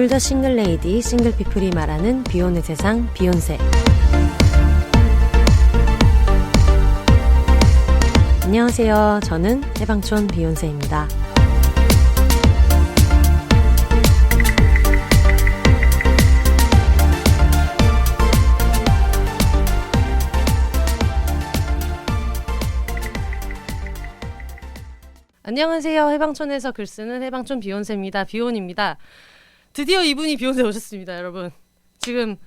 더 싱글 레이디, 싱글 피플이 말하는 비혼의 세상, 비욘세. 안녕하세요. 저는 해방촌 비욘세입니다. 안녕하세요. 해방촌에서 글 쓰는 해방촌 비욘세입니다. 비혼입니다. 드디어 이분이 비욘세 오셨습니다, 여러분. 지금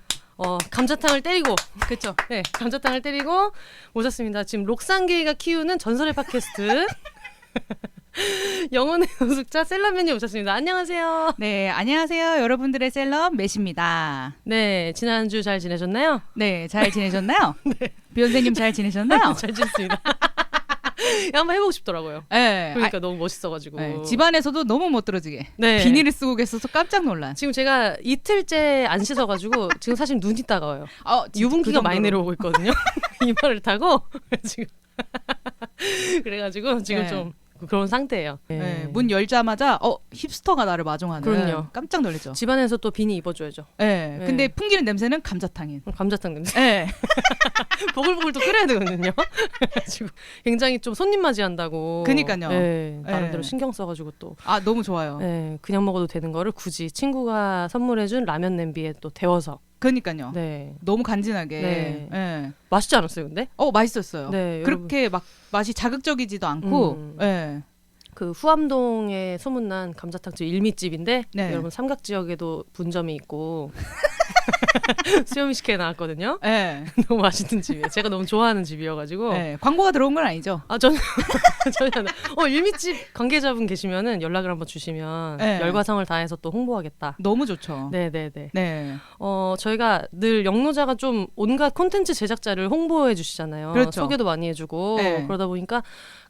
감자탕을 때리고, 그렇죠? 네, 감자탕을 때리고 오셨습니다. 지금 록상게이가 키우는 전설의 팟캐스트 영혼의 노숙자 셀럽맨이 오셨습니다. 안녕하세요. 네, 안녕하세요. 여러분들의 셀럽 매시입니다. 네, 지난주 잘 지내셨나요? 네, 잘 지내셨나요? 네. 비욘세님 잘 지내셨나요? 잘 지냈습니다. 한번 해보고 싶더라고요. 네, 그러니까 너무 멋있어가지고. 네, 집안에서도 너무 멋들어지게 네. 비닐을 쓰고 계셔서 깜짝 놀란. 지금 제가 이틀째 안 씻어가지고 지금 사실 눈이 따가워요. 유분기가 많이 내려오고 있거든요. 이마를 타고 지금 그래가지고 지금 네. 좀 그런 상태예요. 네, 문 열자마자 힙스터가 나를 마중하는. 그럼요. 깜짝 놀랐죠. 집안에서 또 비니 입어줘야죠. 네, 네. 근데 풍기는 냄새는 감자탕인. 감자탕 냄새. 네. 보글보글 또 끓여야 되거든요. 지금 굉장히 좀 손님 맞이한다고. 그니까요. 네, 나름대로 네. 신경 써가지고 또. 너무 좋아요. 네, 그냥 먹어도 되는 거를 굳이 친구가 선물해준 라면 냄비에 또 데워서. 그니까요. 네. 너무 간지나게. 네. 네. 맛있지 않았어요, 근데? 맛있었어요. 네, 그렇게 막 맛이 자극적이지도 않고. 네. 그 후암동에 소문난 감자탕집 일미집인데 네. 여러분 삼각 지역에도 분점이 있고 수요미식회에 나왔거든요. 네. 너무 맛있는 집이에요. 제가 너무 좋아하는 집이어가지고. 네. 광고가 들어온 건 아니죠? 저는 일미집 관계자분 계시면은 연락을 한번 주시면 네. 열과성을 다해서 또 홍보하겠다. 너무 좋죠. 네네네. 네. 저희가 늘 영노자가 좀 온갖 콘텐츠 제작자를 홍보해 주시잖아요. 그렇죠. 소개도 많이 해주고 네. 그러다 보니까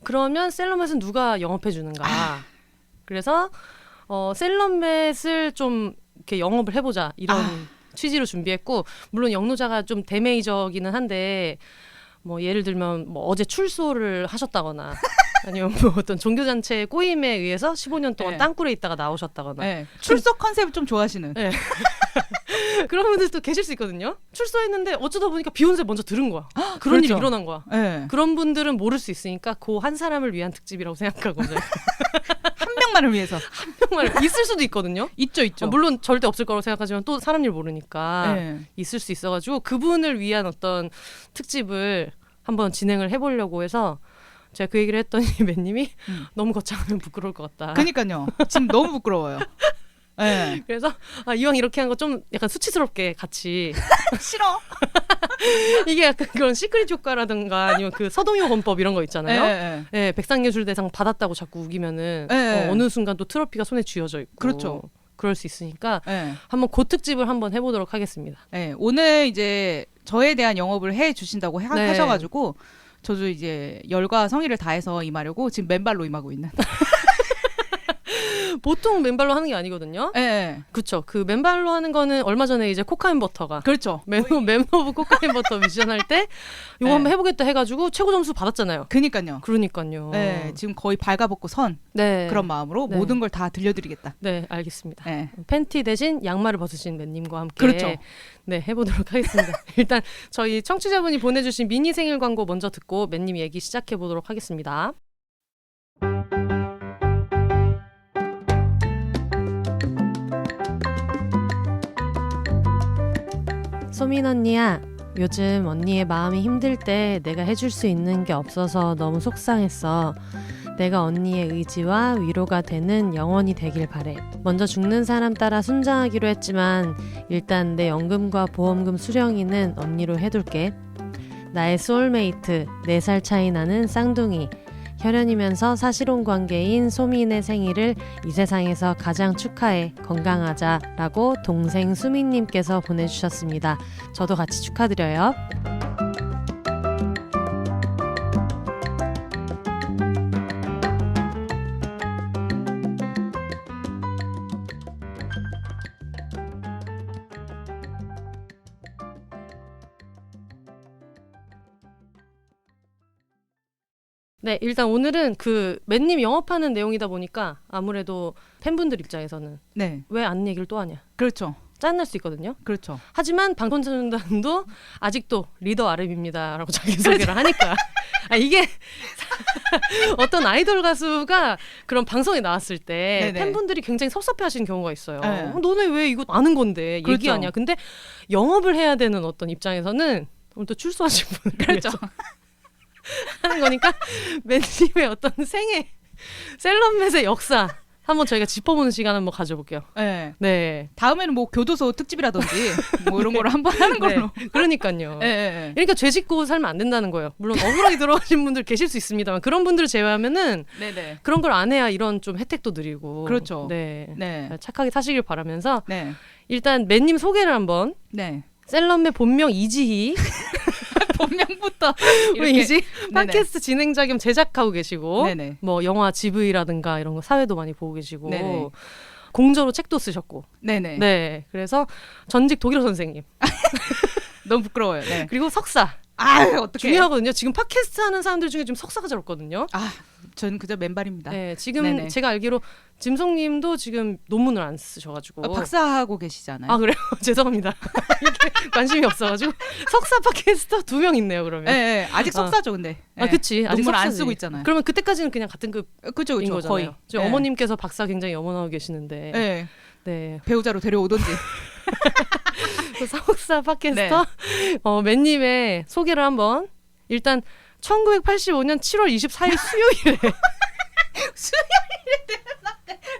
그러면 셀럽맷은 누가 영업해 주는가. 그래서 셀럽맷을 좀 이렇게 영업을 해보자 이런 취지로 준비했고, 물론 영노자가 좀 대메이저기는 한데 뭐 예를 들면 뭐 어제 출소를 하셨다거나 아니면 뭐 어떤 종교단체의 꼬임에 의해서 15년 동안 네. 땅굴에 있다가 나오셨다거나. 네. 출석 컨셉을 좀 좋아하시는. 네. 그런 분들도 계실 수 있거든요. 출소했는데 어쩌다 보니까 비욘세 먼저 들은 거야. 그런 그렇죠. 일이 일어난 거야. 네. 그런 분들은 모를 수 있으니까 그 한 사람을 위한 특집이라고 생각하고 한 명만을 위해서. 정말 있을 수도 있거든요. 있죠. 물론 절대 없을 거라고 생각하지만 또 사람 일 모르니까 네. 있을 수 있어가지고 그분을 위한 어떤 특집을 한번 진행을 해보려고 해서 제가 그 얘기를 했더니 맨님이 너무 거창하면 부끄러울 것 같다. 그니까요. 지금 너무 부끄러워요. 네. 그래서 이왕 이렇게 한 거 좀 약간 수치스럽게 같이 싫어. 이게 약간 그런 시크릿 효과라든가 아니면 그 서동요 권법 이런 거 있잖아요. 네. 네, 백상예술대상 받았다고 자꾸 우기면은 네. 어느 순간 또 트로피가 손에 쥐어져 있고 그렇죠. 그럴 수 있으니까 네. 한번 그 특집을 한번 해보도록 하겠습니다. 네. 오늘 이제 저에 대한 영업을 해 주신다고 네. 하셔가지고 저도 이제 열과 성의를 다해서 임하려고 지금 맨발로 임하고 있는. 보통 맨발로 하는 게 아니거든요. 네. 그렇죠. 그 맨발로 하는 거는 얼마 전에 이제 코카인 버터가 그렇죠. 맨 오브 코카인 버터 미션 할 때 이거 네. 한번 해보겠다 해가지고 최고 점수 받았잖아요. 그니까요. 그러니까요. 네. 지금 거의 발가벗고 선 네. 그런 마음으로 네. 모든 걸 다 들려드리겠다. 네, 알겠습니다. 네. 팬티 대신 양말을 벗으신 맨님과 함께 그렇죠. 네, 해보도록 하겠습니다. 일단 저희 청취자분이 보내주신 미니 생일 광고 먼저 듣고 맨님 얘기 시작해 보도록 하겠습니다. 소민 언니야, 요즘 언니의 마음이 힘들 때 내가 해줄 수 있는 게 없어서 너무 속상했어. 내가 언니의 의지와 위로가 되는 영원이 되길 바래. 먼저 죽는 사람 따라 순장하기로 했지만 일단 내 연금과 보험금 수령이는 언니로 해둘게. 나의 소울메이트, 4살 차이 나는 쌍둥이, 혈연이면서 사실혼 관계인 소민의 생일을 이 세상에서 가장 축하해. 건강하자 라고 동생 수민님께서 보내주셨습니다. 저도 같이 축하드려요. 네, 일단 오늘은 그 맨님 영업하는 내용이다 보니까 아무래도 팬분들 입장에서는 네, 왜 안 얘기를 또 하냐 그렇죠. 짜증날 수 있거든요. 그렇죠. 하지만 방탄소년단도 아직도 리더 RM입니다라고 자기소개를 하니까 이게 어떤 아이돌 가수가 그런 방송에 나왔을 때 네네. 팬분들이 굉장히 섭섭해하시는 경우가 있어요. 네. 너네 왜 이거 아는 건데 그렇죠. 얘기하냐. 근데 영업을 해야 되는 어떤 입장에서는 오늘 또 출소하신 분을 그렇죠. 위해서 하는 거니까 맨님의 어떤 생애 셀럽맷의 역사 한번 저희가 짚어보는 시간 한번 가져볼게요. 네. 네. 다음에는 뭐 교도소 특집이라든지 뭐 이런 거를 한번 하는 걸로. 네. 그러니까요. 네, 네. 그러니까 죄 짓고 살면 안 된다는 거예요. 물론 억울하게 들어가신 분들 계실 수 있습니다만 그런 분들을 제외하면은 네, 네. 그런 걸 안 해야 이런 좀 혜택도 드리고 그렇죠. 네. 네. 착하게 사시길 바라면서 네. 일단 맨님 소개를 한번 네. 셀럽의 본명 이지희 본명부터 이지 네네. 팟캐스트 진행자 겸 제작하고 계시고 네네. 뭐 영화 GV라든가 이런 거 사회도 많이 보고 계시고 네네. 공저로 책도 쓰셨고 네네. 네 그래서 전직 독일어 선생님 너무 부끄러워요. 네. 그리고 석사 아, 어떻게? 중요하거든요. 지금 팟캐스트 하는 사람들 중에 좀 석사가 잘 없거든요. 아, 전 그저 맨발입니다. 네, 지금 네네. 제가 알기로 짐송님도 지금 논문을 안 쓰셔가지고 박사하고 계시잖아요. 아 그래요? 죄송합니다. 이게 관심이 없어가지고 석사 팟캐스터 2명 있네요. 그러면 네, 네. 아직 석사죠, 근데. 아 그치 아직 논문 안 석사지. 쓰고 있잖아요. 그러면 그때까지는 그냥 같은 급인 그죠, 그죠. 거잖아요. 거의. 지금 네. 어머님께서 박사 굉장히 염원하고 계시는데 네. 네. 배우자로 데려오던지. 그 석사 팟캐스터 맨님의 소개를 한번 일단 1985년 7월 24일 수요일에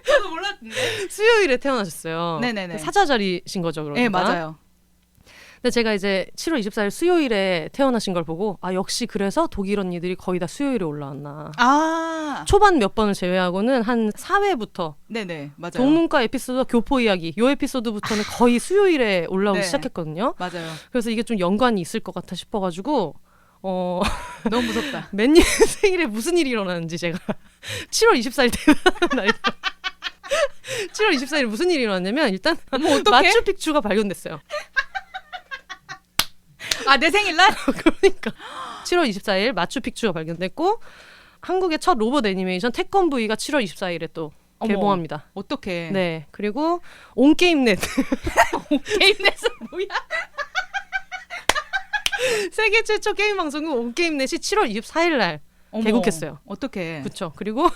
저도 몰랐는데. 수요일에 태어나셨어요. 네네네. 사자자리신 거죠, 그러니까. 네, 맞아요. 근데 제가 이제 7월 24일 수요일에 태어나신 걸 보고 아 역시 그래서 독일 언니들이 거의 다 수요일에 올라왔나. 아, 초반 몇 번을 제외하고는 한 4회부터 네네, 맞아요. 동문과 에피소드, 교포 이야기 요 에피소드부터는 거의 수요일에 올라오기 네. 시작했거든요. 맞아요. 그래서 이게 좀 연관이 있을 것 같아 싶어가지고 너무 무섭다. 맨님 생일에 무슨 일이 일어나는지 제가 7월 24일 태어난 날이다. 7월 24일 무슨 일이 일어났냐면 일단 어머, 어떡해? 마추픽추가 발견됐어요. 아, 내 생일날? 그러니까 7월 24일 마추픽추가 발견됐고 한국의 첫 로봇 애니메이션 태권브이가 7월 24일에 또 어머. 개봉합니다. 어떡해. 네 그리고 온게임넷 게임넷은 뭐야? 세계 최초 게임 방송국 온게임넷이 7월 24일 날 어머, 개국했어요. 어떡해. 그렇죠. 그리고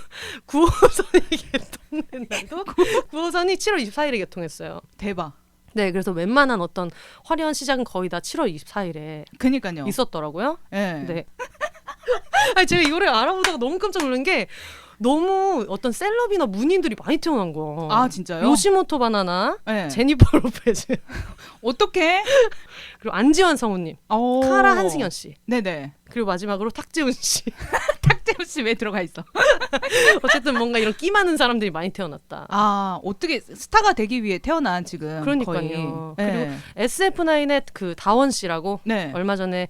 9호선이 개통된 날도 9호선이 7월 24일에 개통했어요. 대박. 네, 그래서 웬만한 어떤 화려한 시작은 거의 다 7월 24일에 그니까요. 있었더라고요. 네. 네. 아니, 제가 이거를 알아보다가 너무 깜짝 놀란 게 너무 어떤 셀럽이나 문인들이 많이 태어난 거. 아, 진짜요? 요시모토 바나나, 네. 제니퍼 로페즈, 어떡해? 그리고 안지환 성우님, 오. 카라 한승연 씨, 네네. 그리고 마지막으로 탁재훈 씨. 탁재훈 씨 왜 들어가 있어? 어쨌든 뭔가 이런 끼 많은 사람들이 많이 태어났다. 아, 어떻게 스타가 되기 위해 태어난 지금 그러니까요. 거의. 그리고 네. SF9의 그 다원 씨라고 네. 얼마 전에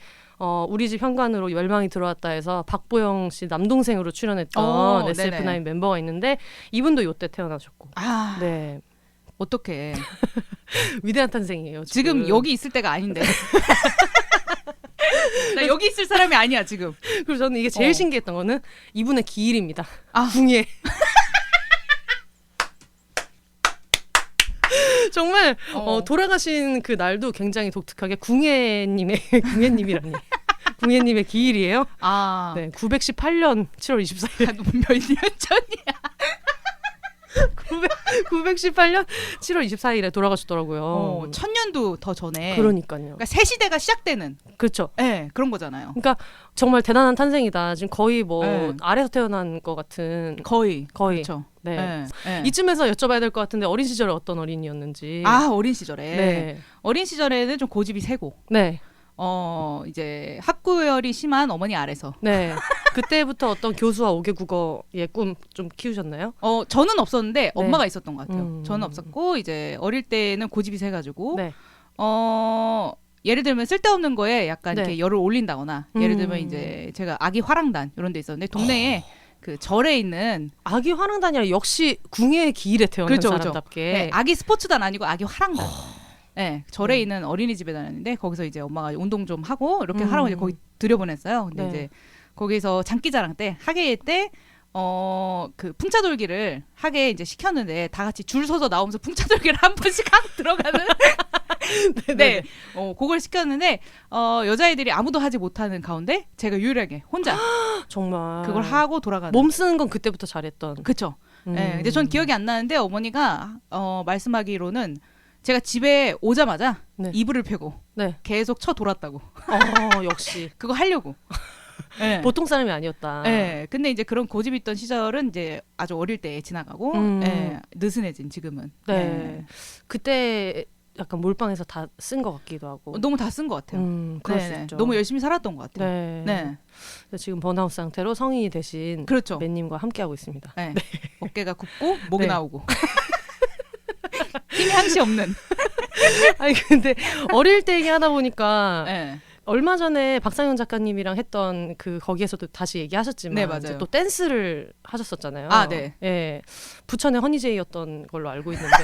우리 집 현관으로 열망이 들어왔다 해서 박보영 씨 남동생으로 출연했던 SF9 네네. 멤버가 있는데 이분도 요때 태어나셨고. 아, 네. 어떡해. 위대한 탄생이에요. 지금 여기 있을 때가 아닌데. 나 여기 있을 사람이 아니야, 지금. 그리고 저는 이게 제일 신기했던 거는 이분의 기일입니다. 아. 궁예. 정말 돌아가신 그 날도 굉장히 독특하게 궁예님이라니. 궁예님의 기일이에요. 아, 네, 918년 7월 24일. 몇 년 전이야. 918년 7월 24일에 돌아가셨더라고요. 천년도 더 전에. 그러니까요. 그러니까 새 시대가 시작되는. 그렇죠. 네, 그런 거잖아요. 그러니까 정말 대단한 탄생이다. 지금 거의 뭐 네. 아래서 태어난 것 같은 거의. 거의. 그렇죠. 네. 네. 네. 이쯤에서 여쭤봐야 될 것 같은데 어린 시절에 어떤 어린이였는지. 아, 어린 시절에. 네. 어린 시절에는 좀 고집이 세고. 네. 이제 학구열이 심한 어머니 아래서. 네. 그때부터 어떤 교수와 5개 국어의 꿈 좀 키우셨나요? 저는 없었는데 엄마가 있었던 것 같아요. 음. 저는 없었고 이제 어릴 때는 고집이 세가지고 네. 예를 들면 쓸데없는 거에 약간 네. 이렇게 열을 올린다거나 예를 들면 이제 제가 아기 화랑단 이런 데 있었는데 동네에 그 절에 있는 아기 화랑단이 아니라 역시 궁예의 기일에 태어난 그렇죠, 사람답게. 네, 아기 스포츠단 아니고 아기 화랑단. 네, 절에 있는 어린이집에 다녔는데 거기서 이제 엄마가 운동 좀 하고 이렇게 하라고 이제 거기 들여보냈어요. 근데 네. 이제 거기서 장기자랑 때 학예회 때 그 풍차돌기를 하게 이제 시켰는데 다 같이 줄 서서 나오면서 풍차돌기를 한 번씩 하고 들어가는 네, 그걸 시켰는데 여자애들이 아무도 하지 못하는 가운데 제가 유일하게 혼자 정말 그걸 하고 돌아가는. 몸 쓰는 건 그때부터 잘했던. 그쵸. 네, 근데 전 기억이 안 나는데 어머니가 말씀하기로는 제가 집에 오자마자 네. 이불을 펴고 네. 계속 쳐 돌았다고. 역시 그거 하려고. 네. 보통 사람이 아니었다. 네, 근데 이제 그런 고집 있던 시절은 이제 아주 어릴 때 지나가고 네, 느슨해진 지금은. 네. 네. 그때 약간 몰빵해서 다 쓴 것 같기도 하고. 너무 다 쓴 것 같아요. 그럴 네, 수 있죠. 너무 열심히 살았던 것 같아요. 네. 네. 지금 번아웃 상태로 성인이 되신 그렇죠. 맨님과 함께하고 있습니다. 네. 어깨가 굽고 목이 네. 나오고 힘이 한시 없는. 아니 근데 어릴 때 얘기하다 보니까 네. 얼마 전에 박상현 작가님이랑 했던 그 거기에서도 다시 얘기하셨지만 네, 맞아요. 이제 또 댄스를 하셨었잖아요. 아, 네. 예. 부천의 허니제이였던 걸로 알고 있는데.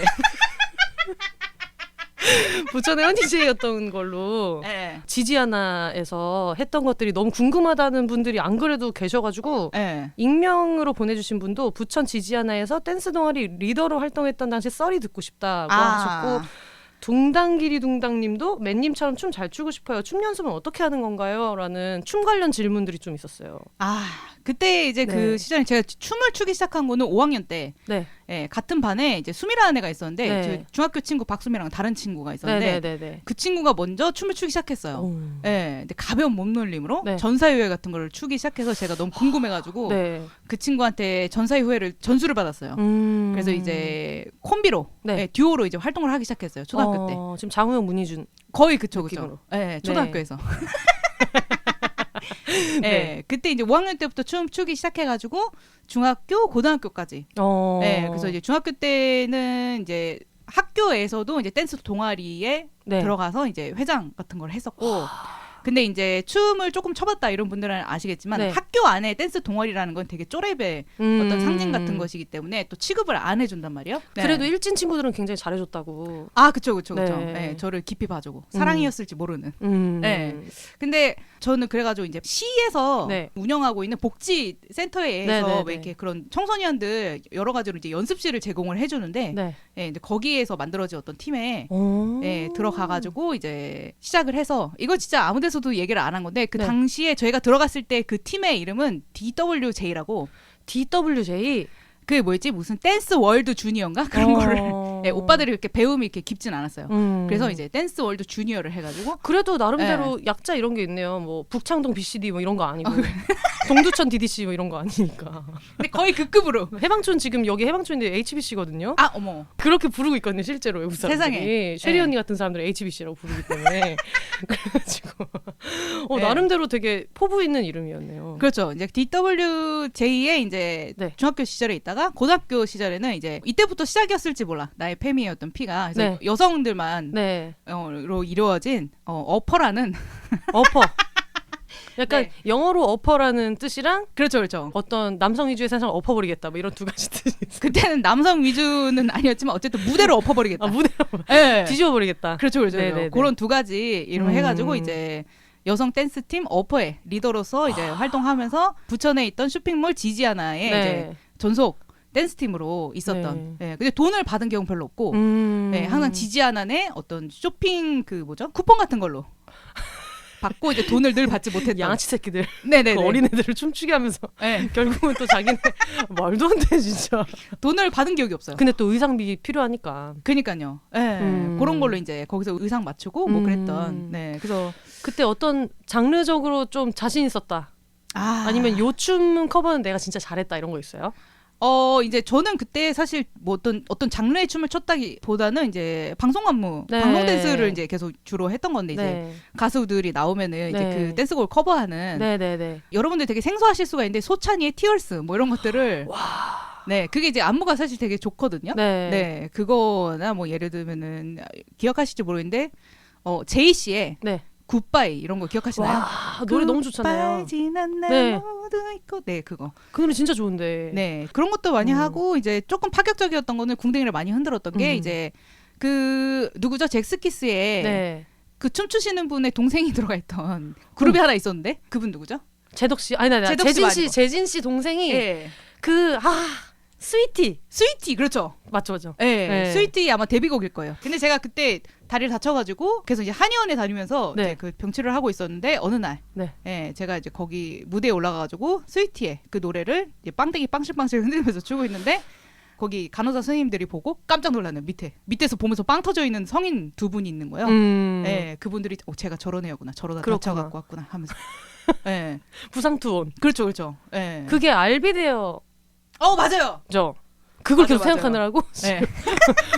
부천의 허니제이였던 걸로 네. 지지아나에서 했던 것들이 너무 궁금하다는 분들이 안 그래도 계셔가지고 네. 익명으로 보내주신 분도 부천 지지아나에서 댄스 동아리 리더로 활동했던 당시 썰이 듣고 싶다고 하셨고 둥당기리 둥당님도 맨님처럼 춤 잘 추고 싶어요. 춤 연습은 어떻게 하는 건가요? 라는 춤 관련 질문들이 좀 있었어요. 그때 이제 네. 그 시절에 제가 춤을 추기 시작한 거는 5학년 때. 네. 예, 같은 반에 이제 수미라는 애가 있었는데 네. 저 중학교 친구 박수미랑 다른 친구가 있었는데 네네네. 그 친구가 먼저 춤을 추기 시작했어요. 예, 근데 가벼운 몸놀림으로 네. 전사유회 같은 걸 추기 시작해서 제가 너무 궁금해가지고 네. 그 친구한테 전사유회를 전수를 받았어요. 그래서 이제 콤비로 네. 예, 듀오로 이제 활동을 하기 시작했어요. 초등학교 때. 지금 장우영 문희준 거의 그쵸. 느낌으로. 예, 초등학교에서. 네, 그때 이제 5학년 때부터 춤 추기 시작해가지고 중학교, 고등학교까지. 네, 그래서 이제 중학교 때는 이제 학교에서도 이제 댄스 동아리에 네. 들어가서 이제 회장 같은 걸 했었고. 근데 이제 춤을 조금 춰봤다 이런 분들은 아시겠지만 네. 학교 안에 댄스 동아리라는 건 되게 쪼렙의 어떤 상징 같은 것이기 때문에 또 취급을 안 해준단 말이에요. 네. 그래도 일진 친구들은 굉장히 잘해줬다고. 그쵸. 네. 네, 저를 깊이 봐주고 사랑이었을지 모르는. 네. 근데 저는 그래가지고 이제 시에서 네. 운영하고 있는 복지 센터에서 왜 이렇게 그런 청소년들 여러 가지로 이제 연습실을 제공을 해주는데, 네. 네, 이제 거기에서 만들어진 어떤 팀에 네. 들어가가지고 이제 시작을 해서 이거 진짜 아무데서도 얘기를 안 한 건데 그 네. 당시에 저희가 들어갔을 때 그 팀의 이름은 DWJ라고. DWJ. 그게 뭐였지? 무슨 댄스 월드 주니어인가 그런 거를. 네, 오빠들이 이렇게 배움이 이렇게 깊진 않았어요. 그래서 이제 댄스 월드 주니어를 해가지고. 그래도 나름대로 약자 이런 게 있네요. 뭐 북창동 BCD 뭐 이런 거 아니고 동두천 DDC 뭐 이런 거 아니니까. 근데 거의 그 급으로. 해방촌 지금 여기 해방촌인데 HBC거든요. 어머. 그렇게 부르고 있거든요. 실제로 외국 사람들이. 세상에. 쉐리 언니 같은 사람들은 HBC라고 부르기 때문에. 그래가지고 나름대로 되게 포부 있는 이름이었네요. 그렇죠. 이제 DWJ에 이제 중학교 시절에 있다가 고등학교 시절에는 이제 이때부터 시작이었을지 몰라. 나의 페미였던 피가. 그래서 여성들만 로 이루어진 어퍼라는 어퍼. 약간 영어로 어퍼라는 뜻이랑 그렇죠. 어떤 남성 위주의 세상을 엎어버리겠다 뭐 이런 두 가지 뜻이 있어요. 그때는 남성 위주는 아니었지만 어쨌든 무대로 엎어버리겠다. 무대로 뒤집어버리겠다. 그렇죠. 그런 두 가지 이름을 해가지고 이제 여성 댄스 팀 어퍼의 리더로서 이제 활동하면서 부천에 있던 쇼핑몰 지지아나에 이제 전속 댄스 팀으로 있었던. 근데 돈을 받은 경우 별로 없고, 항상 지지아나 내 어떤 쇼핑 쿠폰 같은 걸로 받고 이제 돈을 늘 받지 못했던 양아치 새끼들. 네네. 그 어린애들을 춤추게 하면서 결국은 또 자기네 말도 안 돼 진짜. 돈을 받은 기억이 없어요. 근데 또 의상비 필요하니까. 그니까요. 그런 걸로 이제 거기서 의상 맞추고 뭐 그랬던. 네. 그래서 그때 어떤 장르적으로 좀 자신 있었다. 아니면 요 춤 커버는 내가 진짜 잘했다 이런 거 있어요? 이제 저는 그때 사실 뭐 어떤 장르의 춤을 췄다기보다는 이제 방송 안무, 방송 댄스를 이제 계속 주로 했던 건데 이제 가수들이 나오면은 이제 그 댄스곡을 커버하는. 여러분들 되게 생소하실 수가 있는데 소찬이의 티얼스 뭐 이런 것들을. 네, 그게 이제 안무가 사실 되게 좋거든요. 네, 그거나 뭐 예를 들면은 기억하실지 모르겠는데 제이 씨의 굿바이 이런 거 기억하시나요? 노래 너무 좋잖아요. 지난 날 모두 있고. 그거. 그 노래 진짜 좋은데. 네, 그런 것도 많이 하고 이제 조금 파격적이었던 거는 궁뎅이를 많이 흔들었던 게 이제 그 누구죠? 잭스키스의 그 춤추시는 분의 동생이 들어가 있던 그룹이 하나 있었는데 그분 누구죠? 제덕 씨 아니 재진 씨 동생이 예. 스위티 그렇죠. 맞죠. 네. 네. 스위티 아마 데뷔곡일 거예요. 근데 제가 그때 다리를 다쳐가지고 계속 이제 한의원에 다니면서 네. 이제 그 병치를 하고 있었는데 어느 날, 네. 예, 제가 이제 거기 무대에 올라가가지고 스위티의 그 노래를 이제 빵댕이 빵실빵실 흔들면서 추고 있는데 거기 간호사 선생님들이 보고 깜짝 놀랐네요. 밑에서 보면서 빵 터져 있는 성인 두 분이 있는 거예요. 예, 그분들이 제가 저런 애였구나, 저러다 다쳐갖고 왔구나 하면서. 예, 부상 투혼. 그렇죠. 예, 그게 알비데오. 맞아요. 그걸 맞아, 계속 생각하느라고 네.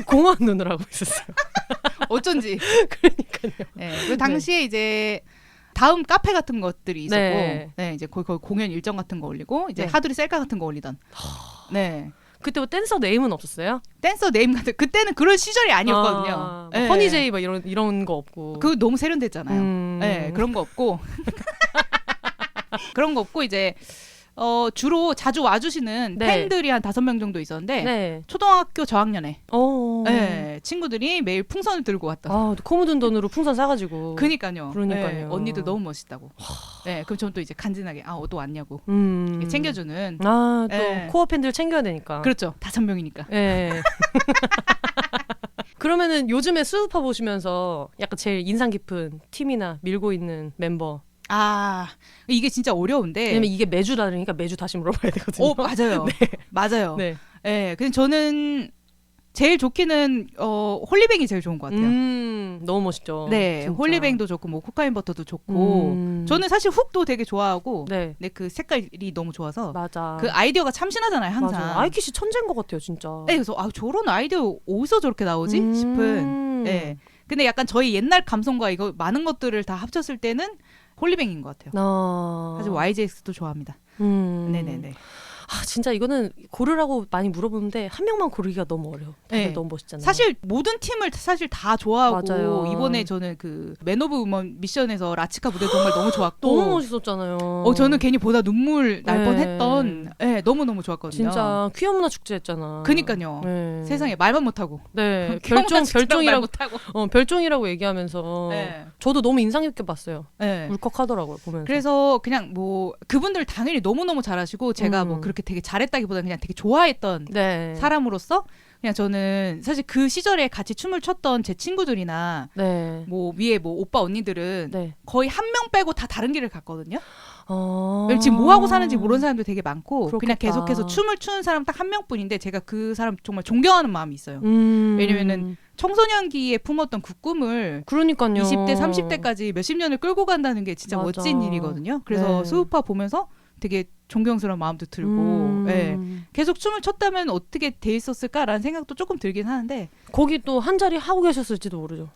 공허한 눈을 하고 있었어요. 어쩐지. 그러니까요. 네. 그 당시에 이제 다음 카페 같은 것들이 있었고, 네. 이제 거기 공연 일정 같은 거 올리고 이제 네. 하두리 셀카 같은 거 올리던. 네. 그때 뭐 댄서 네임은 없었어요? 댄서 네임 같은 그때는 그런 시절이 아니었거든요. 뭐 허니제이 막 이런 거 없고. 그 너무 세련됐잖아요. 네, 그런 거 없고. 그런 거 없고 이제. 주로 자주 와주시는 네. 팬들이 한 5명 정도 있었는데 네. 초등학교 저학년에 네, 친구들이 매일 풍선을 들고 왔던. 코 묻은 돈으로 풍선 사가지고. 그러니까요. 그러니까요. 네, 언니들 너무 멋있다고. 네, 그럼 전 또 이제 간지나게 또 왔냐고 챙겨주는. 또 네. 코어 팬들 챙겨야 되니까. 그렇죠. 5명이니까. 네. 그러면은 요즘에 수우파 보시면서 약간 제일 인상 깊은 팀이나 밀고 있는 멤버. 이게 진짜 어려운데. 왜냐면 이게 매주 다르니까 매주 다시 물어봐야 되거든요. 맞아요. 네. 맞아요. 네. 네. 근데 저는 제일 좋기는 홀리뱅이 제일 좋은 것 같아요. 너무 멋있죠. 네, 진짜. 홀리뱅도 좋고 뭐 코카인 버터도 좋고. 저는 사실 훅도 되게 좋아하고. 네. 근데 그 색깔이 너무 좋아서. 맞아. 그 아이디어가 참신하잖아요, 항상. 맞아. 아이키씨 천재인 것 같아요, 진짜. 네, 그래서 저런 아이디어 어디서 저렇게 나오지 싶은. 네. 근데 약간 저희 옛날 감성과 이거 많은 것들을 다 합쳤을 때는 홀리뱅인 것 같아요. 사실 YJX도 좋아합니다. 네네네. 진짜 이거는 고르라고 많이 물어보는데 한 명만 고르기가 너무 어려워. 네. 너무 멋있잖아요. 사실 모든 팀을 사실 다 좋아하고. 맞아요. 이번에 저는 그 맨 오브 우먼 미션에서 라치카 무대 정말 너무 좋았고. 너무 멋있었잖아요. 저는 괜히 보다 눈물 날 네. 뻔했던. 네, 너무너무 좋았거든요. 진짜 퀴어 문화 축제 했잖아. 그니까요. 네. 세상에 말만 못하고. 네. 별종이라고. 별종이라고 얘기하면서 네. 저도 너무 인상 깊게 봤어요. 네. 울컥하더라고요, 보면서. 그래서 그냥 뭐 그분들 당연히 너무너무 잘하시고 제가 뭐 그렇게 되게 잘했다기보다 그냥 되게 좋아했던 네. 사람으로서 그냥 저는 사실 그 시절에 같이 춤을 췄던 제 친구들이나 네. 뭐 위에 뭐 오빠 언니들은 네. 거의 한 명 빼고 다 다른 길을 갔거든요. 왜냐면 지금 뭐 하고 사는지 모르는 사람도 되게 많고 그렇겠다. 그냥 계속해서 춤을 추는 사람 딱 한 명뿐인데 제가 그 사람 정말 존경하는 마음이 있어요. 왜냐면은 청소년기에 품었던 그 꿈을 그러니까요. 20대 30대까지 몇십 년을 끌고 간다는 게 진짜 맞아. 멋진 일이거든요. 그래서 네. 수우파 보면서 되게 존경스러운 마음도 들고 네. 계속 춤을 췄다면 어떻게 돼 있었을까라는 생각도 조금 들긴 하는데 거기 또 한 자리 하고 계셨을지도 모르죠.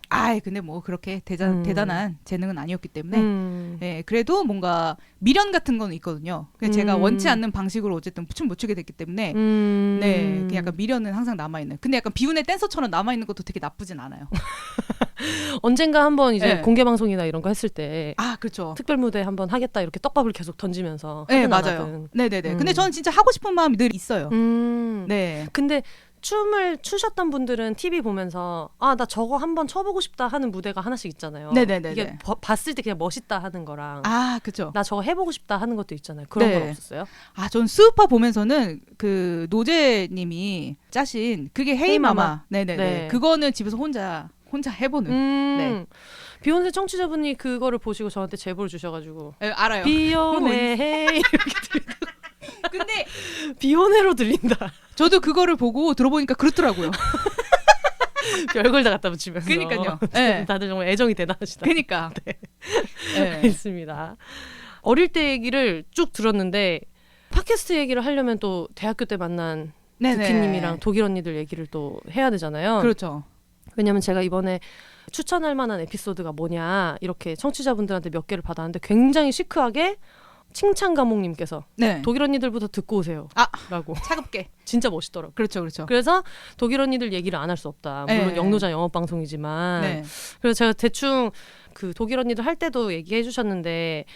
근데 뭐 그렇게 대단한 재능은 아니었기 때문에 네, 그래도 뭔가 미련 같은 건 있거든요. 그냥 제가 원치 않는 방식으로 어쨌든 춤 못 추게 됐기 때문에 네, 그 약간 미련은 항상 남아있는. 근데 약간 비운의 댄서처럼 남아있는 것도 되게 나쁘진 않아요. 언젠가 한번 이제 네. 공개 방송이나 이런 거 했을 때 그렇죠. 특별 무대 한번 하겠다 이렇게 떡밥을 계속 던지면서 네, 하든 안 맞아요. 하든. 네네네. 근데 저는 진짜 하고 싶은 마음이 늘 있어요. 네. 근데 춤을 추셨던 분들은 TV 보면서 나 저거 한번 쳐보고 싶다 하는 무대가 하나씩 있잖아요. 네네네. 이게 봤을 때 그냥 멋있다 하는 거랑 그죠. 나 저거 해보고 싶다 하는 것도 있잖아요. 그런 네. 건 없었어요? 전 스우파 보면서는 그 노제님이 짜신 그게 헤이마마. 네네네. 네. 그거는 집에서 혼자 해보는. 네. 비욘세 청취자분이 그거를 보시고 저한테 제보를 주셔가지고 알아요. 비욘세 헤이 이렇게 들린다. 근데 비욘세로 들린다. 저도 그거를 보고 들어보니까 그렇더라고요. 별걸 다 갖다 붙이면서. 그러니까요. 네. 다들 정말 애정이 대단하시다. 그러니까. 네. 있습니다. 어릴 때 얘기를 쭉 들었는데 팟캐스트 얘기를 하려면 또 대학교 때 만난 두키님이랑 독일 언니들 얘기를 또 해야 되잖아요. 그렇죠. 왜냐면 제가 이번에 추천할 만한 에피소드가 뭐냐 이렇게 청취자분들한테 몇 개를 받았는데 굉장히 시크하게 칭찬 감독님께서 네. 독일 언니들부터 듣고 오세요 라고 차갑게. 진짜 멋있더라고요. 그렇죠. 그래서 독일 언니들 얘기를 안 할 수 없다. 물론 네. 영노자 영업방송이지만 네. 그래서 제가 대충 그 독일 언니들 할 때도 얘기해 주셨는데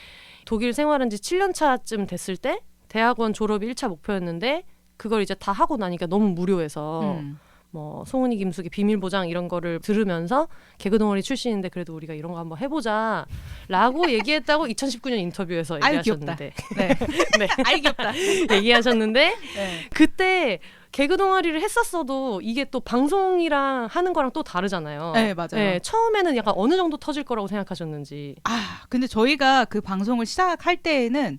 독일 생활한 지 7년 차쯤 됐을 때 대학원 졸업이 1차 목표였는데 그걸 이제 다 하고 나니까 너무 무료해서 뭐 송은이 김숙의 비밀보장 이런 거를 들으면서 개그 동아리 출신인데 그래도 우리가 이런 거 한번 해보자 라고 얘기했다고 2019년 인터뷰에서 얘기하셨는데 네. 네. 아이 귀엽다. 얘기하셨는데 네. 그때 개그 동아리를 했었어도 이게 또 방송이랑 하는 거랑 또 다르잖아요. 네, 맞아요. 네, 처음에는 약간 어느 정도 터질 거라고 생각하셨는지. 근데 저희가 그 방송을 시작할 때에는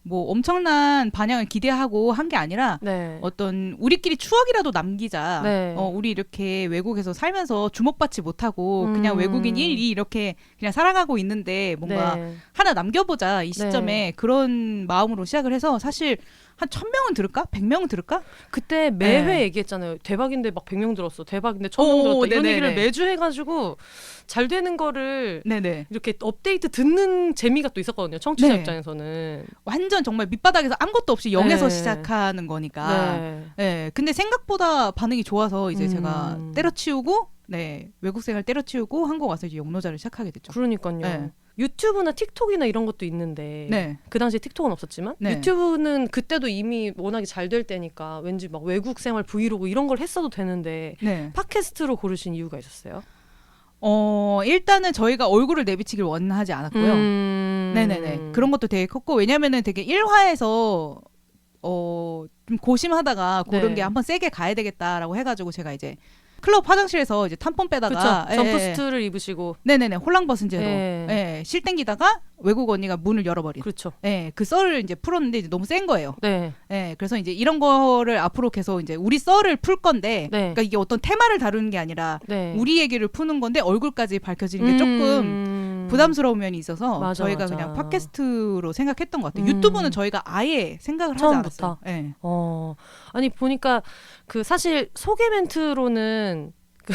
뭐 엄청난 반향을 기대하고 한 게 아니라 네. 어떤 우리끼리 추억이라도 남기자. 네. 우리 이렇게 외국에서 살면서 주목받지 못하고 그냥 외국인 1, 2 이렇게 그냥 살아가고 있는데 뭔가 네. 하나 남겨보자 이 시점에 네. 그런 마음으로 시작을 해서 사실 한 1000명은 들을까? 100명은 들을까? 그때 매회 네. 얘기했잖아요. 대박인데 막 100명 들었어. 대박인데 1000명 들었다. 이런 네네네. 얘기를 매주 해가지고 잘 되는 거를 네네. 이렇게 업데이트 듣는 재미가 또 있었거든요. 청취자 네. 입장에서는. 완전 정말 밑바닥에서 아무것도 없이 0에서 네. 시작하는 거니까. 네. 네. 근데 생각보다 반응이 좋아서 이제 제가 음. 때려치우고 외국 생활 때려치우고 한국 와서 이제 영노자를 시작하게 됐죠. 그러니까요. 네. 유튜브나 틱톡이나 이런 것도 있는데 네. 그 당시에 틱톡은 없었지만 네. 유튜브는 그때도 이미 워낙에 잘 될 때니까 왠지 막 외국 생활 브이로그 이런 걸 했어도 되는데 네. 팟캐스트로 고르신 이유가 있었어요? 일단은 저희가 얼굴을 내비치길 원하지 않았고요. 네네네. 그런 것도 되게 컸고 왜냐면은 되게 1화에서 좀 고심하다가 고른 네. 게 한번 세게 가야 되겠다라고 해가지고 제가 이제 클럽 화장실에서 이제 탐폰 빼다가 그렇죠. 점프스트를 입으시고 네네네 홀랑벗은 채로 네. 실 땡기다가 외국 언니가 문을 열어버린 그렇죠. 그 썰을 이제 풀었는데 이제 너무 센 거예요. 네. 그래서 이제 이런 거를 앞으로 계속 이제 우리 썰을 풀 건데 네. 그러니까 이게 어떤 테마를 다루는 게 아니라 네. 우리 얘기를 푸는 건데 얼굴까지 밝혀지는 게 조금 부담스러운 면이 있어서 맞아, 저희가 맞아. 그냥 팟캐스트로 생각했던 것 같아요. 유튜브는 저희가 아예 생각을 하지 처음부터. 않았어요. 네. 아니 보니까 그 사실 소개 멘트로는 그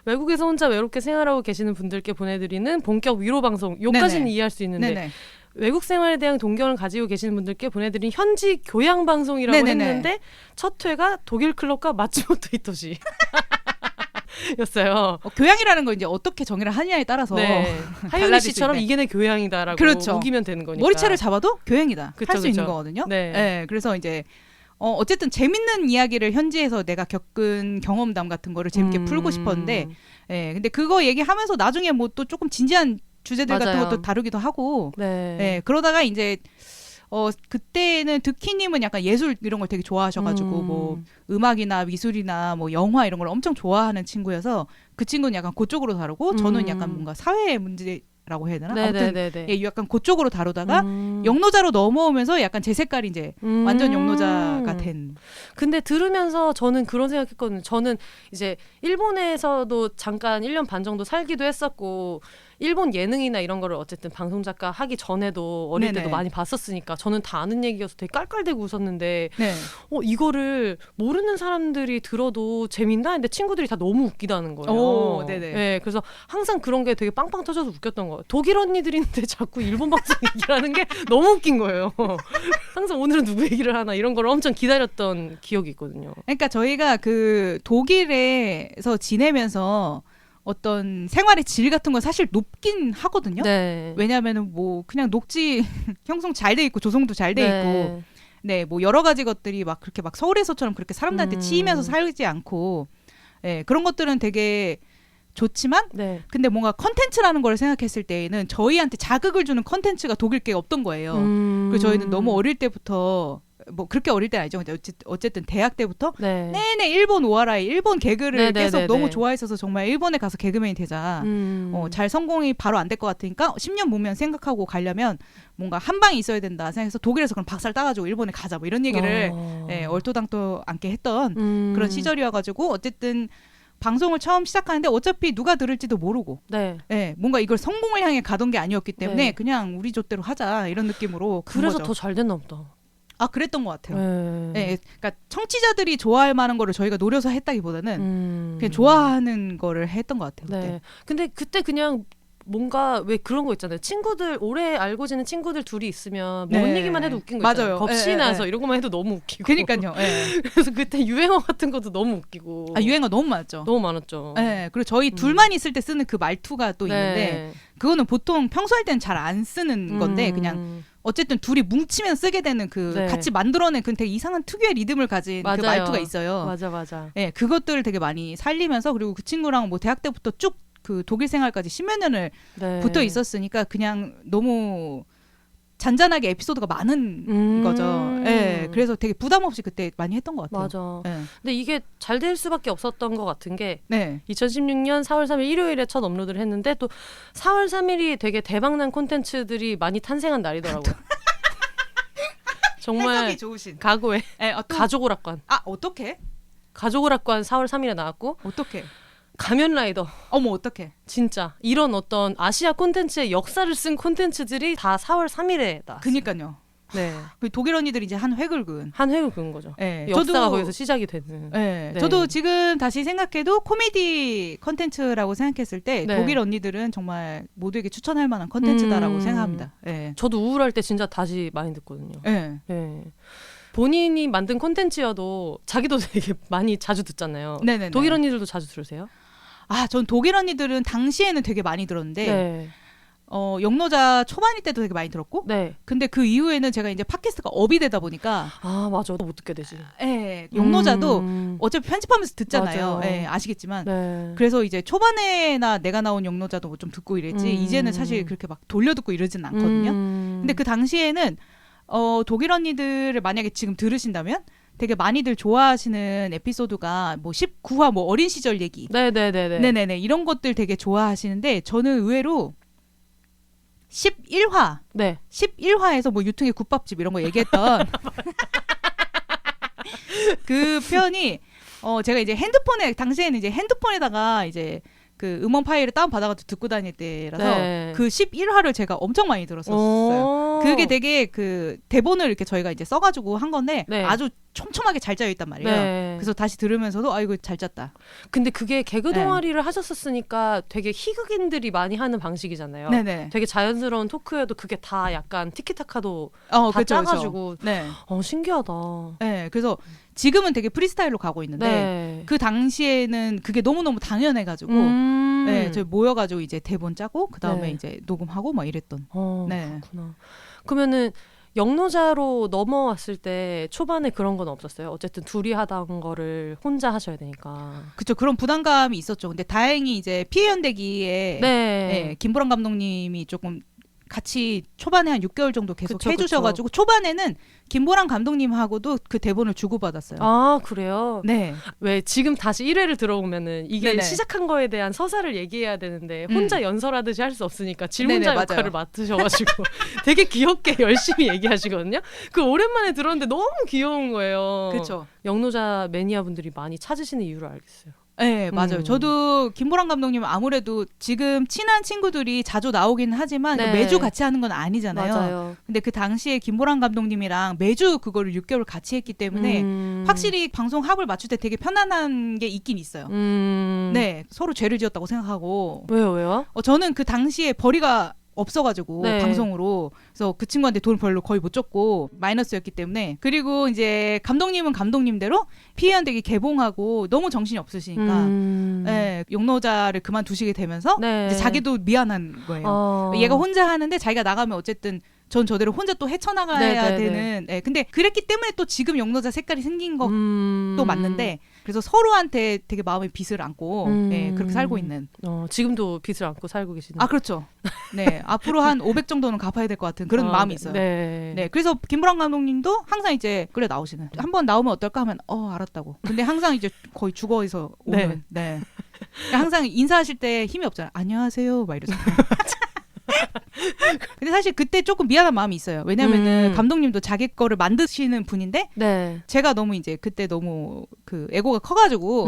외국에서 혼자 외롭게 생활하고 계시는 분들께 보내드리는 본격 위로 방송 요까지는 네네. 이해할 수 있는데 네네. 외국 생활에 대한 동경을 가지고 계시는 분들께 보내드린 현지 교양 방송이라고 네네네. 했는데 첫 회가 독일 클럽과 마츠모토 히토시 였어요. 교양이라는 거 이제 어떻게 정의를 하느냐에 따라서 네. 하유리 달라질 수 씨처럼 있네. 이게 내 교양이다라고 그렇죠. 우기면 되는 거니까. 머리채를 잡아도 교양이다 그쵸, 할 수 있는 그쵸. 거거든요. 네. 그래서 이제 어쨌든 재밌는 이야기를 현지에서 내가 겪은 경험담 같은 거를 재밌게 풀고 싶었는데 근데 그거 얘기하면서 나중에 뭐 또 조금 진지한 주제들 같은 맞아요. 것도 다루기도 하고 네. 그러다가 이제 그때는 득희님은 약간 예술 이런 걸 되게 좋아하셔가지고 뭐 음악이나 미술이나 뭐 영화 이런 걸 엄청 좋아하는 친구여서 그 친구는 약간 그쪽으로 다루고 저는 약간 뭔가 사회 문제라고 해야 되나? 아무튼 약간 그쪽으로 다루다가 영노자로 넘어오면서 약간 제 색깔이 이제 완전 영노자가 된. 근데 들으면서 저는 그런 생각했거든요. 저는 이제 일본에서도 잠깐 1년 반 정도 살기도 했었고 일본 예능이나 이런 거를 어쨌든 방송 작가 하기 전에도 어릴 네네. 때도 많이 봤었으니까 저는 다 아는 얘기여서 되게 깔깔대고 웃었는데 네. 이거를 모르는 사람들이 들어도 재밌나? 근데 친구들이 다 너무 웃기다는 거예요. 네네. 네, 그래서 항상 그런 게 되게 빵빵 터져서 웃겼던 거예요. 독일 언니들인데 자꾸 일본 방송 얘기를 하는 게 너무 웃긴 거예요. 항상 오늘은 누구 얘기를 하나 이런 걸 엄청 기다렸던 기억이 있거든요. 그러니까 저희가 그 독일에서 지내면서 어떤 생활의 질 같은 건 사실 높긴 하거든요. 네. 왜냐하면은 뭐 그냥 녹지 형성 잘 돼 있고 조성도 잘 돼 있고, 뭐 여러 가지 것들이 막 그렇게 막 서울에서처럼 그렇게 사람들한테 치이면서 살지 않고, 그런 것들은 되게 좋지만, 근데 뭔가 컨텐츠라는 걸 생각했을 때에는 저희한테 자극을 주는 컨텐츠가 독일 게 없던 거예요. 그래서 저희는 너무 어릴 때부터 뭐 그렇게 어릴 때는 아니죠. 근데 어쨌든 대학 때부터 내내 일본 오하라이 일본 개그를 계속 너무 좋아했어서 정말 일본에 가서 개그맨이 되자. 잘 성공이 바로 안 될 것 같으니까 10년 보면 생각하고 가려면 뭔가 한 방이 있어야 된다 생각해서 독일에서 그럼 박살 따가지고 일본에 가자 뭐 이런 얘기를 얼토당토 않게 했던 그런 시절이어가지고 어쨌든 방송을 처음 시작하는데 어차피 누가 들을지도 모르고 뭔가 이걸 성공을 향해 가던 게 아니었기 때문에 그냥 우리 좆대로 하자 이런 느낌으로 그래서 더 잘 됐나 보다. 그랬던 것 같아요. 그러니까 청취자들이 좋아할 만한 거를 저희가 노려서 했다기보다는 그냥 좋아하는 거를 했던 것 같아요. 그때. 근데 그때 그냥 뭔가 왜 그런 거 있잖아요. 친구들 오래 알고 지낸 친구들 둘이 있으면 뭔 얘기만 해도 웃긴 거 있잖아요. 겁시 나서 이런 것만 해도 너무 웃기고. 그러니까요. 그래서 그때 유행어 같은 것도 너무 웃기고. 유행어 너무 많았죠. 너무 많았죠. 그리고 저희 둘만 있을 때 쓰는 그 말투가 또 있는데 그거는 보통 평소 할 때는 잘 안 쓰는 건데 그냥 어쨌든 둘이 뭉치면 쓰게 되는 그 네. 같이 만들어낸 그 되게 이상한 특유의 리듬을 가진 그 말투가 있어요. 맞아. 네, 그것들을 되게 많이 살리면서 그리고 그 친구랑 뭐 대학 때부터 쭉 그 독일 생활까지 10몇 년을 네. 붙어 있었으니까 그냥 너무 잔잔하게 에피소드가 많은 거죠. 네, 그래서 되게 부담 없이 그때 많이 했던 것 같아요. 맞아. 네. 근데 이게 잘 될 수밖에 없었던 것 같은 게 네. 2016년 4월 3일 일요일에 첫 업로드를 했는데 또 4월 3일이 되게 대박난 콘텐츠들이 많이 탄생한 날이더라고요. 정말 해석이 좋으신. 각오에 네, 가족오락관. 어떻게? 가족오락관 4월 3일에 나왔고 어떻게? 가면라이더. 어머 어떻게? 진짜 이런 어떤 아시아 콘텐츠의 역사를 쓴 콘텐츠들이 다 4월 3일에 나왔어요. 그니까요. 네. 독일 언니들이 이제 한 획을 그은. 한 획을 그은 거죠. 네, 역사가 거기서 시작이 되는. 네, 네. 저도 지금 다시 생각해도 코미디 컨텐츠라고 생각했을 때 네. 독일 언니들은 정말 모두에게 추천할 만한 컨텐츠다라고 생각합니다. 네. 저도 우울할 때 진짜 다시 많이 듣거든요. 네. 네. 본인이 만든 콘텐츠여도 자기도 되게 많이 자주 듣잖아요. 네네네. 독일 언니들도 자주 들으세요? 전 독일 언니들은 당시에는 되게 많이 들었는데 네. 영노자 초반일 때도 되게 많이 들었고 네. 근데 그 이후에는 제가 이제 팟캐스트가 업이 되다 보니까 맞아. 못 듣게 되지. 영노자도 어차피 편집하면서 듣잖아요. 맞아요. 아시겠지만 네. 그래서 이제 초반에나 내가 나온 영노자도 뭐 좀 듣고 이랬지 이제는 사실 그렇게 막 돌려듣고 이러진 않거든요. 근데 그 당시에는 독일 언니들을 만약에 지금 들으신다면 되게 많이들 좋아하시는 에피소드가 뭐 19화 뭐 어린 시절 얘기 네네네 이런 것들 되게 좋아하시는데 저는 의외로 11화 네. 11화에서 뭐 유통의 국밥집 이런 거 얘기했던 그 편이 제가 이제 핸드폰에 당시에는 이제 핸드폰에다가 이제 그 음원 파일을 다운 받아가지고 듣고 다닐 때라서 네. 그 11화를 제가 엄청 많이 들었었어요. 그게 되게 그 대본을 이렇게 저희가 이제 써가지고 한 건데 네. 아주 촘촘하게 잘 짜여 있단 말이에요. 네. 그래서 다시 들으면서도 이거 잘 짰다. 근데 그게 개그 동아리를 하셨었으니까 되게 희극인들이 많이 하는 방식이잖아요. 네네. 되게 자연스러운 토크여도 그게 다 약간 티키타카도 다 그쵸, 짜가지고 그쵸. 네. 신기하다. 네. 그래서 지금은 되게 프리스타일로 가고 있는데 네. 그 당시에는 그게 너무너무 당연해가지고 네, 저희 모여가지고 이제 대본 짜고 그 다음에 네. 이제 녹음하고 막 이랬던. 네. 그렇구나. 그러면은 영노자로 넘어왔을 때 초반에 그런 건 없었어요? 어쨌든 둘이 하던 거를 혼자 하셔야 되니까. 그쵸. 그런 부담감이 있었죠. 근데 다행히 이제 피해 연대기에 네, 김보람 감독님이 조금 같이 초반에 한 6개월 정도 계속 해주셔가지고 초반에는 김보람 감독님하고도 그 대본을 주고받았어요. 아 그래요? 네. 왜 지금 다시 1회를 들어보면은 이게 네네. 시작한 거에 대한 서사를 얘기해야 되는데 혼자 연설하듯이 할 수 없으니까 질문자 네네, 역할을 맞아요. 맡으셔가지고 되게 귀엽게 열심히 얘기하시거든요. 그 오랜만에 들었는데 너무 귀여운 거예요. 그렇죠. 영노자 매니아 분들이 많이 찾으시는 이유를 알겠어요. 네, 맞아요. 저도 김보람 감독님은 아무래도 지금 친한 친구들이 자주 나오긴 하지만 네. 매주 같이 하는 건 아니잖아요. 맞아요. 근데 그 당시에 김보람 감독님이랑 매주 그거를 6개월 같이 했기 때문에 확실히 방송 합을 맞출 때 되게 편안한 게 있긴 있어요. 네, 서로 죄를 지었다고 생각하고. 왜요? 저는 그 당시에 벌이가 없어가지고 네. 방송으로 그래서 그 친구한테 돈 별로 거의 못 줬고 마이너스였기 때문에 그리고 이제 감독님은 감독님대로 피해 연대기 개봉하고 너무 정신이 없으시니까 네, 용노자를 그만두시게 되면서 네. 이제 자기도 미안한 거예요. 얘가 혼자 하는데 자기가 나가면 어쨌든 전 저대로 혼자 또 헤쳐나가야 되는. 네, 근데 그랬기 때문에 또 지금 영노자 색깔이 생긴 것도 맞는데 그래서 서로한테 되게 마음의 빚을 안고 네, 그렇게 살고 있는. 지금도 빚을 안고 살고 계시는. 그렇죠. 네, 앞으로 한 500 정도는 갚아야 될 것 같은 그런 마음이 있어요. 네. 네, 그래서 김보람 감독님도 항상 이제 그래 나오시는. 한번 나오면 어떨까 하면 알았다고. 근데 항상 이제 거의 죽어서 오는. 네. 항상 인사하실 때 힘이 없잖아요. 안녕하세요, 막 이러잖아요. 근데 사실 그때 조금 미안한 마음이 있어요. 왜냐면은 감독님도 자기 거를 만드시는 분인데 제가 너무 이제 그때 너무 그 에고가 커가지고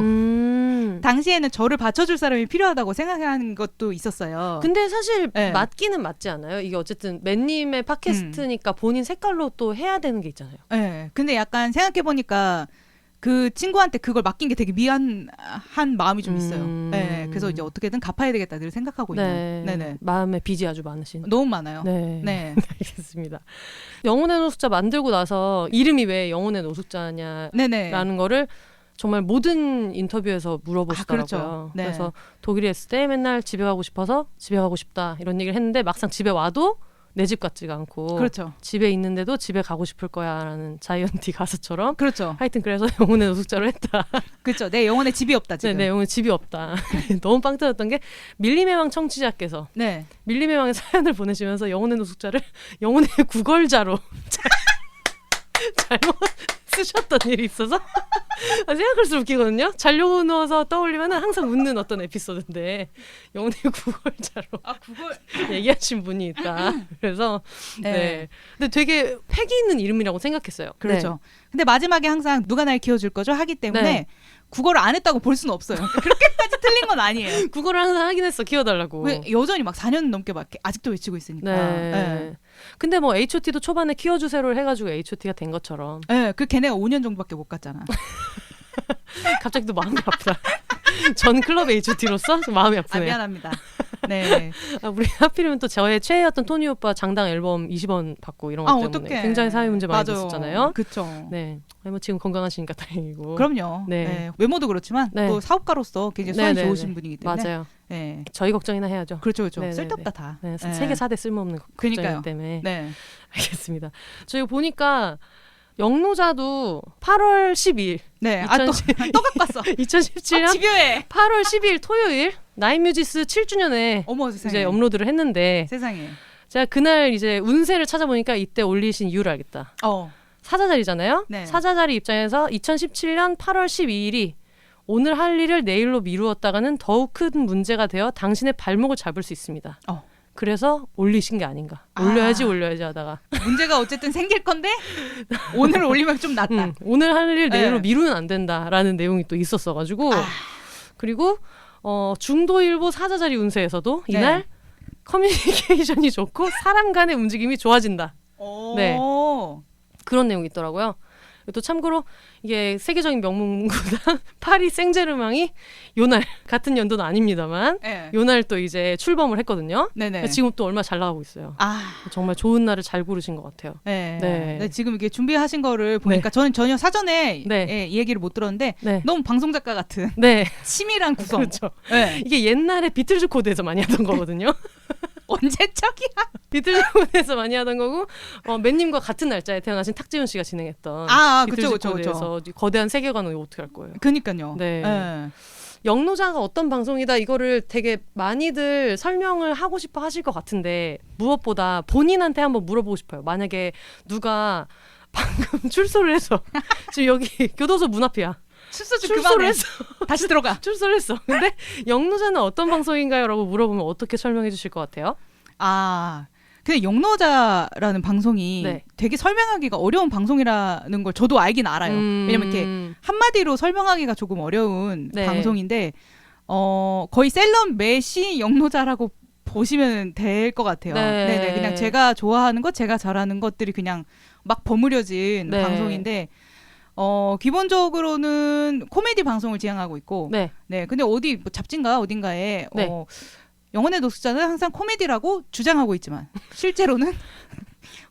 당시에는 저를 받쳐줄 사람이 필요하다고 생각하는 것도 있었어요. 근데 사실 맞기는 맞지 않아요? 이게 어쨌든 맨님의 팟캐스트니까 본인 색깔로 또 해야 되는 게 있잖아요. 네. 근데 약간 생각해보니까 그 친구한테 그걸 맡긴 게 되게 미안한 마음이 좀 있어요. 네, 그래서 이제 어떻게든 갚아야 되겠다 늘 생각하고 있는. 네네. 마음에 빚이 아주 많으신. 너무 많아요. 네. 알겠습니다. 영혼의 노숙자 만들고 나서 이름이 왜 영혼의 노숙자냐라는 거를 정말 모든 인터뷰에서 물어보시더라고요. 그렇죠. 네. 그래서 독일에 있을 때 맨날 집에 가고 싶어서 집에 가고 싶다 이런 얘기를 했는데 막상 집에 와도 내 집 같지가 않고 그렇죠. 집에 있는데도 집에 가고 싶을 거야라는 자이언티 가수처럼 그렇죠. 하여튼 그래서 영혼의 노숙자로 했다. 그렇죠. 내 영혼에 집이 없다 지금. 네, 내 영혼에 집이 없다. 너무 빵 터졌던 게 밀림의왕 청취자께서 네. 밀림의왕의 사연을 보내시면서 영혼의 노숙자를 영혼의 구걸자로 잘못 쓰셨던 일이 있어서 생각할수록 웃기거든요. 자려고 누워서 떠올리면 항상 웃는 어떤 에피소드인데 영혼의 구걸자로 구걸 얘기하신 분이 있다. 그래서 네. 근데 되게 패기 있는 이름이라고 생각했어요. 그렇죠. 네. 근데 마지막에 항상 누가 날 키워줄 거죠 하기 때문에 국어를 안 했다고 볼 수는 없어요. 그렇게까지 틀린 건 아니에요. 국어를 항상 하긴 했어. 키워달라고. 여전히 막 4년 넘게 막 아직도 외치고 있으니까. 네. 근데 뭐 H.O.T도 초반에 키워주세요를 해가지고 H.O.T가 된 것처럼. 네. 걔네가 5년 정도밖에 못 갔잖아. 갑자기 또 마음이 아프다. 전 클럽 H.O.T로서 마음이 아프네요. 미안합니다. 네. 우리 하필이면 또 저의 최애였던 토니 오빠 장당 앨범 20원 받고 이런 것 때문에 어떡해. 굉장히 사회 문제 많이 됐었잖아요. 그렇죠. 네. 뭐 지금 건강하시니까 다행이고. 그럼요. 네. 외모도 그렇지만 또 사업가로서 굉장히 소환이 좋으신 분이기 때문에. 맞아요. 네. 저희 걱정이나 해야죠. 그렇죠. 쓸데없다 다. 네. 세계 4대 쓸모없는 걱정이기 때문에. 네. 알겠습니다. 저희 보니까 영노자도 8월 12일. 네. 또 갖고 왔어. 2017년 집요해. 8월 12일 토요일 나인뮤지스 7주년에 어머, 세상에. 이제 업로드를 했는데 세상에. 제가 그날 이제 운세를 찾아보니까 이때 올리신 이유를 알겠다. 사자자리잖아요. 네. 사자자리 입장에서 2017년 8월 12일이 오늘 할 일을 내일로 미루었다가는 더욱 큰 문제가 되어 당신의 발목을 잡을 수 있습니다. 그래서 올리신 게 아닌가. 올려야지 하다가. 문제가 어쨌든 생길 건데 오늘 올리면 좀 낫다. 오늘 할 일 내일로 미루면 안 된다라는 내용이 또 있었어가지고. 그리고 중도일보 사자자리 운세에서도 이날 커뮤니케이션이 좋고 사람 간의 움직임이 좋아진다. 네. 그런 내용이 있더라고요. 또 참고로 이게 세계적인 명문구단 파리 생제르맹이 요날 같은 연도는 아닙니다만 요날 또 이제 출범을 했거든요. 네네. 지금 또 얼마나 잘 나가고 있어요. 정말 좋은 날을 잘 고르신 것 같아요. 네, 지금 이게 준비하신 거를 보니까 저는 전혀 사전에 이 얘기를 못 들었는데 너무 방송 작가 같은 치밀한 구성. 그렇죠. 이게 옛날에 비틀즈 코드에서 많이 하던 거거든요. 언제적이야? 비틀즈 코드에서 많이 하던 거고 맨님과 같은 날짜에 태어나신 탁재훈 씨가 진행했던 비틀즈 코드에서 거대한 세계관을 어떻게 할 거예요? 그니까요. 네. 영노자가 어떤 방송이다 이거를 되게 많이들 설명을 하고 싶어 하실 것 같은데 무엇보다 본인한테 한번 물어보고 싶어요. 만약에 누가 방금 출소를 해서 지금 여기 교도소 문 앞이야. 출소를 했어. 다시 들어가. 출소를 했어. 근데 영노자는 어떤 방송인가요? 라고 물어보면 어떻게 설명해 주실 것 같아요? 근데 영노자라는 방송이 되게 설명하기가 어려운 방송이라는 걸 저도 알긴 알아요. 왜냐면 이렇게 한마디로 설명하기가 조금 어려운 방송인데 거의 셀럽 메시 영노자라고 보시면 될 것 같아요. 네네. 그냥 제가 좋아하는 것, 제가 잘하는 것들이 그냥 막 버무려진 방송인데 기본적으로는 코미디 방송을 지향하고 있고 근데 어디 뭐 잡지인가 어딘가에 영혼의 노숙자는 항상 코미디라고 주장하고 있지만 실제로는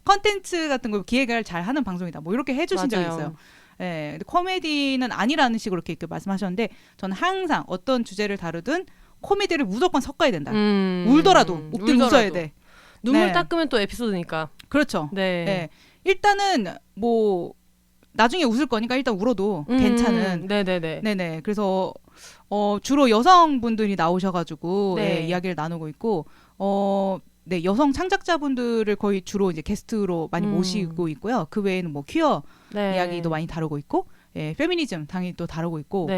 컨텐츠 같은 걸 기획을 잘 하는 방송이다. 뭐 이렇게 해주신 적이 있어요. 근데 코미디는 아니라는 식으로 이렇게 말씀하셨는데 저는 항상 어떤 주제를 다루든 코미디를 무조건 섞어야 된다. 울더라도 웃어야 돼. 눈물 닦으면 또 에피소드니까. 그렇죠. 일단은 뭐 나중에 웃을 거니까 일단 울어도 괜찮은. 네네. 그래서 주로 여성분들이 나오셔가지고 이야기를 나누고 있고 여성 창작자분들을 거의 주로 이제 게스트로 많이 모시고 있고요. 그 외에는 뭐 퀴어 이야기도 많이 다루고 있고 페미니즘 당연히 또 다루고 있고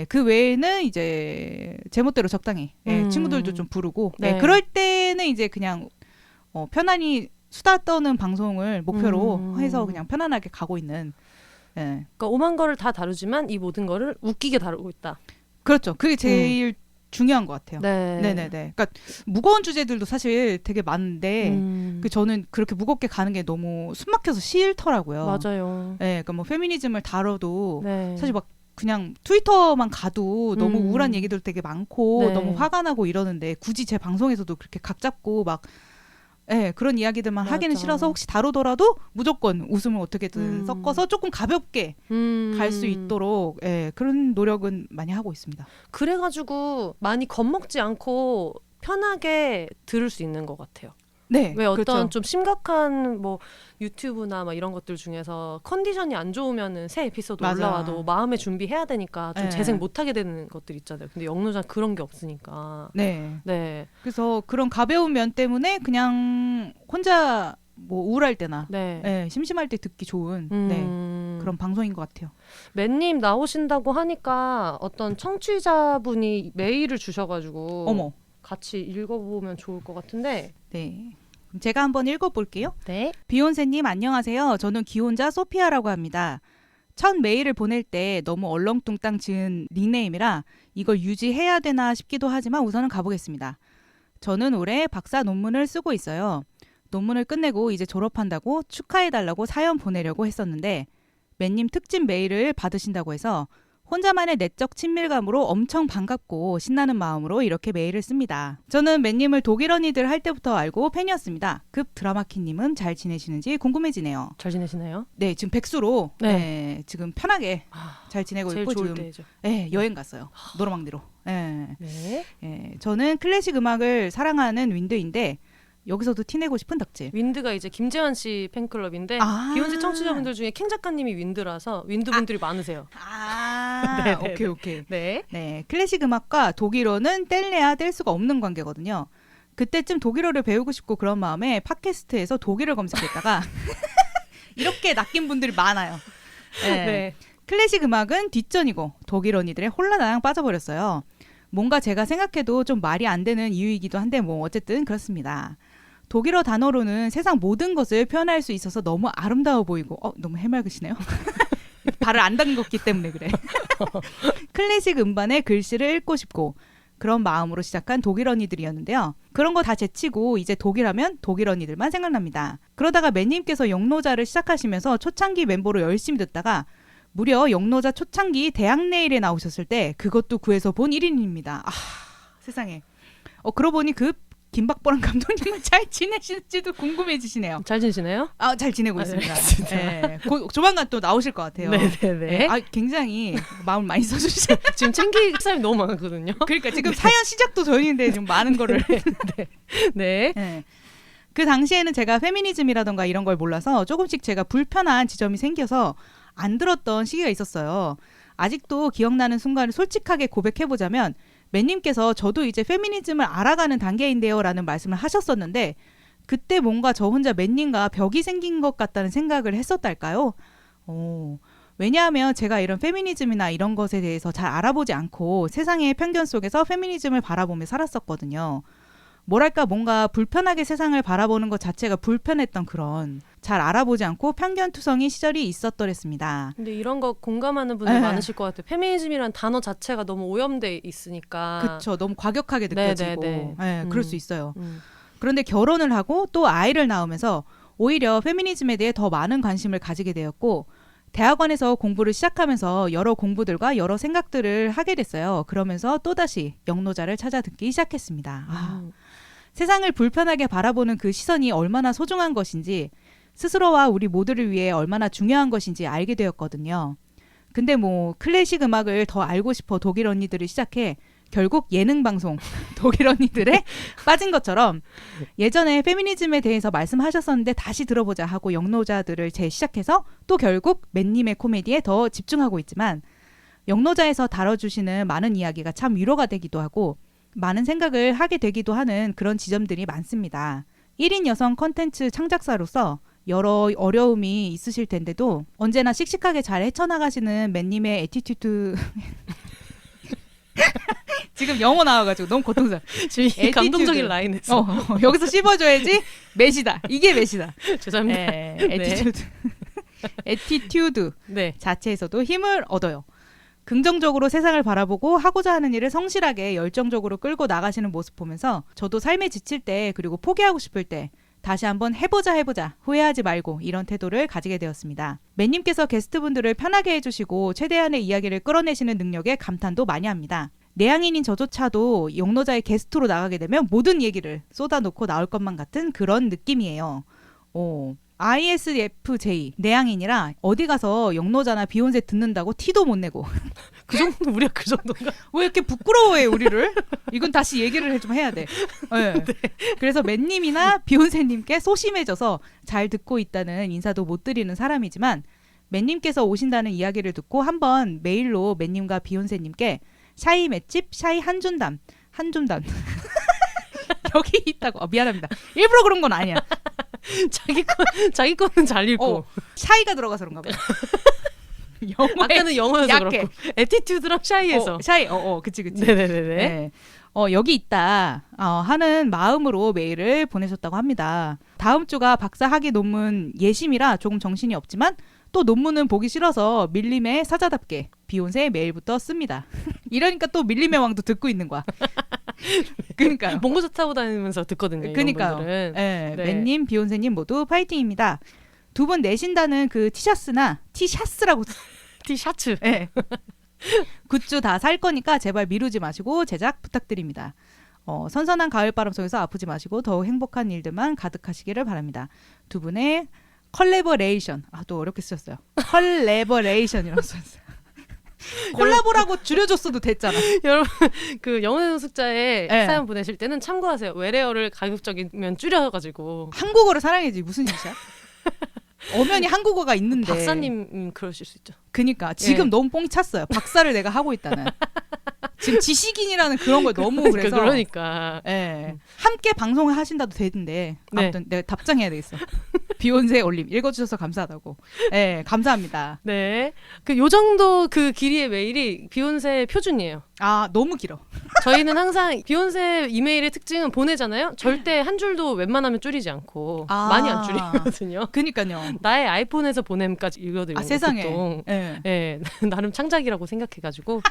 그 외에는 이제 제멋대로 적당히 친구들도 좀 부르고 그럴 때는 이제 그냥 편안히 수다 떠는 방송을 목표로 해서 그냥 편안하게 가고 있는. 그러니까 오만 거를 다 다루지만 이 모든 거를 웃기게 다루고 있다. 그렇죠. 그게 제일 중요한 것 같아요. 네네네. 그러니까 무거운 주제들도 사실 되게 많은데 저는 그렇게 무겁게 가는 게 너무 숨막혀서 싫더라고요. 맞아요. 그러니까 뭐 페미니즘을 다뤄도 사실 막 그냥 트위터만 가도 너무 우울한 얘기들 되게 많고 너무 화가 나고 이러는데 굳이 제 방송에서도 그렇게 각 잡고 막 그런 이야기들만 하기는 싫어서 혹시 다루더라도 무조건 웃음을 어떻게든 섞어서 조금 가볍게 갈 수 있도록 그런 노력은 많이 하고 있습니다. 그래가지고 많이 겁먹지 않고 편하게 들을 수 있는 것 같아요. 네. 왜 어떤 그렇죠. 좀 심각한 뭐 유튜브나 막 이런 것들 중에서 컨디션이 안 좋으면은 새 에피소드 맞아. 올라와도 마음의 준비해야 되니까 좀 네. 재생 못하게 되는 것들 있잖아요. 근데 영노자 그런 게 없으니까. 네. 네. 그래서 그런 가벼운 면 때문에 그냥 혼자 뭐 우울할 때나 네. 네, 심심할 때 듣기 좋은 네, 그런 방송인 것 같아요. 맨님 나오신다고 하니까 어떤 청취자분이 메일을 주셔가지고 어머. 같이 읽어보면 좋을 것 같은데. 네. 그럼 제가 한번 읽어볼게요. 네. 비욘세님 안녕하세요. 저는 기혼자 소피아라고 합니다. 첫 메일을 보낼 때 너무 얼렁뚱땅 지은 닉네임이라 이걸 유지해야 되나 싶기도 하지만 우선은 가보겠습니다. 저는 올해 박사 논문을 쓰고 있어요. 논문을 끝내고 이제 졸업한다고 축하해달라고 사연 보내려고 했었는데 맨님 특집 메일을 받으신다고 해서 혼자만의 내적 친밀감으로 엄청 반갑고 신나는 마음으로 이렇게 메일을 씁니다. 저는 맨님을 독일 언니들 할 때부터 알고 팬이었습니다. 급 드라마키님은 잘 지내시는지 궁금해지네요. 잘 지내시나요? 네, 지금 백수로 네. 네, 지금 편하게 잘 지내고 제일 있고 좋을 지금 때죠. 네, 여행 갔어요. 노르망디로. 네. 네. 네, 저는 클래식 음악을 사랑하는 윈드인데 여기서도 티내고 싶은 덕질. 윈드가 이제 김재환 씨 팬클럽인데 비욘세 청취자분들 중에 캥 작가님이 윈드라서 윈드 분들이 많으세요. 네, 오케이 오케이. 네. 네, 클래식 음악과 독일어는 뗄래야 뗄 수가 없는 관계거든요. 그때쯤 독일어를 배우고 싶고 그런 마음에 팟캐스트에서 독일을 검색했다가 이렇게 낚인 분들이 많아요. 네. 네. 클래식 음악은 뒷전이고 독일 언니들의 홀라당 빠져버렸어요. 뭔가 제가 생각해도 좀 말이 안 되는 이유이기도 한데 뭐 어쨌든 그렇습니다. 독일어 단어로는 세상 모든 것을 표현할 수 있어서 너무 아름다워 보이고 너무 해맑으시네요. 발을 안 담궜기 때문에 그래. 클래식 음반의 글씨를 읽고 싶고 그런 마음으로 시작한 독일 언니들이었는데요. 그런 거 다 제치고 이제 독일하면 독일 언니들만 생각납니다. 그러다가 맨님께서 영노자를 시작하시면서 초창기 멤버로 열심히 듣다가 무려 영노자 초창기 대학내일에 나오셨을 때 그것도 구해서 본 1인입니다. 세상에. 그러고 보니 그 김박보람 감독님은 잘 지내시는지도 궁금해지시네요. 잘 지내시나요? 잘 지내고 있습니다. 네. 네. 조만간 또 나오실 것 같아요. 네네네. 굉장히 마음을 많이 써주시죠. 지금 챙길 사람이 너무 많거든요. 그러니까 지금 사연 시작도 전인데 좀 많은 거를. 네. 네. 그 당시에는 제가 페미니즘이라던가 이런 걸 몰라서 조금씩 제가 불편한 지점이 생겨서 안 들었던 시기가 있었어요. 아직도 기억나는 순간을 솔직하게 고백해보자면 맨님께서 저도 이제 페미니즘을 알아가는 단계인데요 라는 말씀을 하셨었는데 그때 뭔가 저 혼자 맨님과 벽이 생긴 것 같다는 생각을 했었달까요? 왜냐하면 제가 이런 페미니즘이나 이런 것에 대해서 잘 알아보지 않고 세상의 편견 속에서 페미니즘을 바라보며 살았었거든요. 뭐랄까 뭔가 불편하게 세상을 바라보는 것 자체가 불편했던 그런 잘 알아보지 않고 편견투성이 시절이 있었더랬습니다. 근데 이런 거 공감하는 분들 많으실 것 같아요. 페미니즘이란 단어 자체가 너무 오염돼 있으니까. 그렇죠. 너무 과격하게 느껴지고 네, 그럴 수 있어요. 그런데 결혼을 하고 또 아이를 낳으면서 오히려 페미니즘에 대해 더 많은 관심을 가지게 되었고 대학원에서 공부를 시작하면서 여러 공부들과 여러 생각들을 하게 됐어요. 그러면서 또다시 영노자를 찾아 듣기 시작했습니다. 세상을 불편하게 바라보는 그 시선이 얼마나 소중한 것인지 스스로와 우리 모두를 위해 얼마나 중요한 것인지 알게 되었거든요. 근데 뭐 클래식 음악을 더 알고 싶어 독일 언니들을 시작해 결국 예능 방송 독일 언니들에 빠진 것처럼 예전에 페미니즘에 대해서 말씀하셨었는데 다시 들어보자 하고 영노자들을 재시작해서 또 결국 맨님의 코미디에 더 집중하고 있지만 영노자에서 다뤄주시는 많은 이야기가 참 위로가 되기도 하고 많은 생각을 하게 되기도 하는 그런 지점들이 많습니다. 1인 여성 컨텐츠 창작사로서 여러 어려움이 있으실 텐데도 언제나 씩씩하게 잘 헤쳐나가시는 맨님의 애티튜드 지금 영어 나와가지고 너무 고통스러워. 지금 이 감동적인 라인에서 여기서 씹어줘야지 메시다. 이게 메시다. 죄송합니다. 애티튜드 애티튜드 네. 자체에서도 힘을 얻어요. 긍정적으로 세상을 바라보고 하고자 하는 일을 성실하게 열정적으로 끌고 나가시는 모습 보면서 저도 삶에 지칠 때 그리고 포기하고 싶을 때 다시 한번 해보자 후회하지 말고 이런 태도를 가지게 되었습니다. 맨님께서 게스트분들을 편하게 해주시고 최대한의 이야기를 끌어내시는 능력에 감탄도 많이 합니다. 내향인인 저조차도 영노자의 게스트로 나가게 되면 모든 얘기를 쏟아놓고 나올 것만 같은 그런 느낌이에요. ISFJ 내향인이라 어디 가서 영노자나 비욘세 듣는다고 티도 못 내고 그 정도 우리가 그 정도인가? 왜 이렇게 부끄러워해 우리를? 이건 다시 얘기를 좀 해야 돼. 네. 네. 그래서 맨님이나 비욘세님께 소심해져서 잘 듣고 있다는 인사도 못 드리는 사람이지만 맨님께서 오신다는 이야기를 듣고 한번 메일로 맨님과 비욘세님께 샤이 맷집 샤이 한준담 여기 있다고. 미안합니다. 일부러 그런 건 아니야. 자기 거는 잘 읽고 샤이가 들어가서 그런가 봐. 아까는 영어여서 약해. 그렇고 에티튜드랑 샤이에서 샤이 그치 네네네네. 네. 여기 있다 하는 마음으로 메일을 보내셨다고 합니다. 다음 주가 박사 학위 논문 예심이라 조금 정신이 없지만 또 논문은 보기 싫어서 밀림의 사자답게 비욘세 메일부터 씁니다. 이러니까 또 밀림의 왕도 듣고 있는 거야. 그러니까요. 몽고차 타고 다니면서 듣거든요. 그러니까요. 네. 맨님, 비욘세님 모두 파이팅입니다. 두 분 내신다는 그 티샤스라고 티셔츠. 네. 굿즈 다 살 거니까 제발 미루지 마시고 제작 부탁드립니다. 선선한 가을바람 속에서 아프지 마시고 더욱 행복한 일들만 가득하시기를 바랍니다. 두 분의 컬래버레이션. 또 어렵게 쓰셨어요. 컬래버레이션이라고 썼어요. 콜라보라고 줄여줬어도 됐잖아. 여러분 그 영어 연습자에 네. 사연 보내실 때는 참고하세요. 외래어를 가급적이면 줄여가지고. 한국어를 사랑해야지 무슨 짓이야? 엄연히 한국어가 있는데. 박사님 그러실 수 있죠. 그니까 지금 너무 뽕이 찼어요. 박사를 내가 하고 있다는. 지금 지식인이라는 그런 걸 너무 그래서. 그러니까. 예. 함께 방송을 하신다도 되는데 아무튼 네. 내가 답장해야 되겠어. 비욘세 올림 읽어주셔서 감사하다고. 네, 감사합니다. 네. 요 정도 그 길이의 메일이 비욘세 표준이에요. 너무 길어. 저희는 항상 비욘세 이메일의 특징은 보내잖아요. 절대 한 줄도 웬만하면 줄이지 않고 많이 안 줄이거든요. 그니까요. 나의 아이폰에서 보냄까지 읽어드리는 세상에. 보통. 네. 네, 나름 창작이라고 생각해가지고.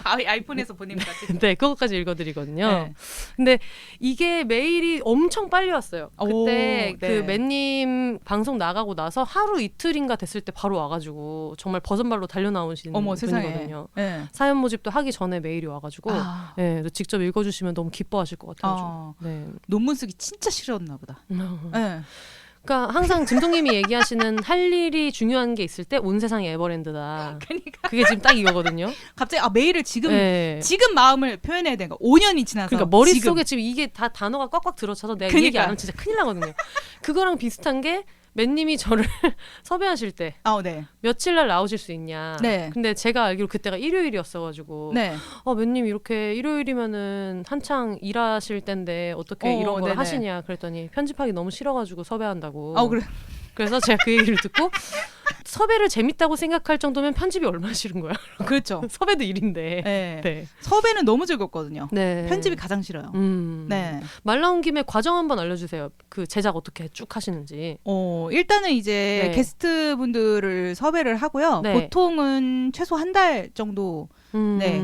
아이폰에서 보냄까지. 네, 그것까지 읽어드리거든요. 네. 근데 이게 메일이 엄청 빨리 왔어요. 그때 네. 그 맨님 방송 나가고 나서 하루 이틀인가 됐을 때 바로 와가지고 정말 버선발로 달려나오신 분이거든요. 네. 사연 모집도 하기 전에 메일이 와가지고 네, 직접 읽어주시면 너무 기뻐하실 것 같아요. 네. 논문 쓰기 진짜 싫었나 보다. 네. 그러니까 항상 짐동님이 얘기하시는 할 일이 중요한 게 있을 때 온 세상이 에버랜드다. 그러니까. 그게 지금 딱 이거거든요. 갑자기 메일을 지금 네. 지금 마음을 표현해야 되는 거. 5년이 지나서. 그러니까 머릿속에 지금 이게 다 단어가 꽉꽉 들어차서 내가 이 얘기 안 하면 그러니까. 진짜 큰일 나거든요. 그거랑 비슷한 게 맨님이 저를 섭외하실 때 네. 며칠 날 나오실 수 있냐. 네. 근데 제가 알기로 그때가 일요일이었어가지고 네. 맨님 이렇게 일요일이면은 한창 일하실 텐데 어떻게 이런 걸 네네. 하시냐 그랬더니 편집하기 너무 싫어가지고 섭외한다고. 그래. 그래서 제가 그 얘기를 듣고 섭외를 재밌다고 생각할 정도면 편집이 얼마나 싫은 거야. 그렇죠. 섭외도 일인데. 네. 네. 섭외는 너무 즐겁거든요. 네. 편집이 가장 싫어요. 네. 말 나온 김에 과정 한번 알려주세요. 그 제작 어떻게 쭉 하시는지. 일단은 이제 네. 게스트 분들을 섭외를 하고요. 네. 보통은 최소 한 달 정도, 네,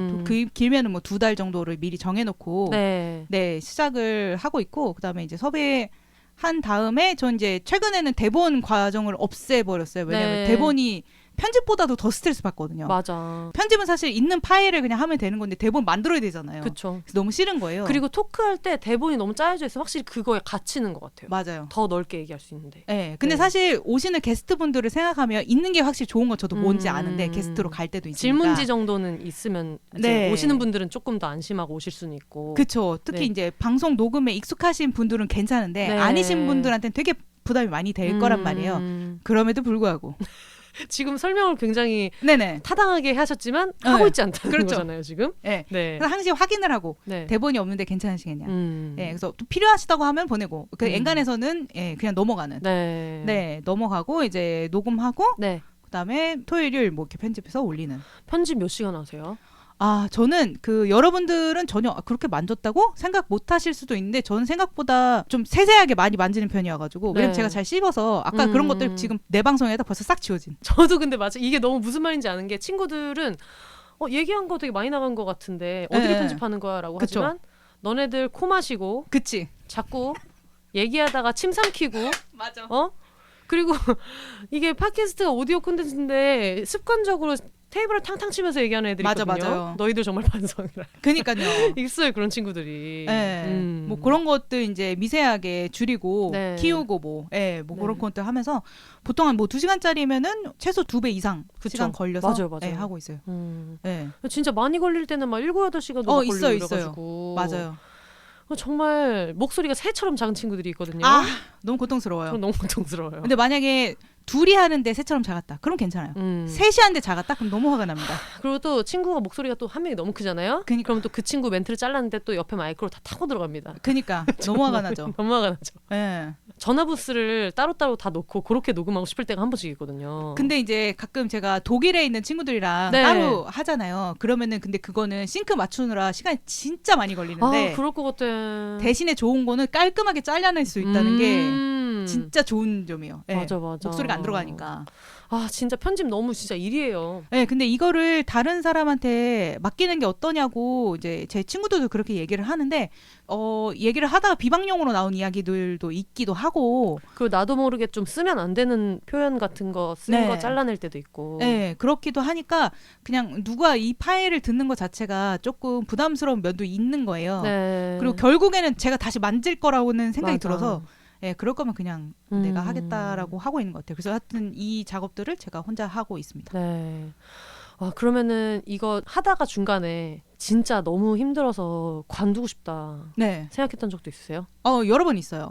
길면은 뭐 2달 정도를 미리 정해놓고, 네, 시작을 하고 있고, 그다음에 이제 섭외한 다음에 전 이제 최근에는 대본 과정을 없애버렸어요. 왜냐면 대본이 편집보다도 더 스트레스 받거든요. 맞아. 편집은 사실 있는 파일을 그냥 하면 되는 건데 대본 만들어야 되잖아요. 그렇죠. 그래서 너무 싫은 거예요. 그리고 토크할 때 대본이 너무 짜여져 있어 확실히 그거에 갇히는 것 같아요. 맞아요. 더 넓게 얘기할 수 있는데. 네. 근데 사실 오시는 게스트분들을 생각하면 있는 게 확실히 좋은 건 저도 뭔지 아는데 게스트로 갈 때도 있으니까. 질문지 정도는 있으면 이제 네. 오시는 분들은 조금 더 안심하고 오실 수는 있고. 그렇죠. 특히 이제 방송 녹음에 익숙하신 분들은 괜찮은데 아니신 분들한테는 되게 부담이 많이 될 거란 말이에요. 그럼에도 불구하고. 지금 설명을 굉장히 네네. 타당하게 하셨지만 하고 있지 않다는 그렇죠. 거잖아요 지금. 네. 네. 그래서 항상 확인을 하고 대본이 없는데 괜찮으시겠냐. 네. 그래서 또 필요하시다고 하면 보내고 그 엔간에서는 그냥 넘어가는. 네. 넘어가고 이제 녹음하고 그다음에 토요일 뭐 이렇게 편집해서 올리는. 편집 몇 시간 하세요? 저는 여러분들은 전혀 그렇게 만졌다고 생각 못 하실 수도 있는데 저는 생각보다 좀 세세하게 많이 만지는 편이어가지고 왜냐면 제가 잘 씹어서 아까 그런 것들 지금 내 방송에다 벌써 싹 지워진. 저도 근데 맞아. 이게 너무 무슨 말인지 아는 게 친구들은 얘기한 거 되게 많이 나간 것 같은데 어디를 편집하는 거야 라고 그쵸. 하지만 너네들 코 마시고 그치. 자꾸 얘기하다가 침 삼키고 맞아. 그리고 이게 팟캐스트가 오디오 콘텐츠인데 습관적으로 테이블을 탕탕 치면서 얘기하는 애들이 맞아, 있거든요. 맞아요. 너희들 정말 반성이라. 그니까요. 있어요 그런 친구들이. 네. 뭐 그런 것들 이제 미세하게 줄이고 네. 키우고 뭐 네. 그런 것들 하면서 보통 한 뭐 2시간짜리면은 최소 2배 이상 그쵸. 시간 걸려서 맞아요. 네, 하고 있어요. 네. 진짜 많이 걸릴 때는 막 7, 8시간도 걸리고 있어요. 그래가지고. 맞아요. 정말 목소리가 새처럼 작은 친구들이 있거든요. 너무 고통스러워요. 너무 고통스러워요. 근데 만약에 둘이 하는데 새처럼 작았다. 그럼 괜찮아요. 셋이 하는데 작았다? 그럼 너무 화가 납니다. 그리고 또 친구가 목소리가 또 한 명이 너무 크잖아요. 그럼 또 그 친구 멘트를 잘랐는데 또 옆에 마이크로 다 타고 들어갑니다. 그니까 너무 화가 나죠. 너무 화가 나죠. 네. 전화 부스를 따로따로 다 놓고 그렇게 녹음하고 싶을 때가 한 번씩 있거든요. 근데 이제 가끔 제가 독일에 있는 친구들이랑 네. 따로 하잖아요. 그러면은 근데 그거는 싱크 맞추느라 시간이 진짜 많이 걸리는데 그럴 것 같아. 대신에 좋은 거는 깔끔하게 잘라낼 수 있다는 게 진짜 좋은 점이에요. 네. 맞아. 목소리가 안 들어가니까. 진짜 편집 너무 진짜 일이에요. 네, 근데 이거를 다른 사람한테 맡기는 게 어떠냐고 이제 제 친구들도 그렇게 얘기를 하는데 얘기를 하다가 비방용으로 나온 이야기들도 있기도 하고. 그리고 나도 모르게 좀 쓰면 안 되는 표현 같은 거 쓴 거 잘라낼 때도 있고. 네, 그렇기도 하니까 그냥 누가 이 파일을 듣는 것 자체가 조금 부담스러운 면도 있는 거예요. 네. 그리고 결국에는 제가 다시 만질 거라고는 생각이 맞아. 들어서 그럴 거면 그냥 내가 하겠다라고 하고 있는 것 같아요. 그래서 하여튼 이 작업들을 제가 혼자 하고 있습니다. 네. 그러면은 이거 하다가 중간에 진짜 너무 힘들어서 관두고 싶다. 네. 생각했던 적도 있으세요? 여러 번 있어요.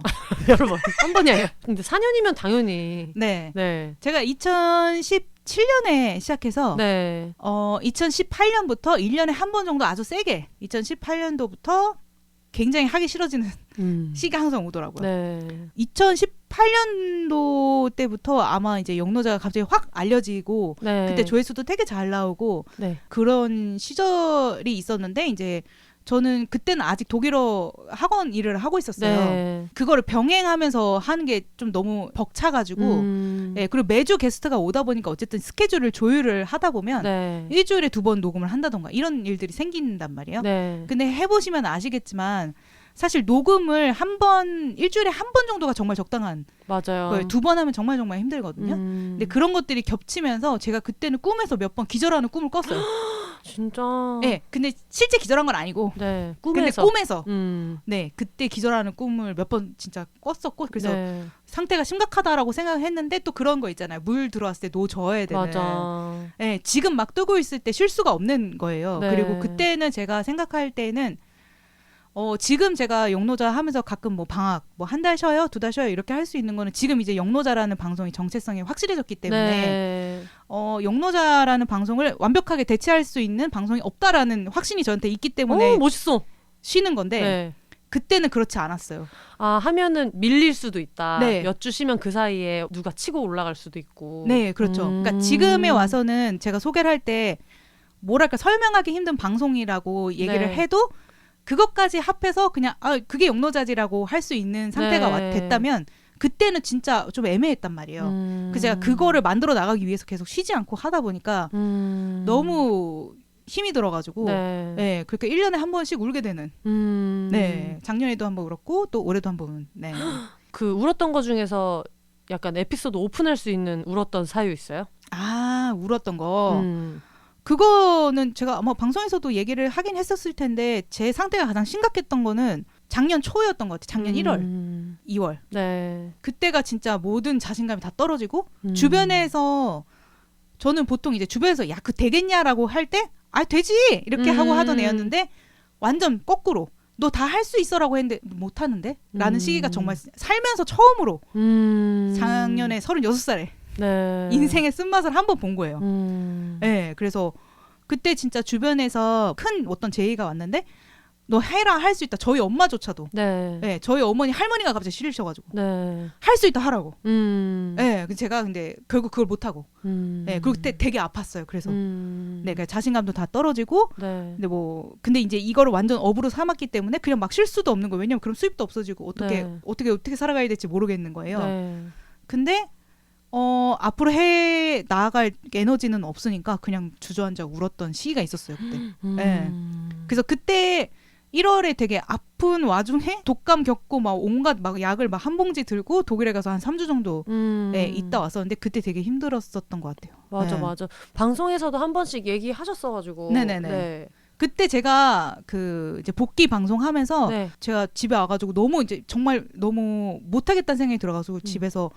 여러 번. 한 번이 아니라. 근데 4년이면 당연히. 네. 네. 제가 2017년에 시작해서 2018년부터 1년에 한 번 정도 아주 세게 2018년도부터 굉장히 하기 싫어지는 시기가 항상 오더라고요. 네. 2018년도 때부터 아마 이제 영노자가 갑자기 확 알려지고 그때 조회수도 되게 잘 나오고 그런 시절이 있었는데 이제 저는 그때는 아직 독일어 학원 일을 하고 있었어요. 그거를 병행하면서 하는 게 좀 너무 벅차가지고 그리고 매주 게스트가 오다 보니까 어쨌든 스케줄을 조율을 하다 보면 일주일에 2번 녹음을 한다던가 이런 일들이 생긴단 말이에요. 근데 해보시면 아시겠지만 사실 녹음을 일주일에 한 번 정도가 정말 적당한 맞아요. 거예요. 2번 하면 정말 힘들거든요. 근데 그런 것들이 겹치면서 제가 그때는 꿈에서 몇 번 기절하는 꿈을 꿨어요. 진짜. 네, 근데 실제 기절한 건 아니고. 네, 꿈에서. 근데 꿈에서. 네, 그때 기절하는 꿈을 몇 번 진짜 꿨었고, 그래서 상태가 심각하다라고 생각했는데 또 그런 거 있잖아요. 물 들어왔을 때 노져야 되는. 맞아. 네, 지금 막 뜨고 있을 때 쉴 수가 없는 거예요. 그리고 그때는 제가 생각할 때는 지금 제가 영노자 하면서 가끔 뭐 방학 뭐 1달 쉬어요, 2달 쉬어요 이렇게 할 수 있는 거는 지금 이제 영노자라는 방송이 정체성이 확실해졌기 때문에 영노자라는 방송을 완벽하게 대체할 수 있는 방송이 없다라는 확신이 저한테 있기 때문에 멋있어. 쉬는 건데 그때는 그렇지 않았어요. 하면은 밀릴 수도 있다. 몇 주 쉬면 그 사이에 누가 치고 올라갈 수도 있고. 네, 그렇죠. 그러니까 지금에 와서는 제가 소개를 할 때 뭐랄까 설명하기 힘든 방송이라고 얘기를 해도 그것까지 합해서 그냥 그게 영노자지라고 할 수 있는 상태가 됐다면 그때는 진짜 좀 애매했단 말이에요. 그래서 제가 그거를 만들어 나가기 위해서 계속 쉬지 않고 하다 보니까 너무 힘이 들어가지고 그러니까 1년에 한 번씩 울게 되는 작년에도 한 번 울었고 또 올해도 한 번 그 울었던 거 중에서 약간 에피소드 오픈할 수 있는 울었던 사유 있어요? 울었던 거 그거는 제가 아마 방송에서도 얘기를 하긴 했었을 텐데 제 상태가 가장 심각했던 거는 작년 초였던 것 같아요. 작년 1월, 2월. 그때가 진짜 모든 자신감이 다 떨어지고 주변에서 저는 보통 이제 주변에서 야, 그 되겠냐라고 할 때 되지! 이렇게 하고 하던 애였는데 완전 거꾸로 너 다 할 수 있어라고 했는데 못 하는데? 라는 시기가 정말 살면서 처음으로 작년에 36살에 인생의 쓴맛을 한 번 본 거예요. 그래서 그때 진짜 주변에서 큰 어떤 제의가 왔는데 너 해라 할 수 있다. 저희 엄마조차도 저희 어머니 할머니가 갑자기 싫으셔가지고 할 수 있다 하라고. 제가 근데 결국 그걸 못 하고 그리고 그때 되게 아팠어요. 그래서 그러니까 자신감도 다 떨어지고 근데 이제 이거를 완전 업으로 삼았기 때문에 그냥 막 쉴 수도 없는 거예요. 왜냐면 그럼 수입도 없어지고 어떻게 살아가야 될지 모르겠는 거예요. 근데 앞으로 해 나아갈 에너지는 없으니까 그냥 주저앉아 울었던 시기가 있었어요 그때. 그래서 그때 1월에 되게 아픈 와중에 독감 겪고 막 온갖 막 약을 막 한 봉지 들고 독일에 가서 한 3주 정도 있다 왔었는데 그때 되게 힘들었었던 것 같아요. 맞아 네. 맞아. 방송에서도 한 번씩 얘기하셨어가지고. 네네네. 네. 그때 제가 그 이제 복귀 방송하면서 네. 제가 집에 와가지고 너무 이제 정말 너무 못하겠다는 생각이 들어가지고 집에서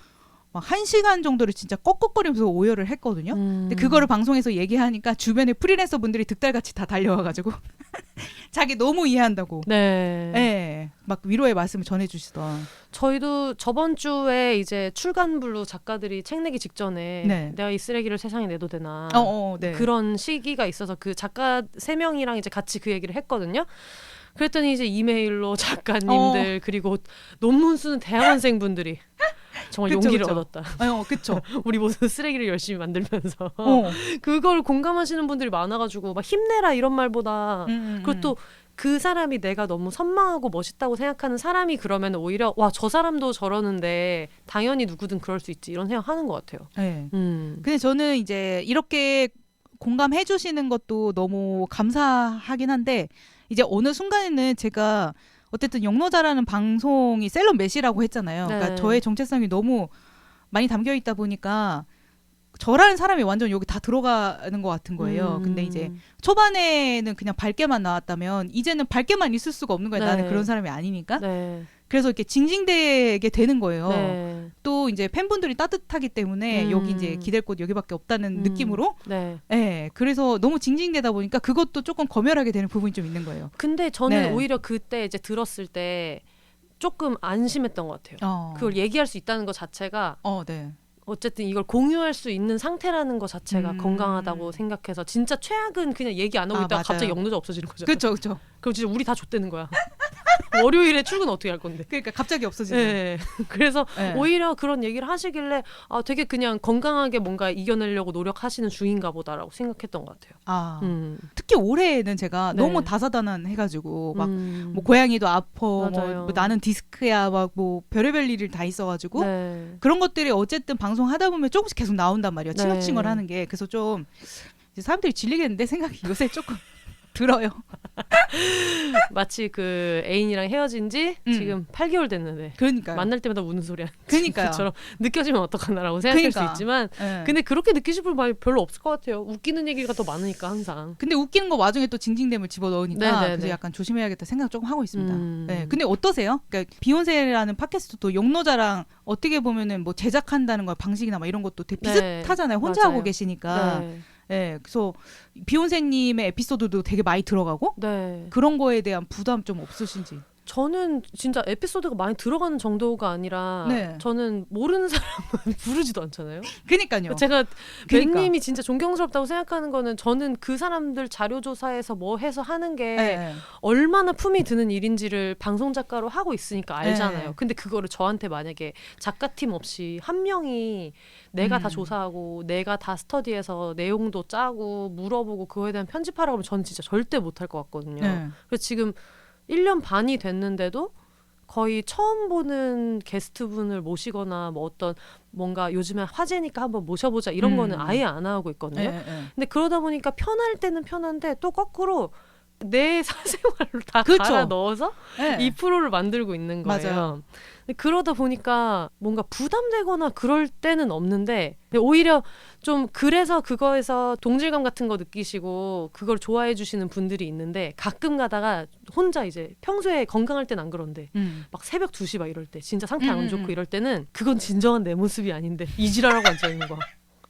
막 1시간 정도를 진짜 꺽꺽거리면서 오열을 했거든요. 근데 그거를 방송에서 얘기하니까 주변에 프리랜서 분들이 득달같이 다 달려와가지고 자기 너무 이해한다고. 네. 네. 막 위로의 말씀을 전해주시던. 저희도 저번 주에 이제 출간블루 작가들이 책 내기 직전에 네. 내가 이 쓰레기를 세상에 내도 되나 네. 그런 시기가 있어서 그 작가 3명이랑 이제 같이 그 얘기를 했거든요. 그랬더니 이제 이메일로 작가님들 그리고 논문 쓰는 대학원생분들이 정말 그쵸, 용기를 그쵸. 얻었다. 그쵸. 우리 모두 쓰레기를 열심히 만들면서 그걸 공감하시는 분들이 많아가지고 막 힘내라 이런 말보다 그리고 또 그 사람이 내가 너무 선망하고 멋있다고 생각하는 사람이 그러면 오히려 와, 저 사람도 저러는데 당연히 누구든 그럴 수 있지 이런 생각하는 것 같아요. 네. 근데 저는 이제 이렇게 공감해 주시는 것도 너무 감사하긴 한데 이제 어느 순간에는 제가 어쨌든 영노자라는 방송이 셀럽 매시라고 했잖아요. 네. 그러니까 저의 정체성이 너무 많이 담겨 있다 보니까 저라는 사람이 완전 여기 다 들어가는 것 같은 거예요. 근데 이제 초반에는 그냥 밝게만 나왔다면 이제는 밝게만 있을 수가 없는 거예요. 네. 나는 그런 사람이 아니니까. 네. 그래서 이렇게 징징대게 되는 거예요. 네. 또 이제 팬분들이 따뜻하기 때문에 여기 이제 기댈 곳 여기밖에 없다는 느낌으로. 네. 네. 그래서 너무 징징대다 보니까 그것도 조금 검열하게 되는 부분이 좀 있는 거예요. 근데 저는 네. 오히려 그때 이제 들었을 때 조금 안심했던 것 같아요. 그걸 얘기할 수 있다는 것 자체가 네. 어쨌든 이걸 공유할 수 있는 상태라는 것 자체가 건강하다고 생각해서 진짜 최악은 그냥 얘기 안 하고 있다가 맞아요. 갑자기 영노자 없어지는 거죠. 그렇죠. 그럼 진짜 우리 다 좆되는 거야. 월요일에 출근 어떻게 할 건데. 그러니까 갑자기 없어지는. 네. 그래서 네. 오히려 그런 얘기를 하시길래 되게 그냥 건강하게 뭔가 이겨내려고 노력하시는 중인가 보다라고 생각했던 것 같아요. 특히 올해는 제가 네. 너무 다사다난해가지고 막 뭐 고양이도 아파, 뭐 나는 디스크야, 막 뭐 별의별 일이 다 있어가지고 네. 그런 것들이 어쨌든 방송 하다 보면 조금씩 계속 나온단 말이에요. 네. 칭얼칭얼하는 게. 그래서 좀 이제 사람들이 질리겠는데 생각이 요새 조금 들어요. 마치 그 애인이랑 헤어진 지 지금 8개월 됐는데 그러니까요. 만날 때마다 우는 소리 하는 그러니까요. 것처럼 느껴지면 어떡하나라고 생각할 수 있지만 네. 근데 그렇게 느끼실 분 별로 없을 것 같아요. 웃기는 얘기가 더 많으니까 항상. 근데 웃기는 거 와중에 또 징징댐을 집어넣으니까 네네네. 그래서 약간 조심해야겠다 생각 조금 하고 있습니다. 네. 근데 어떠세요? 그러니까 비욘세라는 팟캐스트도 영노자랑 어떻게 보면은 뭐 제작한다는 거 방식이나 막 이런 것도 되게 비슷하잖아요. 혼자 맞아요. 하고 계시니까. 네. 네, 그래서 비욘세님의 에피소드도 되게 많이 들어가고 네. 그런 거에 대한 부담 좀 없으신지. 저는 진짜 에피소드가 많이 들어가는 정도가 아니라 네. 저는 모르는 사람은 부르지도 않잖아요. 그러니까요. 제가 그러니까. 벤님이 진짜 존경스럽다고 생각하는 거는 저는 그 사람들 자료조사해서 뭐 해서 하는 게 네. 얼마나 품이 드는 일인지를 방송 작가로 하고 있으니까 알잖아요. 네. 근데 그거를 저한테 만약에 작가팀 없이 한 명이 내가 다 조사하고 내가 다 스터디해서 내용도 짜고 물어보고 그거에 대한 편집하라고 하면 저는 진짜 절대 못할 것 같거든요. 네. 그래서 지금 1년 반이 됐는데도 거의 처음 보는 게스트분을 모시거나 뭐 어떤 뭔가 요즘에 화제니까 한번 모셔보자 이런 거는 아예 안 하고 있거든요. 네. 근데 그러다 보니까 편할 때는 편한데 또 거꾸로 내 사생활을 다 그렇죠. 갈아 넣어서 네. 이 프로를 만들고 있는 거예요. 맞아요. 근데 그러다 보니까 뭔가 부담되거나 그럴 때는 없는데 오히려 좀 그래서 그거에서 동질감 같은 거 느끼시고 그걸 좋아해 주시는 분들이 있는데 가끔 가다가 혼자 이제 평소에 건강할 땐 안 그런데 막 새벽 2시 막 이럴 때 진짜 상태 안 좋고 이럴 때는 그건 진정한 내 모습이 아닌데 이지랄하고 앉아있는 거야.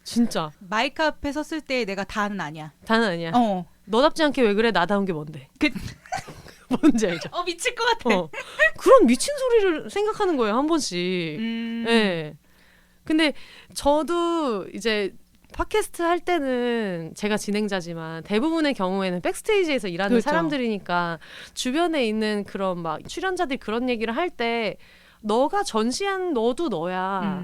진짜. 마이크 앞에 섰을 때 내가 다는 아니야. 다는 아니야. 어. 너답지 않게 왜 그래? 나다운 게 뭔데? 뭔지 알죠? 미칠 것 같아. 그런 미친 소리를 생각하는 거예요, 한 번씩. 네. 근데 저도 이제 팟캐스트 할 때는 제가 진행자지만 대부분의 경우에는 백스테이지에서 일하는 그렇죠. 사람들이니까 주변에 있는 그런 막 출연자들이 그런 얘기를 할 때 너가 전시한 너도 너야.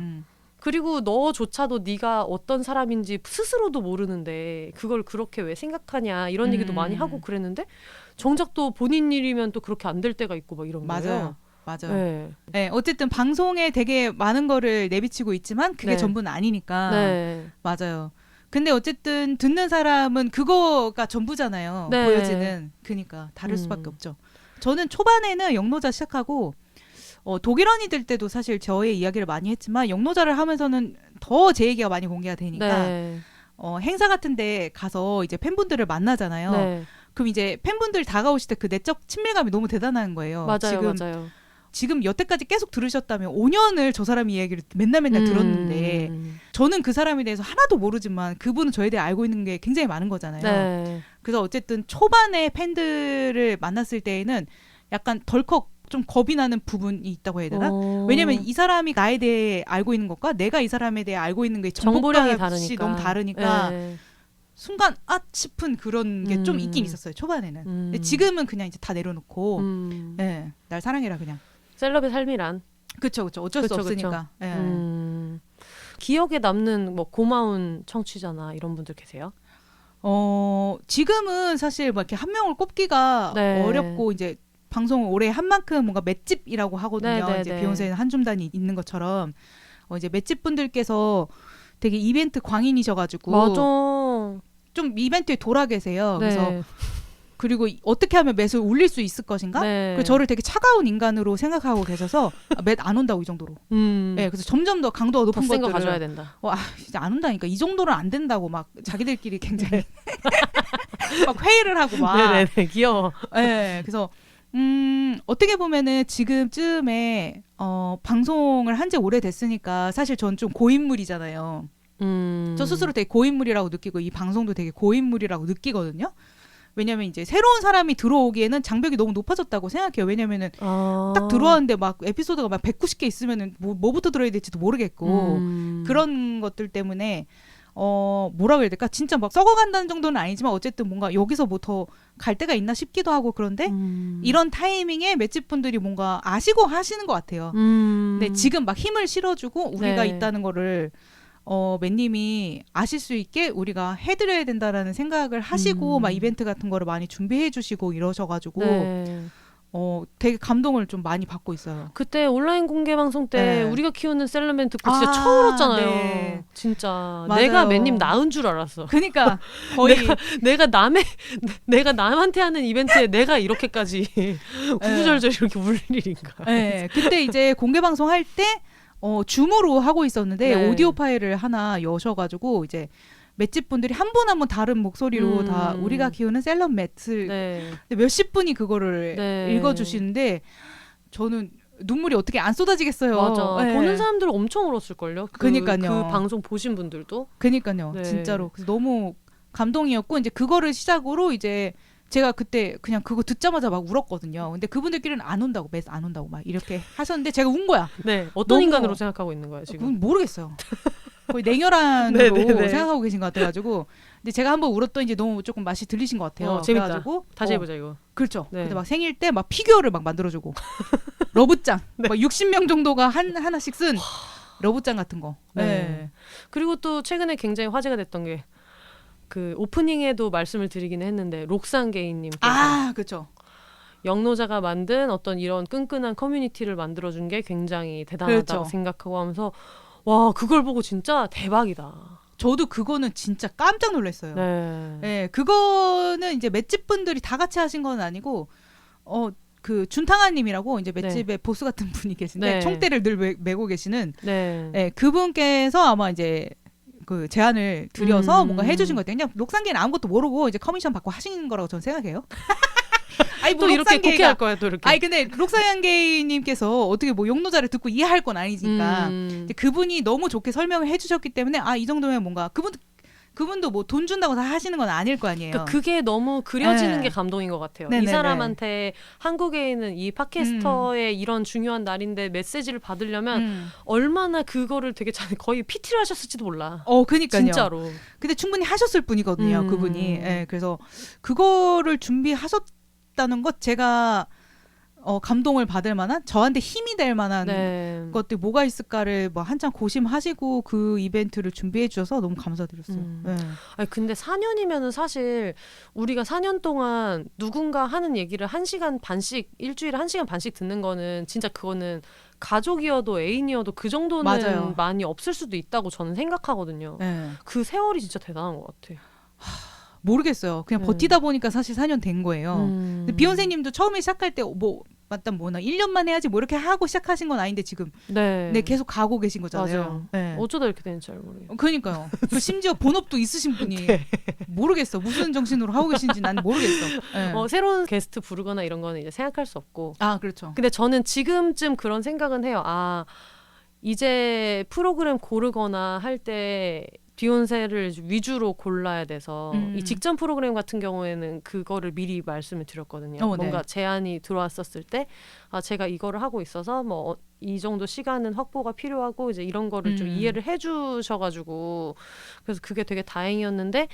그리고 너조차도 네가 어떤 사람인지 스스로도 모르는데 그걸 그렇게 왜 생각하냐 이런 얘기도 많이 하고 그랬는데 정작 또 본인 일이면 또 그렇게 안 될 때가 있고 막 이런 거예요. 맞아요. 네. 네, 어쨌든 방송에 되게 많은 거를 내비치고 있지만 그게 네. 전부는 아니니까. 네. 맞아요. 근데 어쨌든 듣는 사람은 그거가 전부잖아요. 네. 보여지는. 그러니까 다를 수밖에 없죠. 저는 초반에는 영노자 시작하고 독일언이 될 때도 사실 저의 이야기를 많이 했지만 영노자를 하면서는 더 제 얘기가 많이 공개가 되니까 네. 행사 같은데 가서 이제 팬분들을 만나잖아요. 네. 그럼 이제 팬분들 다가오실 때 그 내적 친밀감이 너무 대단한 거예요. 맞아요, 맞아요. 지금 여태까지 계속 들으셨다면 5년을 저 사람 이야기를 맨날 들었는데 저는 그 사람에 대해서 하나도 모르지만 그분은 저에 대해 알고 있는 게 굉장히 많은 거잖아요. 네. 그래서 어쨌든 초반에 팬들을 만났을 때에는 약간 덜컥 좀 겁이 나는 부분이 있다고 해야 되나? 왜냐면 이 사람이 나에 대해 알고 있는 것과 내가 이 사람에 대해 알고 있는 게 정보량이 너무 다르니까 네. 순간 싶은 그런 게 좀 있긴 있었어요. 초반에는. 근데 지금은 그냥 이제 다 내려놓고 네, 날 사랑해라 그냥. 셀럽의 삶이란. 그쵸. 어쩔 수 없으니까. 네. 기억에 남는 뭐 고마운 청취자나 이런 분들 계세요? 지금은 사실 뭐 이렇게 한 명을 꼽기가 네. 어렵고 이제 방송을 오래 한 만큼 뭔가 맷집이라고 하거든요. 네, 이제 네. 비욘세는 한 줌단이 있는 것처럼 이제 맷집 분들께서 되게 이벤트 광인이셔가지고 맞아. 좀 이벤트에 돌아 계세요. 네. 그래서 그리고 어떻게 하면 맷을 울릴 수 있을 것인가? 네. 그래서 저를 되게 차가운 인간으로 생각하고 계셔서 맷 안 온다고 이 정도로. 네, 그래서 점점 더 강도가 높은 더 센 거 것들을 가져야 된다. 진짜 안 온다니까 이 정도는 안 된다고 막 자기들끼리 굉장히 막 회의를 하고 막. 네네네 귀여워. 네, 그래서 어떻게 보면은 지금쯤에 방송을 한 지 오래됐으니까 사실 전 좀 고인물이잖아요. 저 스스로 되게 고인물이라고 느끼고 이 방송도 되게 고인물이라고 느끼거든요. 왜냐면 이제 새로운 사람이 들어오기에는 장벽이 너무 높아졌다고 생각해요. 왜냐면은 딱 들어왔는데 막 에피소드가 막 190개 있으면은 뭐부터 들어야 될지도 모르겠고 그런 것들 때문에 뭐라고 해야 될까? 진짜 막 썩어간다는 정도는 아니지만 어쨌든 뭔가 여기서 뭐 더 갈 데가 있나 싶기도 하고 그런데 이런 타이밍에 맷집 분들이 뭔가 아시고 하시는 것 같아요. 근데 지금 막 힘을 실어주고 우리가 네. 있다는 거를 맨님이 아실 수 있게 우리가 해드려야 된다라는 생각을 하시고 막 이벤트 같은 거를 많이 준비해 주시고 이러셔가지고 네. 되게 감동을 좀 많이 받고 있어요. 그때 온라인 공개 방송 때 네. 우리가 키우는 셀럽맨 듣고 진짜 처음 울었잖아요. 네. 진짜 맞아요. 내가 맨님 낳은 줄 알았어. 그러니까 거의 내가 남한테 하는 이벤트에 내가 이렇게까지 구구절절 이렇게 울 일인가. 네. 그때 이제 공개 방송 할 때 줌으로 하고 있었는데 네. 오디오 파일을 하나 여셔가지고 이제 맷집 분들이 한 분 한 분 다른 목소리로 다 우리가 키우는 셀럽 맷을 네. 몇십 분이 그거를 네. 읽어주시는데 저는 눈물이 어떻게 안 쏟아지겠어요. 맞아. 네. 보는 사람들 엄청 울었을걸요. 그니까요. 그 방송 보신 분들도. 그니까요. 네. 진짜로. 그래서 너무 감동이었고 이제 그거를 시작으로 이제 제가 그때 그냥 그거 듣자마자 막 울었거든요. 근데 그분들끼리는 안 온다고 맷 안 온다고 막 이렇게 하셨는데 제가 운 거야. 네. 어떤 너무- 인간으로 생각하고 있는 거예요 지금? 그건 모르겠어요. 거의 냉혈한으로 네네네. 생각하고 계신 것 같아가지고 근데 제가 한번 울었더니 이제 너무 조금 맛이 들리신 것 같아요. 재밌다. 그래가지고 다시 해보자 이거. 그렇죠. 네. 근데 막 생일 때 막 피규어를 막 만들어주고 러브짱 네. 막 60명 정도가 하나씩 쓴 러브짱 같은 거. 네. 네. 그리고 또 최근에 굉장히 화제가 됐던 게 그 오프닝에도 말씀을 드리긴 했는데 록산게이님께서 그렇죠. 영노자가 만든 어떤 이런 끈끈한 커뮤니티를 만들어준 게 굉장히 대단하다고 그렇죠. 생각하고 하면서 와 그걸 보고 진짜 대박이다. 저도 그거는 진짜 깜짝 놀랐어요. 네. 네, 그거는 이제 맷집 분들이 다 같이 하신 건 아니고 그 준탕아님이라고 이제 맷집의 보스 같은 분이 계신데 네. 총대를 늘 메고 계시는 네. 네, 그분께서 아마 이제 그 제안을 드려서 뭔가 해주신 것 같아요. 그냥 록산게이는 아무것도 모르고 이제 커미션 받고 하신 거라고 저는 생각해요. 아니 또 이렇게 곡해할 거야 또 이렇게. 아니 근데 록산게이님께서 어떻게 뭐 용노자를 듣고 이해할 건 아니니까 이제 그분이 너무 좋게 설명을 해주셨기 때문에 이 정도면 뭔가 그분도 뭐 돈 준다고 다 하시는 건 아닐 거 아니에요. 그러니까 그게 너무 그려지는 네. 게 감동인 것 같아요. 네네네. 이 사람한테 한국에 있는 이 팟캐스터의 이런 중요한 날인데 메시지를 받으려면 얼마나 그거를 되게 거의 PT를 하셨을지도 몰라. 그니까요. 진짜로. 근데 충분히 하셨을 분이거든요. 그분이. 예, 그래서 그거를 준비하셨다는 것 제가 감동을 받을 만한 저한테 힘이 될 만한 네. 것들 뭐가 있을까를 뭐 한참 고심하시고 그 이벤트를 준비해 주셔서 너무 감사드렸어요. 네. 아니 근데 4년이면은 사실 우리가 4년 동안 누군가 하는 얘기를 1시간 반씩 일주일에 1시간 반씩 듣는 거는 진짜 그거는 가족이어도 애인이어도 그 정도는 맞아요. 많이 없을 수도 있다고 저는 생각하거든요. 네. 그 세월이 진짜 대단한 것 같아. 모르겠어요. 그냥 버티다 보니까 사실 4년 된 거예요. 근데 비욘세님도 처음에 시작할 때 뭐 맞다 뭐나 1년만 해야지 뭐 이렇게 하고 시작하신 건 아닌데 지금 네 계속 가고 계신 거잖아요. 맞아요. 네. 어쩌다 이렇게 되는지 잘 모르겠어요. 그러니까요. 그 심지어 본업도 있으신 분이 모르겠어. 무슨 정신으로 하고 계신지 난 모르겠어. 네. 새로운 게스트 부르거나 이런 거는 이제 생각할 수 없고. 아 그렇죠. 근데 저는 지금쯤 그런 생각은 해요. 이제 프로그램 고르거나 할 때 비욘세를 위주로 골라야 돼서 이 직전 프로그램 같은 경우에는 그거를 미리 말씀을 드렸거든요. 뭔가 네. 제안이 들어왔었을 때 제가 이거를 하고 있어서 뭐 이 정도 시간은 확보가 필요하고 이제 이런 거를 좀 이해를 해주셔가지고 그래서 그게 되게 다행이었는데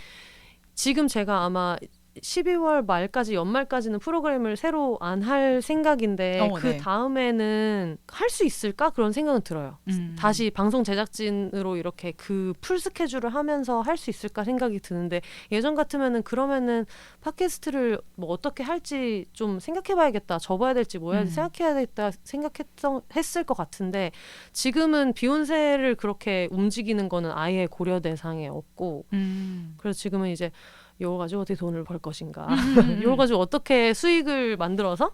지금 제가 아마 12월 말까지 연말까지는 프로그램을 새로 안 할 생각인데 그 다음에는 할 수 있을까 그런 생각은 들어요. 다시 방송 제작진으로 이렇게 그 풀 스케줄을 하면서 할 수 있을까 생각이 드는데 예전 같으면은 그러면은 팟캐스트를 뭐 어떻게 할지 좀 생각해봐야겠다, 접어야 될지 뭐 해야지 생각해야겠다 했을 것 같은데 지금은 비욘세를 그렇게 움직이는 거는 아예 고려 대상에 없고 그래서 지금은 이제 이거 가지고 어떻게 돈을 벌 것인가 이거 가지고 어떻게 수익을 만들어서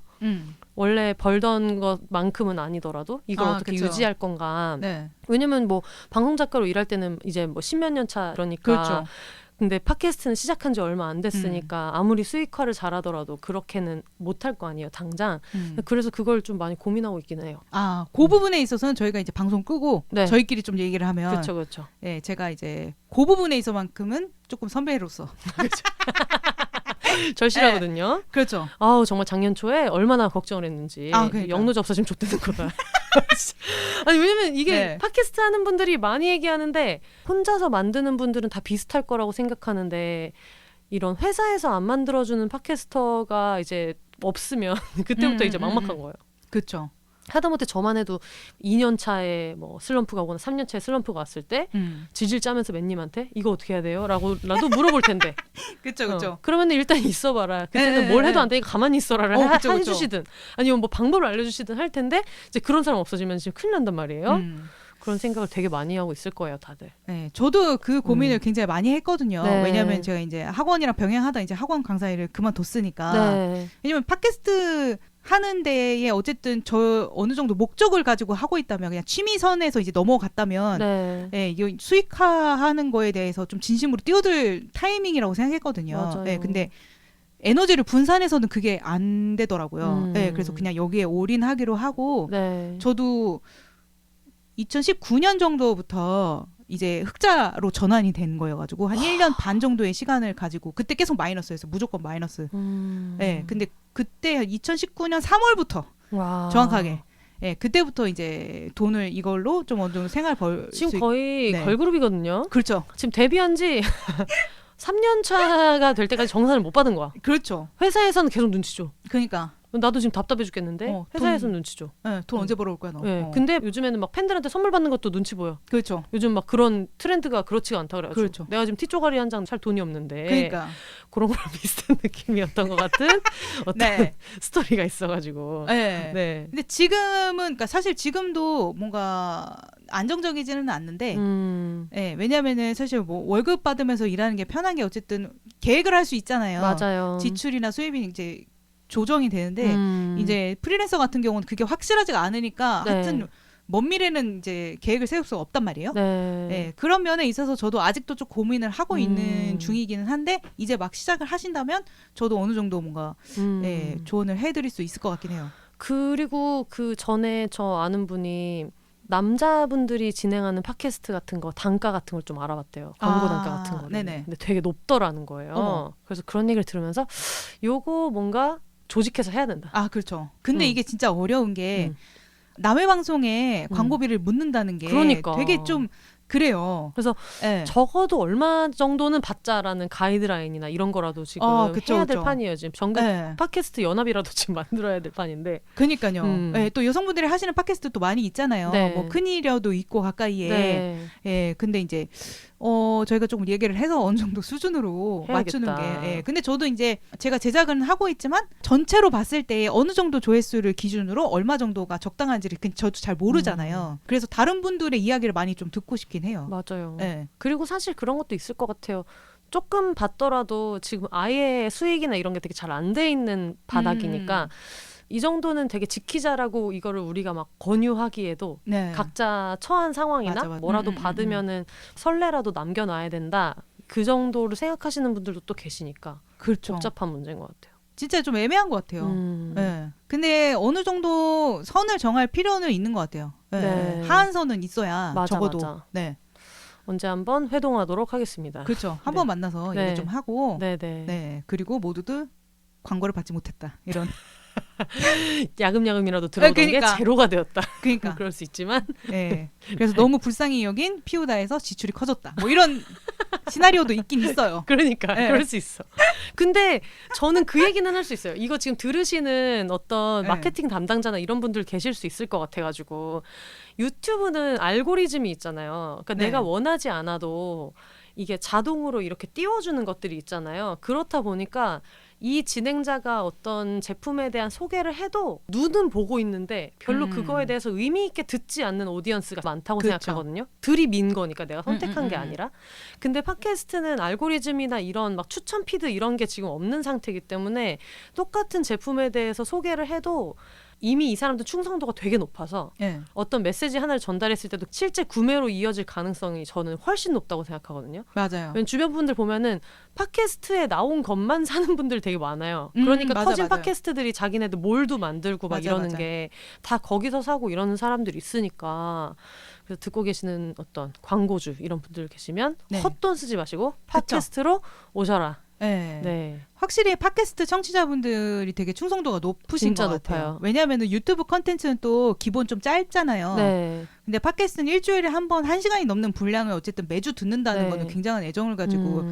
원래 벌던 것만큼은 아니더라도 이걸 어떻게 그쵸. 유지할 건가. 네. 왜냐면 뭐 방송작가로 일할 때는 이제 뭐 10몇 년 차 그러니까 그렇죠. 근데 팟캐스트는 시작한 지 얼마 안 됐으니까 아무리 수익화를 잘하더라도 그렇게는 못할 거 아니에요 당장. 그래서 그걸 좀 많이 고민하고 있긴 해요. 그 부분에 있어서는 저희가 이제 방송 끄고 저희끼리 좀 얘기를 하면 그렇죠. 네, 제가 이제 그 부분에 있어만큼은 조금 선배로서 절실하거든요. 네. 그렇죠. 정말 작년 초에 얼마나 걱정을 했는지. 영노자 없어지면 좆되는 거다. 아니 왜냐면 이게 팟캐스트 하는 분들이 많이 얘기하는데 혼자서 만드는 분들은 다 비슷할 거라고 생각하는데 이런 회사에서 안 만들어주는 팟캐스터가 이제 없으면 그때부터 이제 막막한 거예요. 그렇죠. 하다못해 저만 해도 2년 차에 뭐 슬럼프가 오거나 3년 차에 슬럼프가 왔을 때 질질 짜면서 맨님한테 이거 어떻게 해야 돼요? 라고라도 물어볼 텐데. 그렇죠. 그러면 일단 있어봐라. 그때는 뭘 해도 안 되니까 가만히 있어라를 해주시든 아니면 뭐 방법을 알려주시든 할 텐데 이제 그런 사람 없어지면 지금 큰일 난단 말이에요. 그런 생각을 되게 많이 하고 있을 거예요, 다들. 네, 저도 그 고민을 굉장히 많이 했거든요. 왜냐하면 제가 이제 학원이랑 병행하다 이제 학원 강사 일을 그만뒀으니까. 왜냐면 팟캐스트 하는 데에 어쨌든 저 어느 정도 목적을 가지고 하고 있다면 그냥 취미선에서 이제 넘어갔다면 이거 수익화하는 거에 대해서 좀 진심으로 뛰어들 타이밍이라고 생각했거든요. 맞아요. 근데 에너지를 분산해서는 그게 안 되더라고요. 그래서 그냥 여기에 올인하기로 하고 저도 2019년 정도부터 이제 흑자로 전환이 된 거여가지고 한 1년 반 정도의 시간을 가지고 그때 계속 마이너스였어요. 무조건 마이너스. 근데 그때 2019년 3월부터 정확하게 그때부터 이제 돈을 이걸로 좀 어느 정도 생활 지금 거의 걸그룹이거든요. 그렇죠. 지금 데뷔한 지 3년 차가 될 때까지 정산을 못 받은 거야. 그렇죠. 회사에서는 계속 눈치 줘. 그러니까. 나도 지금 답답해 죽겠는데 회사에서는 눈치 줘. 돈 언제 벌어올 거야 너. 근데 요즘에는 막 팬들한테 선물 받는 것도 눈치 보여. 그렇죠. 요즘 막 그런 트렌드가 그렇지가 않다 그래가지고. 그렇죠. 내가 지금 티쪼가리 한 장 살 돈이 없는데. 그러니까. 그런 거랑 비슷한 느낌이었던 것 같은 어떤 스토리가 있어가지고. 근데 지금은 그러니까 사실 지금도 뭔가 안정적이지는 않는데 왜냐면은 사실 뭐 월급 받으면서 일하는 게 편한 게 어쨌든 계획을 할 수 있잖아요. 맞아요. 지출이나 수입이 이제 조정이 되는데 이제 프리랜서 같은 경우는 그게 확실하지가 않으니까 하여튼 먼 미래는 이제 계획을 세울 수가 없단 말이에요. 그런 면에 있어서 저도 아직도 좀 고민을 하고 있는 중이기는 한데 이제 막 시작을 하신다면 저도 어느 정도 뭔가 조언을 해드릴 수 있을 것 같긴 해요. 그리고 그 전에 저 아는 분이 남자분들이 진행하는 팟캐스트 같은 거 단가 같은 걸 좀 알아봤대요. 광고 단가 같은 거는. 근데 되게 높더라는 거예요. 그래서 그런 얘기를 들으면서 요거 뭔가 조직해서 해야 된다. 그렇죠. 근데 이게 진짜 어려운 게 남의 방송에 광고비를 묻는다는 게 되게 좀 그래요. 그래서 적어도 얼마 정도는 받자라는 가이드라인이나 이런 거라도 지금 해야 될 판이에요. 지금 전국 팟캐스트 연합이라도 지금 만들어야 될 판인데. 그러니까요. 또 여성분들이 하시는 팟캐스트도 많이 있잖아요. 뭐 큰일이라도 있고 가까이에. 근데 이제 저희가 조금 얘기를 해서 어느 정도 수준으로 해야겠다. 맞추는 게. 근데 저도 이제 제가 제작은 하고 있지만 전체로 봤을 때 어느 정도 조회수를 기준으로 얼마 정도가 적당한지를 저도 잘 모르잖아요. 그래서 다른 분들의 이야기를 많이 좀 듣고 싶긴 해요. 맞아요. 그리고 사실 그런 것도 있을 것 같아요. 조금 받더라도 지금 아예 수익이나 이런 게 되게 잘 안 돼 있는 바닥이니까 이 정도는 되게 지키자라고 이거를 우리가 막 권유하기에도 네. 각자 처한 상황이나 맞아, 맞아. 뭐라도 받으면은 설레라도 남겨놔야 된다. 그 정도로 생각하시는 분들도 또 계시니까 그렇죠. 복잡한 문제인 것 같아요. 진짜 좀 애매한 것 같아요. 네. 근데 어느 정도 선을 정할 필요는 있는 것 같아요. 네. 네. 하한선은 있어야 맞아, 적어도. 맞아. 네. 언제 한번 회동하도록 하겠습니다. 그렇죠. 한번 만나서 네. 얘기 좀 하고. 네네. 네. 그리고 모두들 광고를 받지 못했다. 이런. 야금야금이라도 들어오던 그러니까. 게 제로가 되었다. 그러니까. 그럴 수 있지만. 네. 그래서 너무 불쌍히 여긴 피우다에서 지출이 커졌다. 뭐 이런 시나리오도 있긴 있어요. 그러니까 네. 그럴 수 있어. 근데 저는 그 얘기는 할 수 있어요. 이거 지금 들으시는 어떤 네. 마케팅 담당자나 이런 분들 계실 수 있을 것 같아가지고 유튜브는 알고리즘이 있잖아요. 그러니까 네. 내가 원하지 않아도 이게 자동으로 이렇게 띄워주는 것들이 있잖아요. 그렇다 보니까 이 진행자가 어떤 제품에 대한 소개를 해도 눈은 보고 있는데 별로 그거에 대해서 의미 있게 듣지 않는 오디언스가 많다고 그렇죠. 생각하거든요. 들이민 거니까 내가 선택한 게 아니라. 근데 팟캐스트는 알고리즘이나 이런 막 추천 피드 이런 게 지금 없는 상태이기 때문에 똑같은 제품에 대해서 소개를 해도 이미 이 사람들 충성도가 되게 높아서 네. 어떤 메시지 하나를 전달했을 때도 실제 구매로 이어질 가능성이 저는 훨씬 높다고 생각하거든요. 맞아요. 왜냐면 주변 분들 보면은 팟캐스트에 나온 것만 사는 분들 되게 많아요. 그러니까 맞아, 커진 맞아요. 팟캐스트들이 자기네들 몰도 만들고 막 맞아, 이러는 맞아. 게 다 거기서 사고 이러는 사람들이 있으니까 그래서 듣고 계시는 어떤 광고주 이런 분들 계시면 네. 헛돈 쓰지 마시고 팟캐스트로 오셔라. 네. 네. 확실히 팟캐스트 청취자분들이 되게 충성도가 높으신 진짜 것 같아요. 높아요. 왜냐하면 유튜브 컨텐츠는 또 기본 좀 짧잖아요. 네. 근데 팟캐스트는 일주일에 한 번 1시간이 넘는 분량을 어쨌든 매주 듣는다는 네. 거는 굉장한 애정을 가지고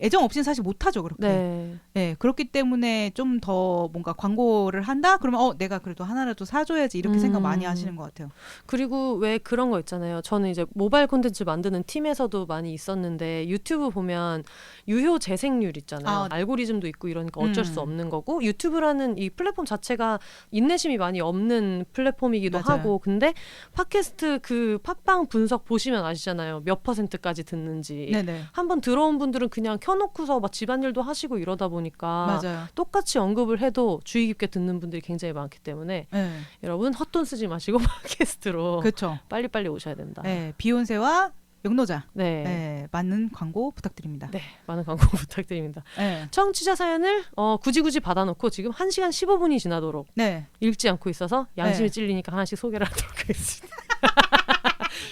애정 없이는 사실 못하죠. 그렇게. 네. 네, 그렇기 때문에 좀 더 뭔가 광고를 한다? 그러면 내가 그래도 하나라도 사줘야지 이렇게 생각 많이 하시는 것 같아요. 그리고 왜 그런 거 있잖아요. 저는 이제 모바일 콘텐츠 만드는 팀에서도 많이 있었는데 유튜브 보면 유효 재생률 있잖아요. 알고리즘도 있고 이러니까 어쩔 수 없는 거고 유튜브라는 이 플랫폼 자체가 인내심이 많이 없는 플랫폼이기도 맞아요. 하고 근데 팟캐스트 그 팟빵 분석 보시면 아시잖아요. 몇 %까지 듣는지. 네네. 한번 들어온 분들은 그냥 켜놓고서 막 집안일도 하시고 이러다 보니까 맞아요. 똑같이 언급을 해도 주의 깊게 듣는 분들이 굉장히 많기 때문에 네. 여러분 헛돈 쓰지 마시고 팟캐스트로 그렇죠. 빨리빨리 오셔야 된다. 네, 비욘세와 영노자 네. 네, 맞는 광고 부탁드립니다. 네, 많은 광고 부탁드립니다. 네. 청취자 사연을 굳이 받아놓고 지금 1시간 15분이 지나도록 네. 읽지 않고 있어서 양심이 네. 찔리니까 하나씩 소개를 하도록 하겠습니다.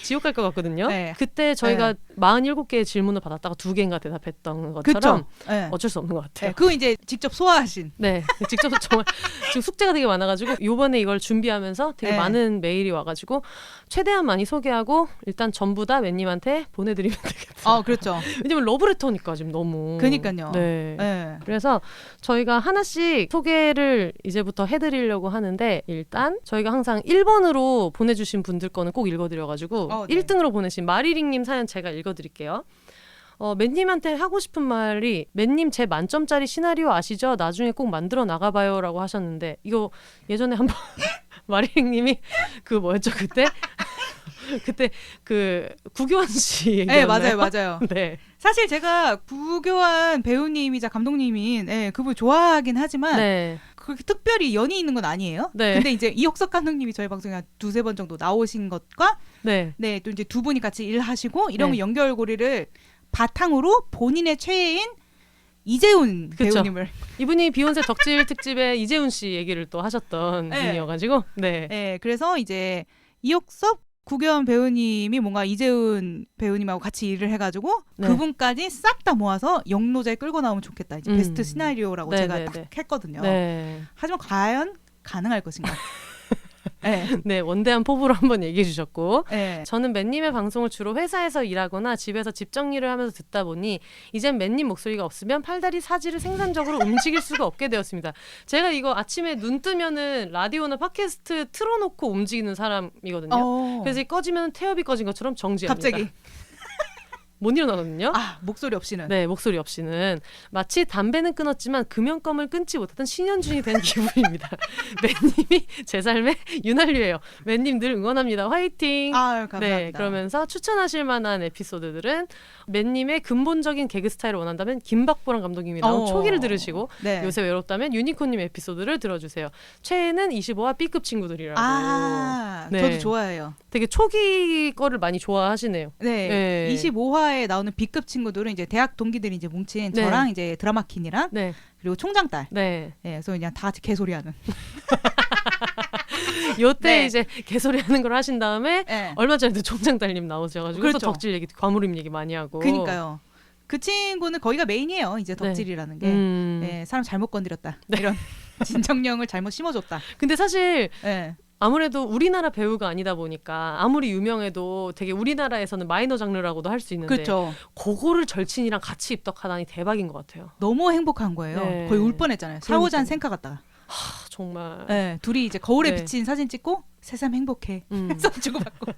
지옥 갈 것 같거든요. 네. 그때 저희가 47개의 질문을 받았다가 2개인가 대답했던 것처럼 네. 어쩔 수 없는 것 같아요. 네, 그거 이제 직접 소화하신. 네, 직접 정말 지금 숙제가 되게 많아가지고 요번에 이걸 준비하면서 되게 네. 많은 메일이 와가지고 최대한 많이 소개하고 일단 전부 다 맨님한테 보내드리면 되겠다. 그렇죠. 왜냐면 러브레터니까 지금 너무. 그니까요. 네. 네. 그래서 저희가 하나씩 소개를 이제부터 해드리려고 하는데 일단 저희가 항상 1번으로 보내주신 분들 거는 꼭 읽어드려가지고 네. 1등으로 보내신 마리링님 사연 제가 읽어드릴게요. 맨님한테 하고 싶은 말이 맨님 제 만점짜리 시나리오 아시죠? 나중에 꼭 만들어 나가봐요 라고 하셨는데 이거 예전에 한번 마리링님이 그 뭐였죠 그때? 그때 그 구교환 씨 얘기였나요? 네, 맞아요. 네. 사실 제가 구교환 배우님이자 감독님인 그분 좋아하긴 하지만 네. 그렇게 특별히 연이 있는 건 아니에요. 네. 근데 이제 이혁석 감독님이 저희 방송에 한 2-3번 정도 나오신 것과 네. 네, 또 이제 두 분이 같이 일하시고 이런 네. 연결고리를 바탕으로 본인의 최애인 이재훈 그쵸. 배우님을 이분이 비욘세 덕질 특집에 이재훈 씨 얘기를 또 하셨던 네. 분이어가지고 네. 네, 그래서 이제 이혁석 구교환 배우님이 뭔가 이재훈 배우님하고 같이 일을 해가지고 네. 그분까지 싹 다 모아서 영노자에 끌고 나오면 좋겠다. 이제 베스트 시나리오라고 네, 제가 네, 딱 네. 했거든요. 네. 하지만 과연 가능할 것인가? 네. 네, 원대한 포부로 한번 얘기해 주셨고 네. 저는 맨님의 방송을 주로 회사에서 일하거나 집에서 집 정리를 하면서 듣다 보니 이젠 맨님 목소리가 없으면 팔다리 사지를 생산적으로 움직일 수가 없게 되었습니다. 제가 이거 아침에 눈 뜨면은 라디오나 팟캐스트 틀어놓고 움직이는 사람이거든요. 그래서 꺼지면 태엽이 꺼진 것처럼 정지합니다. 갑자기. 못 일어나거든요. 아, 목소리 없이는. 네, 목소리 없이는. 마치 담배는 끊었지만 금연껌을 끊지 못했던 신현준이 된 기분입니다. 맨님이 제 삶의 윤활유예요. 맨님 늘 응원합니다. 화이팅. 아, 감사합니다. 네, 그러면서 추천하실 만한 에피소드들은 맨님의 근본적인 개그 스타일을 원한다면 김박보람 감독님이 나온 초기를 들으시고 네. 요새 외롭다면 유니콘님 에피소드를 들어주세요. 최애는 25와 B급 친구들이라고. 아, 네. 저도 좋아해요. 되게 초기 거를 많이 좋아하시네요. 네. 네. 25화에 나오는 B급 친구들은 이제 대학 동기들이 이제 뭉친 네. 저랑 이제 드라마킨이랑 네. 그리고 총장딸. 네. 네. 그래서 그냥 다 같이 개소리하는. 요때 네. 이제 개소리 하는 걸 하신 다음에 네. 얼마 전에도 총장딸님 나오셔가지고 그렇죠. 또 덕질 얘기, 과무림 얘기 많이 하고. 그니까요. 그 친구는 거기가 메인이에요. 이제 덕질이라는 게. 네, 사람 잘못 건드렸다. 네. 이런 진정령을 잘못 심어줬다. 근데 사실 네. 아무래도 우리나라 배우가 아니다 보니까 아무리 유명해도 되게 우리나라에서는 마이너 장르라고도 할 수 있는데 그렇죠. 그거를 절친이랑 같이 입덕하다니 대박인 것 같아요. 너무 행복한 거예요. 네. 거의 울 뻔했잖아요. 샤오잔 생카 같다가. 정말. 네, 둘이 이제 거울에 네. 비친 사진 찍고 새삼 행복해. 해서 주고받고.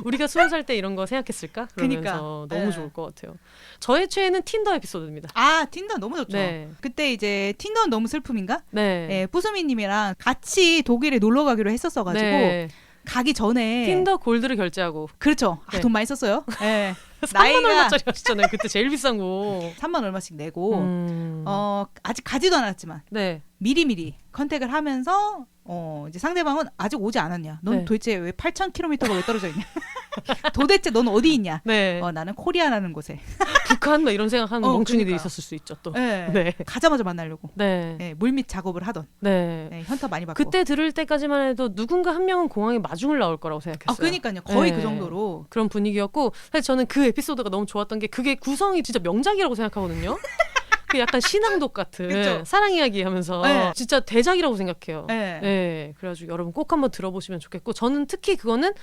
우리가 20살 때 이런 거 생각했을까? 그러면서 그러니까. 너무 네. 좋을 것 같아요. 저의 최애는 틴더 에피소드입니다. 아, 틴더 너무 좋죠. 네. 그때 이제 틴더는 너무 슬픔인가? 네. 네, 뿌수미님이랑 같이 독일에 놀러 가기로 했었어가지고 네. 가기 전에 틴더 골드를 결제하고 그렇죠. 아, 네. 돈 많이 썼어요. 네. 3만 얼마짜리 하시잖아요. 그때 제일 비싼 거. 3만 얼마씩 내고 음. 아직 가지도 않았지만 네. 미리미리 컨택을 하면서 이제 상대방은 아직 오지 않았냐. 넌 네. 도대체 왜 8,000km가 왜 떨어져 있냐. 도대체 넌 어디 있냐. 네. 나는 코리아라는 곳에. 북한 뭐 이런 생각하는 멍충이들이 그러니까요. 있었을 수 있죠 또. 네. 네. 가자마자 만나려고. 네. 네, 물밑 작업을 하던. 네. 네, 현타 많이 받고. 그때 들을 때까지만 해도 누군가 한 명은 공항에 마중을 나올 거라고 생각했어요. 그러니까요. 거의 네. 그 정도로. 그런 분위기였고 사실 저는 그 에피소드가 너무 좋았던 게 그게 구성이 진짜 명작이라고 생각하거든요. 그 약간 신앙독 같은 그쵸? 사랑 이야기 하면서 네. 진짜 대작이라고 생각해요. 네. 네. 그래가지고 여러분 꼭 한번 들어보시면 좋겠고 저는 특히 그거는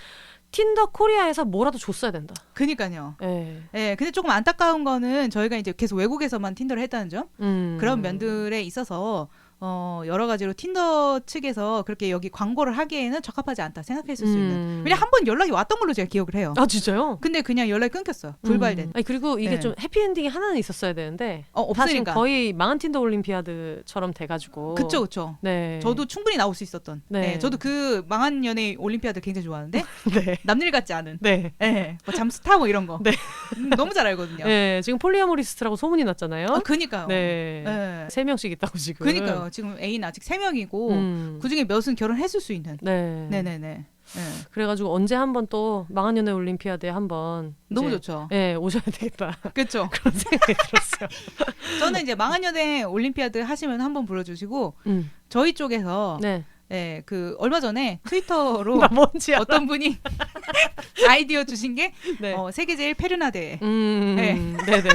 틴더 코리아에서 뭐라도 줬어야 된다. 그니까요. 네. 네, 근데 조금 안타까운 거는 저희가 이제 계속 외국에서만 틴더를 했다는 점. 그런 면들에 있어서 여러 가지로 틴더 측에서 그렇게 여기 광고를 하기에는 적합하지 않다 생각했을 수 있는. 왜냐 한 번 연락이 왔던 걸로 제가 기억을 해요. 아 진짜요? 근데 그냥 연락이 끊겼어요. 불발된. 아니 그리고 이게 네. 좀 해피엔딩이 하나는 있었어야 되는데 사실 없으니까. 거의 망한 틴더 올림피아드처럼 돼가지고. 그쵸. 네. 저도 충분히 나올 수 있었던. 네. 네. 저도 그 망한 연예 올림피아드 굉장히 좋아하는데 네. 남일 같지 않은. 네. 네. 뭐 잠스타 뭐 이런 거. 네. 너무 잘 알거든요. 네. 지금 폴리아모리스트라고 소문이 났잖아요. 그니까요. 네. 네. 3명씩 있다고 지금. 그니까요. 지금 애인 아직 3명이고 그 중에 몇은 결혼했을 수 있는. 네. 네네네. 네. 그래가지고 언제 한번 또 망한 연애 올림피아드에 한번 너무 이제, 좋죠. 네, 오셔야 되겠다. 그렇죠. 그런 생각이 들었어요. 저는 이제 망한 연애 올림피아드 하시면 한번 불러주시고 저희 쪽에서 네. 네, 그 얼마 전에 트위터로 나 뭔지 알아. 어떤 분이 아이디어 주신 게 네. 세계 제일 페르나 대회. 네. 네네.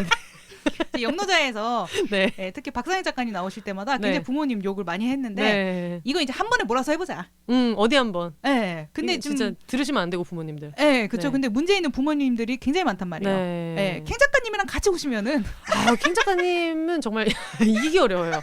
영노자에서 네. 네, 특히 박상희 작가님 나오실 때마다 네. 굉장히 부모님 욕을 많이 했는데 네. 이거 이제 한 번에 몰아서 해보자. 어디 한번. 네, 근데 좀 진짜 들으시면 안 되고 부모님들. 네, 그렇죠. 네. 근데 문제 있는 부모님들이 굉장히 많단 말이에요. 네. 네, 캥 작가님이랑 같이 오시면은 캥 작가님은 정말 이기기 어려워요.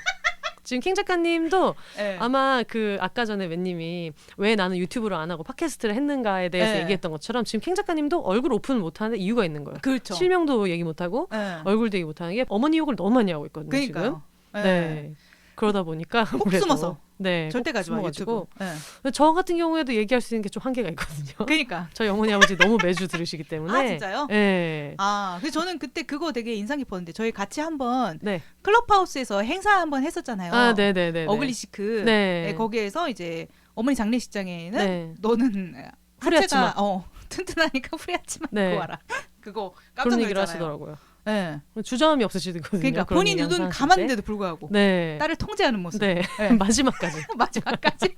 지금 캥 작가님도 네. 아마 그 아까 전에 웬님이 왜 나는 유튜브를 안 하고 팟캐스트를 했는가에 대해서 네. 얘기했던 것처럼 지금 캥 작가님도 얼굴 오픈을 못하는 이유가 있는 거예요. 그렇죠. 실명도 얘기 못하고 네. 얼굴도 얘기 못하는 게 어머니 욕을 너무 많이 하고 있거든요. 그러니까요. 지금. 네. 네. 그러다 보니까 꼭 아무래도 숨어서. 네, 절대 꼭 가지 마 숨어가지고. 유튜브. 네. 저 같은 경우에도 얘기할 수 있는 게 좀 한계가 있거든요. 그러니까. 저희 어머니 아버지 너무 매주 들으시기 때문에. 아 진짜요? 네. 그래서 저는 그때 그거 되게 인상 깊었는데 저희 같이 한번 네. 클럽하우스에서 행사 한번 했었잖아요. 아, 네네네. 어글리시크. 네. 네, 거기에서 이제 어머니 장례식장에는 네. 너는 후리하치마. 하체가 튼튼하니까 후리하치마 네. 입고 와라. 그거 깜짝 그런 얘기를 놀랐잖아요. 하시더라고요. 네. 주저함이 없으시거든요. 그러니까 그런 본인 얘기 눈은 항상 하실 감았는데도 불구하고 때. 네. 딸을 통제하는 모습. 네. 네. 마지막까지. 마지막까지.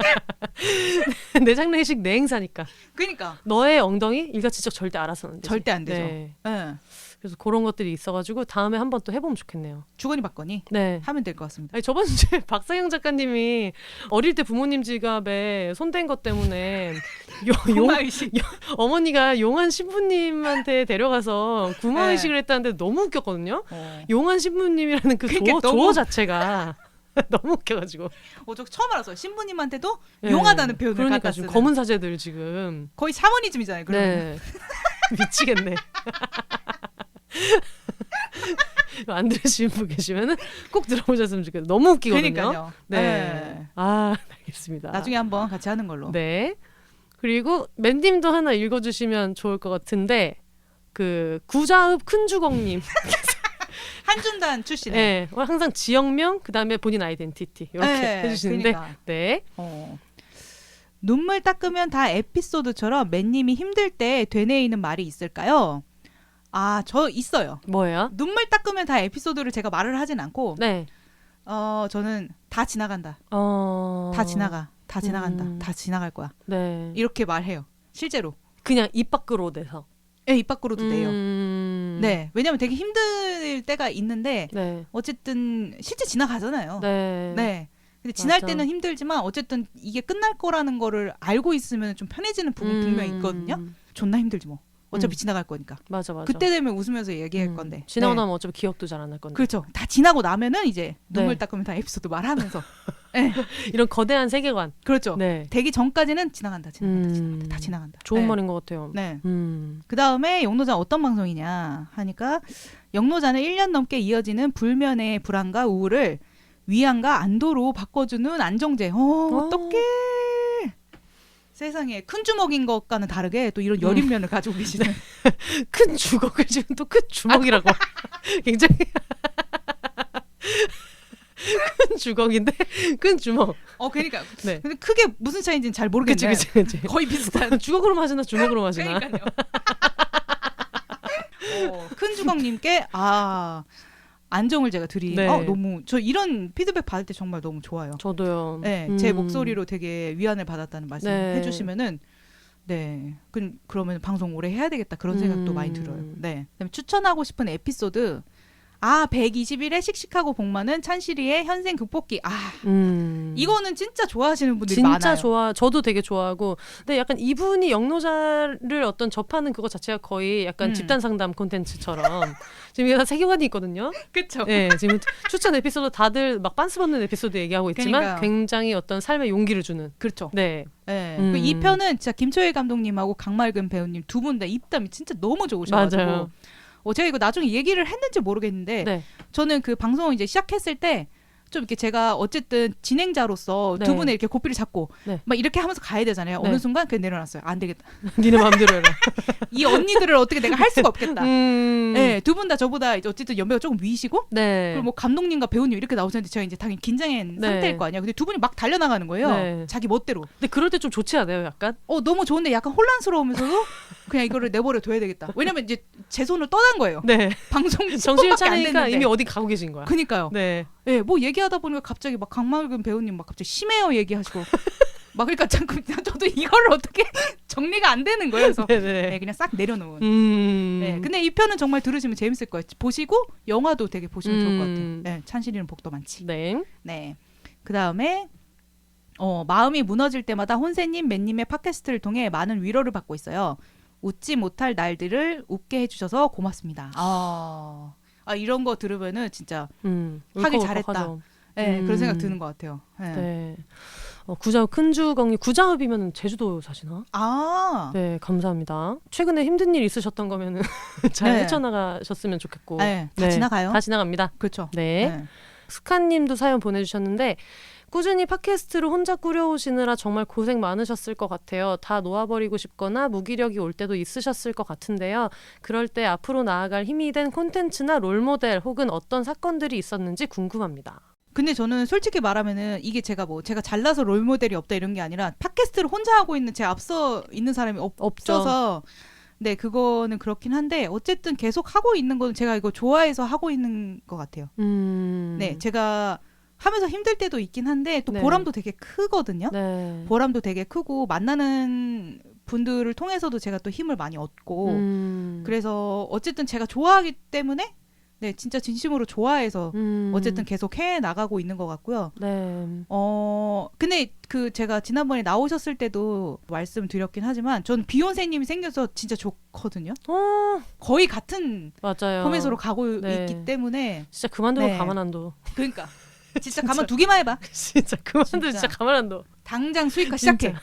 내 장례식 내 행사니까. 그러니까 너의 엉덩이 일가치적 절대 알아서는 안 되지. 절대 안 되죠. 네. 네. 그래서 그런 것들이 있어가지고 다음에 한번 또 해보면 좋겠네요. 주거니 받거니 네. 하면 될 것 같습니다. 아니, 저번 주에 박상영 작가님이 어릴 때 부모님 지갑에 손댄 것 때문에 어머니가 용한 신부님한테 데려가서 구마의식을 했다는데 너무 웃겼거든요. 용한 신부님이라는 그 그러니까 조어 자체가 너무 웃겨가지고. 저 처음 알았어요. 신부님한테도 네. 용하다는 표현을 그러니까 갖다 지금 쓰는. 검은 사제들 지금. 거의 샤머니즘이잖아요. 그러면. 네. 미치겠네. 안 들으신 분 계시면은 꼭 들어보셨으면 좋겠어요. 너무 웃기거든요. 그러니까요. 네. 아, 알겠습니다. 나중에 한번 같이 하는 걸로. 네. 그리고 맨님도 하나 읽어주시면 좋을 것 같은데 그 구자읍 큰주걱님. 한준단 출신에. 네. 항상 지역명 그다음에 본인 아이덴티티 이렇게 네, 해주시는데. 그러니까. 네. 눈물 닦으면 다 에피소드처럼 맨님이 힘들 때 되뇌이는 말이 있을까요? 아, 저 있어요. 뭐예요? 눈물 닦으면 다 에피소드를 제가 말을 하진 않고, 네. 저는 다 지나간다. 다 지나가. 다 지나간다. 다 지나갈 거야. 네. 이렇게 말해요. 실제로. 그냥 입 밖으로 내서. 네, 입 밖으로도 내요. 네. 왜냐면 되게 힘들 때가 있는데, 네. 어쨌든 실제 지나가잖아요. 네. 네. 근데 지날 맞아. 때는 힘들지만 어쨌든 이게 끝날 거라는 거를 알고 있으면 좀 편해지는 부분 분명히 있거든요. 존나 힘들지 뭐. 어차피 지나갈 거니까. 맞아. 그때 되면 웃으면서 얘기할 건데. 지나고 네. 나면 어차피 기억도 잘 안 날 건데. 그렇죠. 다 지나고 나면은 이제 눈물 네. 닦으면 다 에피소드 말하면서. 네. 이런 거대한 세계관. 그렇죠. 네. 되기 전까지는 지나간다. 다 지나간다. 좋은 네. 말인 것 같아요. 네. 그 다음에 영노자 어떤 방송이냐 하니까 영노자는 1년 넘게 이어지는 불면의 불안과 우울을 위안과 안도로 바꿔주는 안정제. 어떡해. 세상에 큰 주먹인 것과는 다르게 또 이런 여린 면을 가지고 계시는. 큰 주걱을 지금 또 큰 주먹이라고. 굉장히 큰 주걱인데 큰 주먹. 그러니까. 네. 근데 크게 무슨 차이인지는 잘 모르겠네. 그치. 거의 비슷한. 주걱으로 마시나 주먹으로 마시나. 그러니까요. 큰 주걱님께 안정을 제가 드린. 네. 너무 저 이런 피드백 받을 때 정말 너무 좋아요. 저도요. 네, 제 목소리로 되게 위안을 받았다는 말씀 네. 해주시면은 네, 그러면 방송 오래 해야 되겠다 그런 생각도 많이 들어요. 네, 그다음에 추천하고 싶은 에피소드. 121회 씩씩하고 복 많은 찬실이의 현생 극복기. 이거는 진짜 좋아하시는 분들이 진짜 많아요. 좋아. 저도 되게 좋아하고. 근데 약간 이분이 영노자를 어떤 접하는 그거 자체가 거의 약간 집단 상담 콘텐츠처럼 지금 이게 다 세계관이 있거든요. 그렇죠. 네, 지금 추천 에피소드 다들 막 빤스 받는 에피소드 얘기하고 있지만 그러니까요. 굉장히 어떤 삶의 용기를 주는. 그렇죠. 네. 네. 이 편은 진짜 김초일 감독님하고 강말근 배우님 두 분 다 입담이 진짜 너무 좋으셔가지고. 맞아요. 제가 이거 나중에 얘기를 했는지 모르겠는데 네. 저는 그 방송을 이제 시작했을 때 좀 이렇게 제가 어쨌든 진행자로서 네. 두 분의 이렇게 고삐를 잡고 네. 막 이렇게 하면서 가야 되잖아요. 네. 어느 순간 그냥 내려놨어요. 안 되겠다. 니네 마음대로 해라. 이 언니들을 어떻게 내가 할 수가 없겠다. 네. 네, 두 분 다 저보다 이제 어쨌든 연배가 조금 위시고 네. 그리고 뭐 감독님과 배우님 이렇게 나오셨는데 제가 이제 당연히 긴장한 네. 상태일 거 아니야. 근데 두 분이 막 달려나가는 거예요. 네. 자기 멋대로. 근데 그럴 때 좀 좋지 않아요, 약간? 너무 좋은데 약간 혼란스러우면서도 그냥 이거를 내버려 둬야 되겠다. 왜냐면 이제 제 손을 떠난 거예요. 네. 방송 정신을 10분밖에 안 차리니까 됐는데. 이미 어디 가고 계신 거야. 그니까요. 네. 네, 뭐 얘기하다 보니까 갑자기 막 강말근 배우님 막 갑자기 심해요 얘기하시고 막 그러니까 잠깐 저도 이걸 어떻게 정리가 안 되는 거예요. 그래서 네네. 네, 그냥 싹 내려놓은. 네, 근데 이 편은 정말 들으시면 재밌을 거예요. 보시고 영화도 되게 보시면 좋을 것 같아요. 네, 찬실이는 복도 많지. 네. 네. 그 다음에 마음이 무너질 때마다 혼세님, 맨님의 팟캐스트를 통해 많은 위로를 받고 있어요. 웃지 못할 날들을 웃게 해주셔서 고맙습니다. 이런 거 들으면은 진짜 하길 잘했다. 네, 그런 생각 드는 것 같아요. 네. 네. 구자읍 큰주걱님 구자읍이면 제주도 사시나? 네, 감사합니다. 최근에 힘든 일 있으셨던 거면은 잘 네. 헤쳐나가셨으면 좋겠고. 네, 다 지나가요. 다 지나갑니다. 그렇죠. 네. 스카님도 사연 보내주셨는데 꾸준히 팟캐스트를 혼자 꾸려오시느라 정말 고생 많으셨을 것 같아요. 다 놓아버리고 싶거나 무기력이 올 때도 있으셨을 것 같은데요. 그럴 때 앞으로 나아갈 힘이 된 콘텐츠나 롤모델 혹은 어떤 사건들이 있었는지 궁금합니다. 근데 저는 솔직히 말하면은 이게 제가 잘나서 롤모델이 없다 이런 게 아니라 팟캐스트를 혼자 하고 있는 제 앞서 있는 사람이 없어서 네, 그거는 그렇긴 한데 어쨌든 계속 하고 있는 건 제가 이거 좋아해서 하고 있는 것 같아요. 네, 제가 하면서 힘들 때도 있긴 한데 또 네. 보람도 되게 크거든요. 네. 보람도 되게 크고 만나는 분들을 통해서도 제가 또 힘을 많이 얻고 그래서 어쨌든 제가 좋아하기 때문에 네, 진짜 진심으로 좋아해서 어쨌든 계속 해 나가고 있는 것 같고요. 네. 근데 제가 지난번에 나오셨을 때도 말씀드렸긴 하지만 전 비욘세님이 생겨서 진짜 좋거든요. 거의 같은 맞아요. 포맷으로 가고 네. 있기 때문에 진짜 그만두고 네. 가만 안 둬. 그러니까 진짜 가만 두기만 해봐. 진짜 그만두고 진짜 가만 안 둬. 당장 수익화 시작해.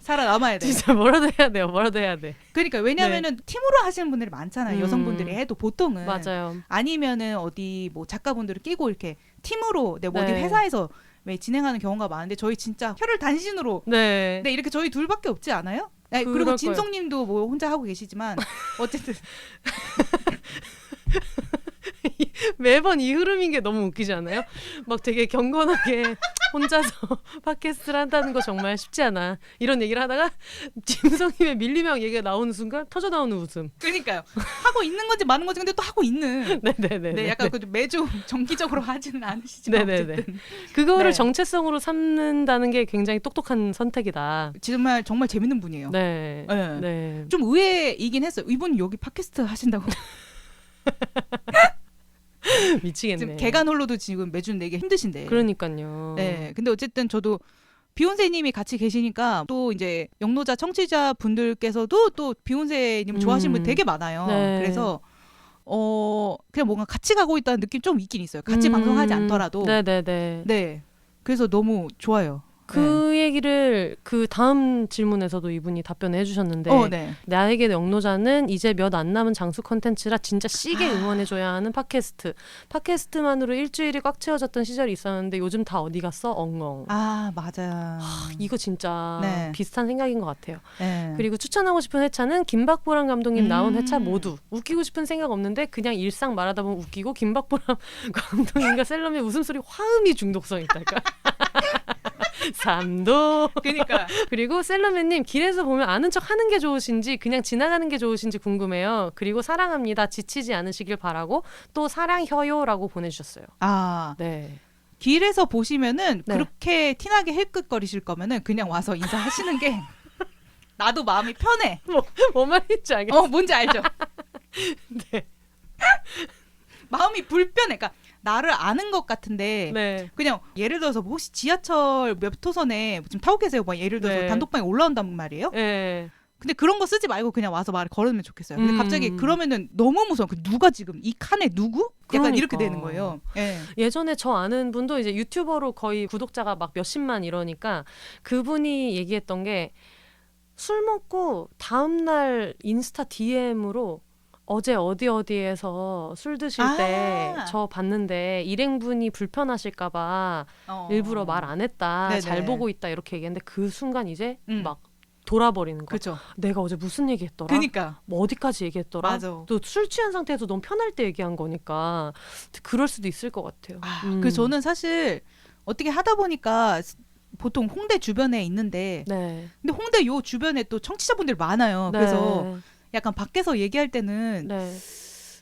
살아남아야 돼. 진짜 뭐라도 해야 돼요. 뭐라도 해야 돼. 그러니까 왜냐하면은 팀으로 하시는 분들이 많잖아요. 여성분들이 해도 보통은. 맞아요. 아니면은 어디 뭐 작가분들을 끼고 이렇게 팀으로 뭐 어디 네. 회사에서 왜 진행하는 경우가 많은데 저희 진짜 혈을 단신으로 네. 네, 이렇게 저희 둘밖에 없지 않아요? 네, 그럴 그리고 진성님도 뭐 혼자 하고 계시지만 어쨌든 매번 이 흐름인 게 너무 웃기지 않아요? 막 되게 경건하게 혼자서 팟캐스트를 한다는 거 정말 쉽지 않아. 이런 얘기를 하다가 진성님의 밀리명 얘기가 나오는 순간 터져 나오는 웃음. 그러니까요. 하고 있는 건지 마는 건지 근데 또 하고 있는. 네네네. 네, 약간 그 매주 정기적으로 하지는 않으시지만 네네네. 어쨌든 그거를 네. 정체성으로 삼는다는 게 굉장히 똑똑한 선택이다. 정말 재밌는 분이에요. 네. 네. 네. 좀 의외이긴 했어요. 이분 여기 팟캐스트 하신다고. 미치겠네. 지금 개간 홀로도 지금 매주 내기 힘드신데. 그러니까요. 네. 근데 어쨌든 저도 비욘세님이 같이 계시니까 또 이제 영노자 청취자 분들께서도 또 비욘세님 좋아하시는 분 되게 많아요. 네. 그래서 그냥 뭔가 같이 가고 있다는 느낌 좀 있긴 있어요. 같이 방송하지 않더라도. 네네네. 네. 그래서 너무 좋아요. 그 얘기를 그 다음 질문에서도 이분이 답변을 해주셨는데 네. 나에게 영노자는 이제 몇 안 남은 장수 컨텐츠라 진짜 시게 응원해줘야 하는 팟캐스트. 팟캐스트만으로 일주일이 꽉 채워졌던 시절이 있었는데 요즘 다 어디 갔어? 엉엉. 아 맞아요. 이거 진짜 네. 비슷한 생각인 것 같아요. 네. 그리고 추천하고 싶은 회차는 김박보람 감독님 나온 회차 모두. 웃기고 싶은 생각 없는데 그냥 일상 말하다 보면 웃기고 김박보람 감독님과 셀럽의 웃음소리 화음이 중독성 있달까? 삼도. 그러니까 그리고 셀러맨님 길에서 보면 아는 척 하는 게 좋으신지 그냥 지나가는 게 좋으신지 궁금해요. 그리고 사랑합니다. 지치지 않으시길 바라고 또 사랑혀요라고 보내주셨어요. 아 네. 길에서 보시면은 네. 그렇게 티나게 힐끗거리실 거면은 그냥 와서 인사하시는 게 나도 마음이 편해. 뭔 말인지 알겠어. 뭔지 알죠? 네. 마음이 불편해. 그러니까 나를 아는 것 같은데 네. 그냥 예를 들어서 뭐 혹시 지하철 몇 호선에 지금 타고 계세요? 뭐 예를 들어서 네. 단독방에 올라온단 말이에요. 네. 근데 그런 거 쓰지 말고 그냥 와서 말을 걸으면 좋겠어요. 근데 갑자기 음. 그러면은 너무 무서워. 누가 지금 이 칸에 누구? 약간 그러니까. 이렇게 되는 거예요. 예. 예전에 저 아는 분도 이제 유튜버로 거의 구독자가 막 몇십만 이러니까 그분이 얘기했던 게 술 먹고 다음날 인스타 DM으로 어제 어디에서 술 드실 때 저 봤는데 일행분이 불편하실까봐 일부러 말 안 했다. 네네. 잘 보고 있다. 이렇게 얘기했는데 그 순간 이제 막 돌아버리는 거. 그렇죠. 내가 어제 무슨 얘기했더라? 그러니까 뭐 어디까지 얘기했더라? 맞아. 또 술 취한 상태에서 너무 편할 때 얘기한 거니까 그럴 수도 있을 것 같아요. 그래서 저는 사실 어떻게 하다 보니까 보통 홍대 주변에 있는데 네. 근데 홍대 요 주변에 또 청취자분들 많아요. 네. 그래서 약간 밖에서 얘기할 때는 네.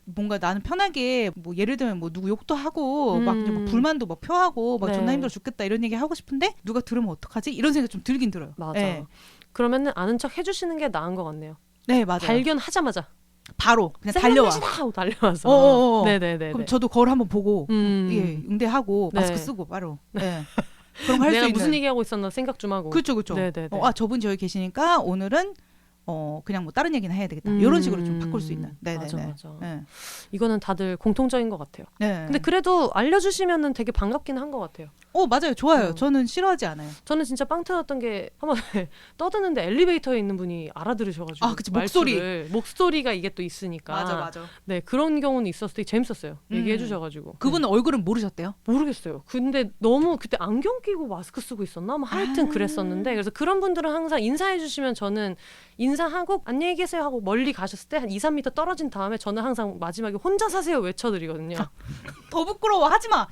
뭔가 나는 편하게 뭐 예를 들면 뭐 누구 욕도 하고 막 불만도 막 표하고 막 네. 존나 힘들어 죽겠다 이런 얘기 하고 싶은데 누가 들으면 어떡하지? 이런 생각 좀 들긴 들어요. 맞아. 네. 그러면은 아는 척 해주시는 게 나은 것 같네요. 네 맞아요. 발견하자마자 바로 그냥 달려와. 하고 달려와서. 어어어. 네네네. 그럼 저도 거울 한번 보고 예, 응대하고 네. 마스크 쓰고 바로. 네. 그런 거 할 수 내가 있는. 무슨 얘기하고 있었나 생각 좀 하고. 그렇죠. 네네네. 저분이 저기 계시니까 오늘은 그냥 뭐 다른 얘기나 해야 되겠다. 이런 식으로 좀 바꿀 수 있는. 네네네. 맞아. 네. 이거는 다들 공통적인 것 같아요. 네. 근데 그래도 알려주시면은 되게 반갑긴 한 것 같아요. 맞아요. 좋아요. 저는 싫어하지 않아요. 저는 진짜 빵 터졌던 게 한번 떠드는데 엘리베이터에 있는 분이 알아들으셔가지고 그치, 목소리가 이게 또 있으니까 맞아. 네 그런 경우는 있었을 때 재밌었어요. 얘기해주셔가지고 그분은 얼굴은 모르셨대요? 모르겠어요. 근데 너무 그때 안경 끼고 마스크 쓰고 있었나? 뭐 하여튼 그랬었는데 그래서 그런 분들은 항상 인사해주시면 저는 인사하고 안녕히 계세요 하고 멀리 가셨을 때 한 2, 3m 떨어진 다음에 저는 항상 마지막에 혼자 사세요 외쳐드리거든요. 더 부끄러워 하지마.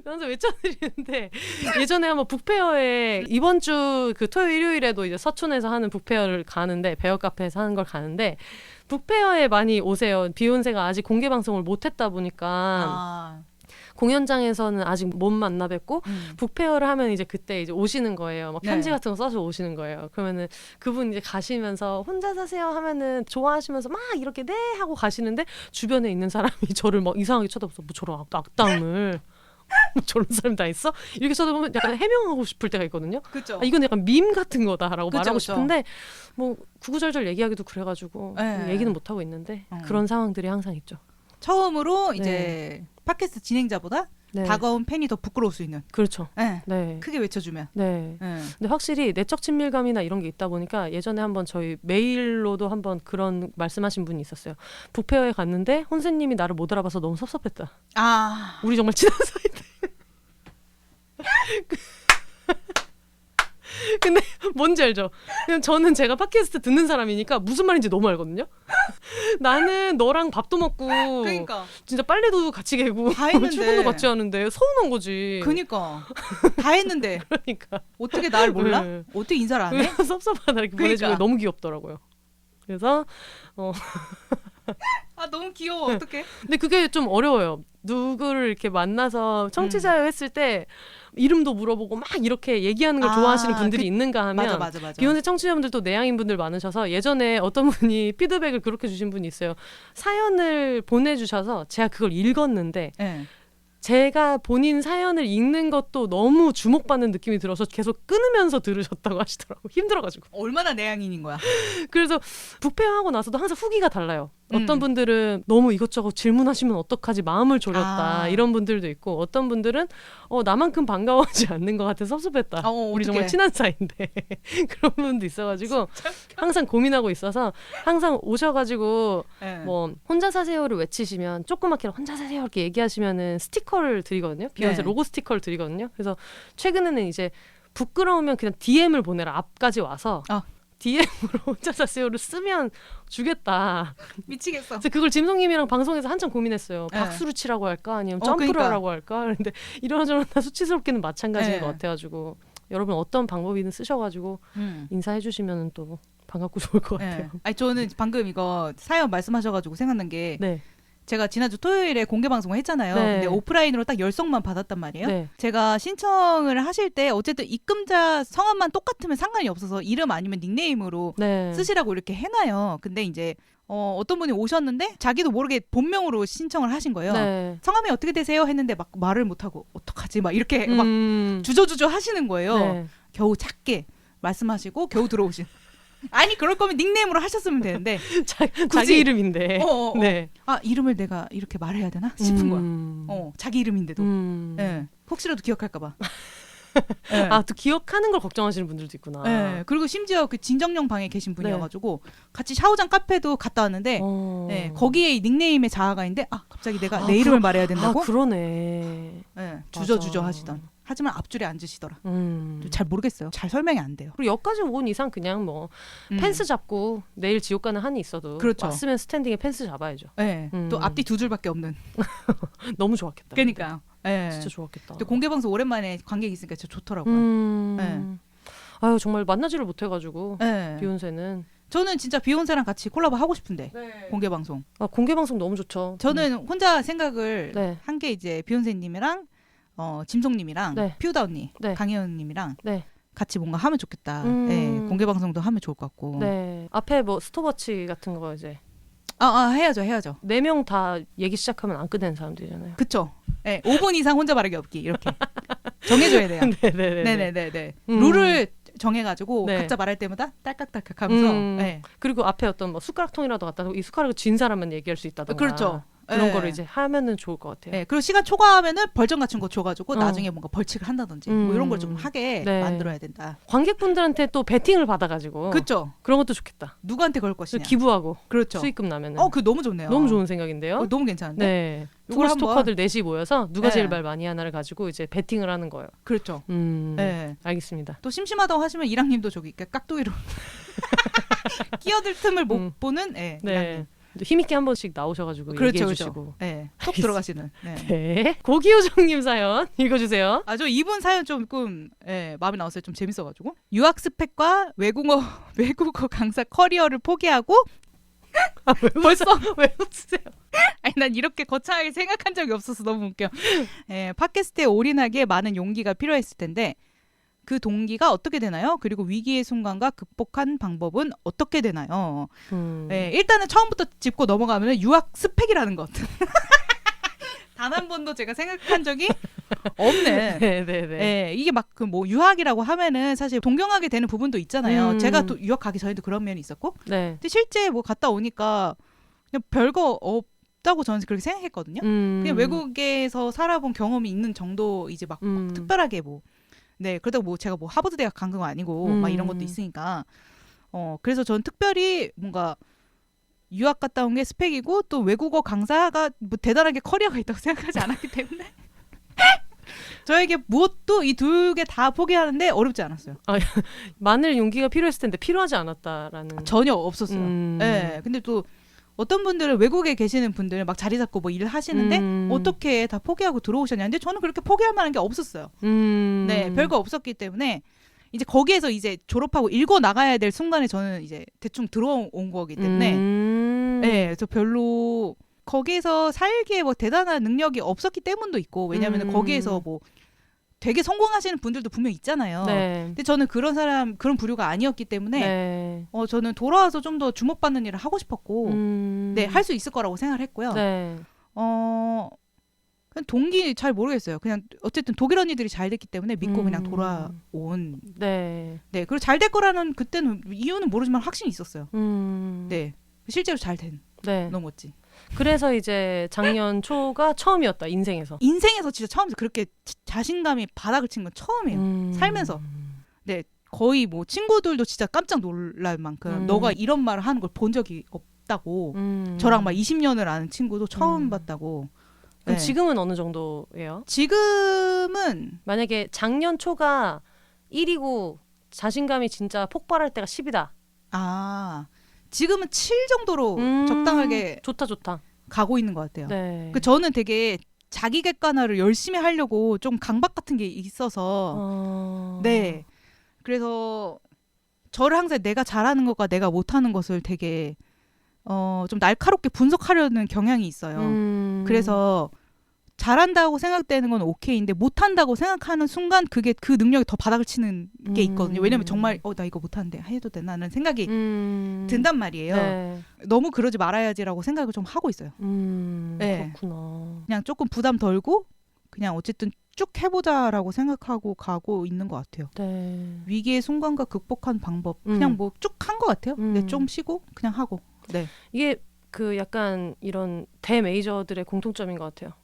항상 외쳐드리는데 예전에 한번 북페어에 이번 주 그 토요일 일요일에도 이제 서촌에서 하는 북페어를 가는데 베어 카페에서 하는 걸 가는데 북페어에 많이 오세요. 비욘세가 아직 공개 방송을 못했다 보니까 공연장에서는 아직 못 만나 뵙고 북페어를 하면 이제 그때 이제 오시는 거예요. 막 편지 같은 거 써서 오시는 거예요. 그러면은 그분 이제 가시면서 혼자 사세요 하면은 좋아하시면서 막 이렇게 네 하고 가시는데 주변에 있는 사람이 저를 막 이상하게 쳐다보면서 뭐 저런 악담을 저런 사람 다 있어? 이렇게 쳐다보면 약간 해명하고 싶을 때가 있거든요. 그렇죠. 이건 약간 밈 같은 거다라고 말하고 그쵸. 싶은데 뭐 구구절절 얘기하기도 그래가지고 얘기는 못 하고 있는데 그런 상황들이 항상 있죠. 처음으로 이제 팟캐스트 진행자보다 네. 다가온 팬이 더 부끄러울 수 있는. 그렇죠. 네. 네. 크게 외쳐주면. 네. 근데 확실히 내적 친밀감이나 이런 게 있다 보니까 예전에 한번 저희 메일로도 한번 그런 말씀하신 분이 있었어요. 북페어에 갔는데 혼세님이 나를 못 알아봐서 너무 섭섭했다. 아. 우리 정말 친한 사이인데. 근데 뭔지 알죠? 그냥 저는 제가 팟캐스트 듣는 사람이니까 무슨 말인지 너무 알거든요. 나는 너랑 밥도 먹고 그러니까 진짜 빨래도 같이 개고 다 했는데. 출근도 같이 하는데 서운한 거지. 그니까 다 했는데 그러니까 어떻게 날 몰라? 네. 어떻게 인사를 안 해? 섭섭하다 이렇게 보내주면 너무 귀엽더라고요. 그래서 아 너무 귀여워. 어떡해? 근데 그게 좀 어려워요. 누구를 이렇게 만나서 청취자여 했을 때 이름도 물어보고 막 이렇게 얘기하는 걸 좋아하시는 분들이 있는가 하면 맞아. 비욘세 청취자분들도 내향인 분들 많으셔서 예전에 어떤 분이 피드백을 그렇게 주신 분이 있어요. 사연을 보내주셔서 제가 그걸 읽었는데 네. 제가 본인 사연을 읽는 것도 너무 주목받는 느낌이 들어서 계속 끊으면서 들으셨다고 하시더라고요. 힘들어가지고. 얼마나 내향인인 거야. 그래서 북페어하고 나서도 항상 후기가 달라요. 어떤 분들은 너무 이것저것 질문하시면 어떡하지 마음을 졸였다 이런 분들도 있고 어떤 분들은 나만큼 반가워하지 않는 것 같아서 섭섭했다. 우리 정말 친한 사이인데 그런 분도 있어가지고 항상 고민하고 있어서 항상 오셔가지고 뭐 혼자 사세요를 외치시면 조그맣게 혼자 사세요 이렇게 얘기하시면은 스티커를 드리거든요. 비욘세 로고 스티커를 드리거든요. 그래서 최근에는 이제 부끄러우면 그냥 DM을 보내라. 앞까지 와서 DM으로 혼자 사세요를 쓰면 주겠다. 미치겠어. 그래서 그걸 짐송님이랑 방송에서 한참 고민했어요. 박수를 치라고 할까 아니면 점프를 그러니까. 하라고 할까. 그런데 이러저러나 수치스럽게는 마찬가지인 것 같아가지고 여러분 어떤 방법이든 쓰셔가지고 인사해 주시면 또 반갑고 좋을 것 같아요. 아니 저는 방금 이거 사연 말씀하셔가지고 생각난 게 제가 지난주 토요일에 공개 방송을 했잖아요. 근데 오프라인으로 딱 10송만 받았단 말이에요. 제가 신청을 하실 때 어쨌든 입금자 성함만 똑같으면 상관이 없어서 이름 아니면 닉네임으로 쓰시라고 이렇게 해놔요. 근데 이제 어떤 분이 오셨는데 자기도 모르게 본명으로 신청을 하신 거예요. 성함이 어떻게 되세요? 했는데 막 말을 못하고 어떡하지? 막 이렇게 막 주저주저 하시는 거예요. 겨우 작게 말씀하시고 겨우 들어오신. 아니 그럴 거면 닉네임으로 하셨으면 되는데 자기 이름인데 아 이름을 내가 이렇게 말해야 되나 싶은 거야. 자기 이름인데도 혹시라도 기억할까 봐. 또 기억하는 걸 걱정하시는 분들도 있구나. 그리고 심지어 그 진정령 방에 계신 분이어가지고 같이 샤워장 카페도 갔다 왔는데 거기에 닉네임의 자아가 있는데 갑자기 내가 내 이름을 말해야 된다고? 그러네. 주저주저 하시던. 하지만 앞줄에 앉으시더라. 잘 모르겠어요. 잘 설명이 안 돼요. 그리고 여기까지 온 이상 그냥 뭐 펜스 잡고 내일 지옥 가는 한이 있어도 왔으면 스탠딩에 펜스 잡아야죠. 또 앞뒤 두 줄밖에 없는. 너무 좋았겠다. 그러니까. 진짜 좋았겠다. 또 공개 방송 오랜만에 관객이 있으니까 진짜 좋더라고요. 아유 정말 만나지를 못해가지고 비욘세는. 저는 진짜 비욘세랑 같이 콜라보 하고 싶은데 공개 방송. 공개 방송 너무 좋죠. 저는 혼자 생각을 한 게 이제 비욘세님이랑 짐송님이랑 피우다 언니, 강혜연님이랑 같이 뭔가 하면 좋겠다. 공개 방송도 하면 좋을 것 같고. 앞에 뭐 스톱워치 같은 거 이제. 해야죠. 4명 다 얘기 시작하면 안 끝내는 사람들이잖아요. 그쵸. 5분 이상 혼자 말하기 없기 이렇게 정해줘야 돼요. 네네네. 룰을 정해가지고 각자 말할 때마다 딸깍딸깍 하면서 그리고 앞에 어떤 뭐 숟가락통이라도 갖다 놓고 이 숟가락을 쥔 사람만 얘기할 수 있다던가. 그렇죠. 그런 거를 이제 하면은 좋을 것 같아요. 그리고 시간 초과하면은 벌점 같은 거 줘가지고 나중에 뭔가 벌칙을 한다든지 뭐 이런 걸 좀 하게 만들어야 된다. 관객분들한테 또 배팅을 받아가지고 그렇죠. 그런 것도 좋겠다. 누구한테 걸 것이냐. 기부하고 그렇죠. 수익금 나면은. 그거 너무 좋네요. 너무 좋은 생각인데요. 너무 괜찮은데. 투글 스토커들 넷이 모여서 누가 제일 말 많이 하나를 가지고 이제 배팅을 하는 거예요. 그렇죠. 알겠습니다. 또 심심하다고 하시면 이랑님도 저기 깍두기로 끼어들 틈을 못 보는 이랑님. 힘있게 한 번씩 나오셔가지고 얘기해 주시고 톡 들어가시는. 고기요정님 사연 읽어주세요. 저 이분 사연 조금 마음에 나왔어요. 좀 재밌어가지고 유학 스펙과 외국어 강사 커리어를 포기하고 벌써 왜 웃으세요? 아니 난 이렇게 거창하게 생각한 적이 없어서 너무 웃겨. 팟캐스트에 올인하기에 많은 용기가 필요했을 텐데 그 동기가 어떻게 되나요? 그리고 위기의 순간과 극복한 방법은 어떻게 되나요? 일단은 처음부터 짚고 넘어가면 유학 스펙이라는 것. 단 한 번도 제가 생각한 적이 없는. 이게 막 그 뭐 유학이라고 하면은 사실 동경하게 되는 부분도 있잖아요. 제가 또 유학 가기 전에도 그런 면이 있었고. 근데 실제 뭐 갔다 오니까 그냥 별거 없다고 저는 그렇게 생각했거든요. 그냥 외국에서 살아본 경험이 있는 정도 이제 막 특별하게 뭐 네, 그러다가 뭐 제가 뭐 하버드 대학 간 건 아니고 막 이런 것도 있으니까 그래서 저는 특별히 뭔가 유학 갔다 온 게 스펙이고 또 외국어 강사가 뭐 대단하게 커리어가 있다고 생각하지 않았기 때문에 저에게 무엇도 이 두 개 다 포기하는데 어렵지 않았어요. 많은 용기가 필요했을 텐데 필요하지 않았다라는. 전혀 없었어요. 네, 근데 또 어떤 분들은 외국에 계시는 분들 막 자리 잡고 뭐 일을 하시는데 어떻게 다 포기하고 들어오셨냐. 근데 저는 그렇게 포기할 만한 게 없었어요. 네, 별거 없었기 때문에 이제 거기에서 이제 졸업하고 읽어 나가야 될 순간에 저는 이제 대충 들어온 거기 때문에 네, 그래서 별로 거기에서 살기에 뭐 대단한 능력이 없었기 때문도 있고 왜냐하면 거기에서 뭐 되게 성공하시는 분들도 분명 있잖아요. 네. 근데 저는 그런 부류가 아니었기 때문에 네. 저는 돌아와서 좀 더 주목받는 일을 하고 싶었고 네, 할 수 있을 거라고 생각을 했고요. 네. 그냥 동기 잘 모르겠어요. 그냥 어쨌든 독일 언니들이 잘 됐기 때문에 믿고 그냥 돌아온. 네. 네, 그리고 잘 될 거라는 그때는 이유는 모르지만 확신이 있었어요. 네, 실제로 잘 된. 네. 너무 멋지. 그래서 이제 작년 초가 처음이었다 인생에서. 인생에서 진짜 처음이죠. 그렇게 자신감이 바닥을 친 건 처음이에요. 살면서. 네, 거의 뭐 친구들도 진짜 깜짝 놀랄 만큼 너가 이런 말을 하는 걸 본 적이 없다고. 저랑 막 20년을 아는 친구도 처음 봤다고. 그럼 네. 지금은 어느 정도예요? 지금은 만약에 작년 초가 1이고 자신감이 진짜 폭발할 때가 10이다. 지금은 7 정도로 적당하게 좋다. 가고 있는 것 같아요. 네. 저는 되게 자기 객관화를 열심히 하려고 좀 강박 같은 게 있어서 네. 그래서 저를 항상 내가 잘하는 것과 내가 못하는 것을 되게 좀 날카롭게 분석하려는 경향이 있어요. 그래서 잘한다고 생각되는 건 오케이인데 못한다고 생각하는 순간 그게 그 능력이 더 바닥을 치는 게 있거든요. 왜냐면 정말 나 이거 못하는데 해도 되나라는 생각이 든단 말이에요. 네. 너무 그러지 말아야지라고 생각을 좀 하고 있어요. 네. 그렇구나. 그냥 조금 부담 덜고 그냥 어쨌든 쭉 해보자라고 생각하고 가고 있는 것 같아요. 네. 위기의 순간과 극복한 방법 그냥 뭐 쭉 한 것 같아요. 근데 좀 쉬고 그냥 하고. 네. 이게 그 약간 이런 대메이저들의 공통점인 것 같아요.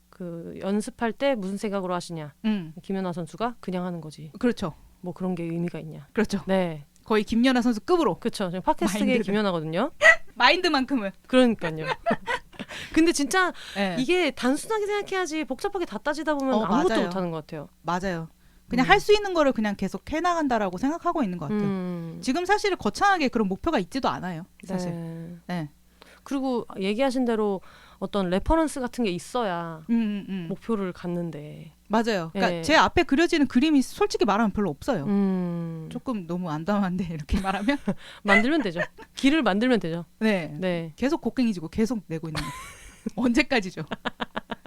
그 연습할 때 무슨 생각으로 하시냐. 김연아 선수가 그냥 하는 거지. 그렇죠. 뭐 그런 게 의미가 있냐. 그렇죠. 네. 거의 김연아 선수 급으로. 그렇죠. 지금 팟캐스트계 김연아거든요. 마인드만큼은. 그러니까요. 근데 진짜 네. 이게 단순하게 생각해야지 복잡하게 다 따지다 보면 아무것도 맞아요. 못하는 것 같아요. 맞아요. 그냥 할 수 있는 거를 그냥 계속 해나간다라고 생각하고 있는 것 같아요. 지금 사실 거창하게 그런 목표가 있지도 않아요. 사실. 네. 그리고 얘기하신 대로 어떤 레퍼런스 같은 게 있어야 목표를 갖는데. 맞아요. 그러니까 제 앞에 그려지는 그림이 솔직히 말하면 별로 없어요. 조금 너무 안담한데 이렇게 말하면 만들면 되죠. 길을 만들면 되죠. 네. 계속 곡괭이지고 계속 내고 있는 언제까지죠?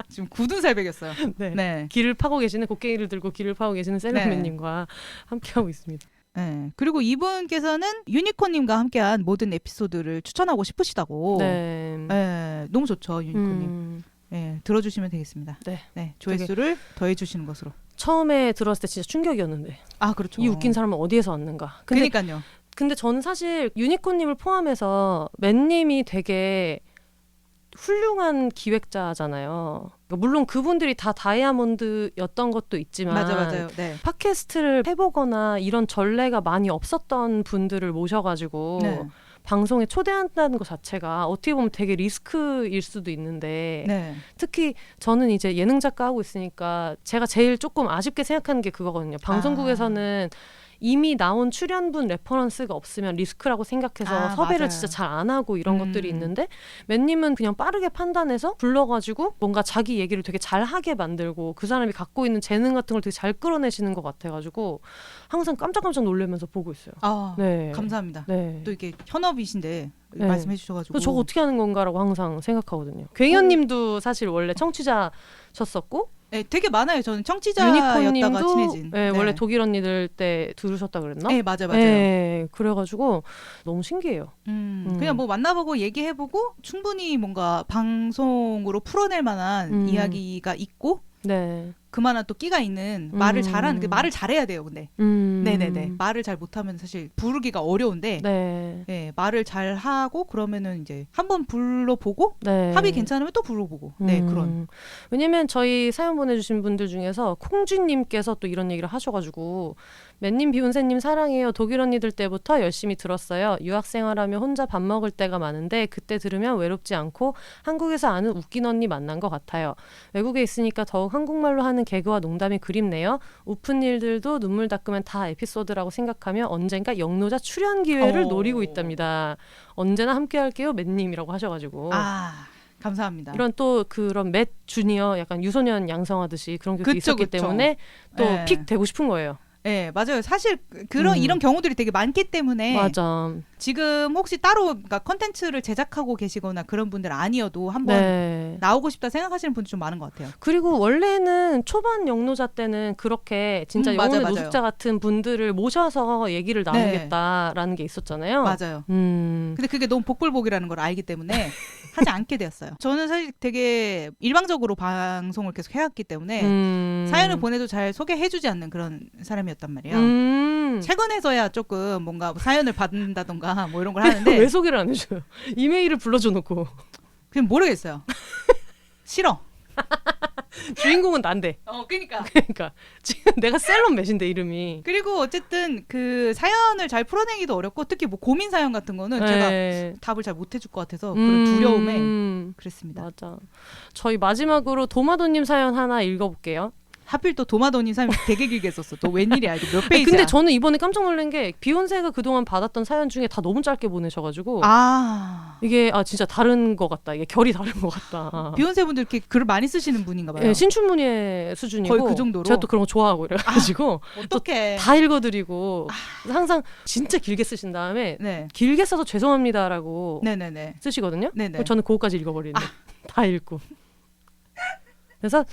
지금 굳은 새벽이었어요. 네. 길을 파고 계시는 곡괭이를 들고 길을 파고 계시는 셀럽맨님과 함께하고 있습니다. 네. 그리고 이분께서는 유니콘님과 함께한 모든 에피소드를 추천하고 싶으시다고. 네. 너무 좋죠, 유니콘님. 네, 들어주시면 되겠습니다. 네. 조회수를 더해주시는 것으로. 처음에 들었을 때 진짜 충격이었는데. 그렇죠. 이 웃긴 사람은 어디에서 왔는가. 그러니까요. 근데 저는 사실 유니콘님을 포함해서 맨님이 되게 훌륭한 기획자잖아요. 물론 그분들이 다 다이아몬드였던 것도 있지만 맞아요. 네. 팟캐스트를 해보거나 이런 전례가 많이 없었던 분들을 모셔가지고 방송에 초대한다는 것 자체가 어떻게 보면 되게 리스크일 수도 있는데 특히 저는 이제 예능 작가 하고 있으니까 제가 제일 조금 아쉽게 생각하는 게 그거거든요. 방송국에서는 이미 나온 출연분 레퍼런스가 없으면 리스크라고 생각해서 섭외를 맞아요. 진짜 잘 안 하고 이런 것들이 있는데 맨님은 그냥 빠르게 판단해서 불러가지고 뭔가 자기 얘기를 되게 잘하게 만들고 그 사람이 갖고 있는 재능 같은 걸 되게 잘 끌어내시는 것 같아가지고 항상 깜짝깜짝 놀라면서 보고 있어요. 네. 감사합니다. 또 이게 현업이신데 말씀해 주셔가지고 저거 어떻게 하는 건가라고 항상 생각하거든요. 괭이언님도 사실 원래 청취자셨었고 되게 많아요. 저는 청취자였다가 친해진. 원래 독일 언니들 때 들으셨다 그랬나? 네, 맞아요. 그래가지고 너무 신기해요. 그냥 뭐 만나보고 얘기해보고 충분히 뭔가 방송으로 풀어낼 만한 이야기가 있고 그만한 또 끼가 있는 말을 잘하는 말을 잘해야 돼요. 근데 네네네 말을 잘 못하면 사실 부르기가 어려운데 네. 네, 말을 잘 하고 그러면은 이제 한번 불러보고 네. 합이 괜찮으면 또 불러보고 네 그런. 왜냐면 저희 사연 보내주신 분들 중에서 콩쥐님께서 또 이런 얘기를 하셔가지고 맨님 비욘세님 사랑해요. 독일 언니들 때부터 열심히 들었어요. 유학생활하며 혼자 밥 먹을 때가 많은데 그때 들으면 외롭지 않고 한국에서 아는 웃긴 언니 만난 것 같아요. 외국에 있으니까 더욱 한국말로 하는 개그와 농담이 그립네요. 우픈 일들도 눈물 닦으면 다 에피소드라고 생각하며 언젠가 영노자 출연 기회를 노리고 있답니다. 언제나 함께 할게요. 맨님이라고 하셔가지고. 감사합니다. 이런 또 그런 맷 주니어 약간 유소년 양성하듯이 그런 게 있었기 때문에 또 픽 되고 싶은 거예요. 네, 맞아요. 사실 이런 경우들이 되게 많기 때문에 맞아. 지금 혹시 따로 그러니까 컨텐츠를 제작하고 계시거나 그런 분들 아니어도 한번 나오고 싶다 생각하시는 분들 좀 많은 것 같아요. 그리고 원래는 초반 영노자 때는 그렇게 진짜 영혼의 노숙자 같은 분들을 모셔서 얘기를 나누겠다라는 게 있었잖아요. 맞아요. 근데 그게 너무 복불복이라는 걸 알기 때문에 하지 않게 되었어요. 저는 사실 되게 일방적으로 방송을 계속 해왔기 때문에 사연을 보내도 잘 소개해주지 않는 그런 사람이었단 말이에요. 최근에서야 조금 뭔가 사연을 받는다던가 뭐 이런 걸 하는데 왜 소개를 안 해줘요? 이메일을 불러줘 놓고. 그냥 모르겠어요. 싫어. 주인공은 난데. 그러니까 지금 내가 셀럽 맷인데 이름이. 그리고 어쨌든 그 사연을 잘 풀어내기도 어렵고 특히 뭐 고민 사연 같은 거는 제가 답을 잘 못 해줄 것 같아서 그런 두려움에 그랬습니다. 맞아. 저희 마지막으로 도마도님 사연 하나 읽어볼게요. 하필 또 도마도니 사연이 되게 길게 썼어. 또 웬일이야. 이거 몇 페이지야. 근데 저는 이번에 깜짝 놀란 게 비욘세가 그동안 받았던 사연 중에 다 너무 짧게 보내셔가지고 이게 진짜 다른 것 같다. 이게 결이 다른 것 같다. 비욘세 분들 이렇게 글을 많이 쓰시는 분인가 봐요. 네, 신춘문예 수준이고 거의 그 정도로. 제가 또 그런 거 좋아하고 이래가지고 어떡해. 다 읽어드리고 항상 진짜 길게 쓰신 다음에 길게 써서 죄송합니다라고 쓰시거든요. 저는 그거까지 읽어버리는데 다 읽고. 그래서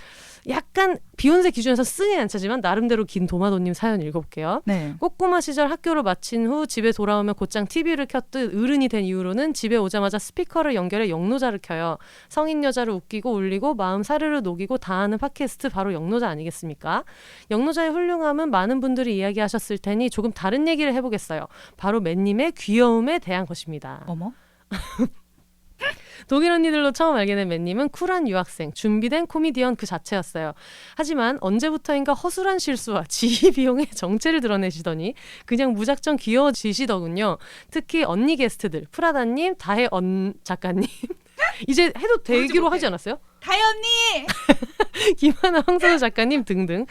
약간 비욘세 기준에서 쓰진 않지만 나름대로 긴 도마도님 사연 읽어볼게요. 꼬꼬마 시절 학교를 마친 후 집에 돌아오면 곧장 TV를 켰듯 어른이 된 이후로는 집에 오자마자 스피커를 연결해 영노자를 켜요. 성인 여자를 웃기고 울리고 마음 사르르 녹이고 다 아는 팟캐스트 바로 영노자 아니겠습니까? 영노자의 훌륭함은 많은 분들이 이야기하셨을 테니 조금 다른 얘기를 해보겠어요. 바로 맨님의 귀여움에 대한 것입니다. 어머? 독일 언니들로 처음 알게 된 맨님은 쿨한 유학생, 준비된 코미디언 그 자체였어요. 하지만 언제부터인가 허술한 실수와 지휘 비용의 정체를 드러내시더니 그냥 무작정 귀여워지시더군요. 특히 언니 게스트들, 프라다님, 다혜 작가님 이제 해도 되기로 하지 않았어요? 다혜 언니! 김하나 황선우 작가님 등등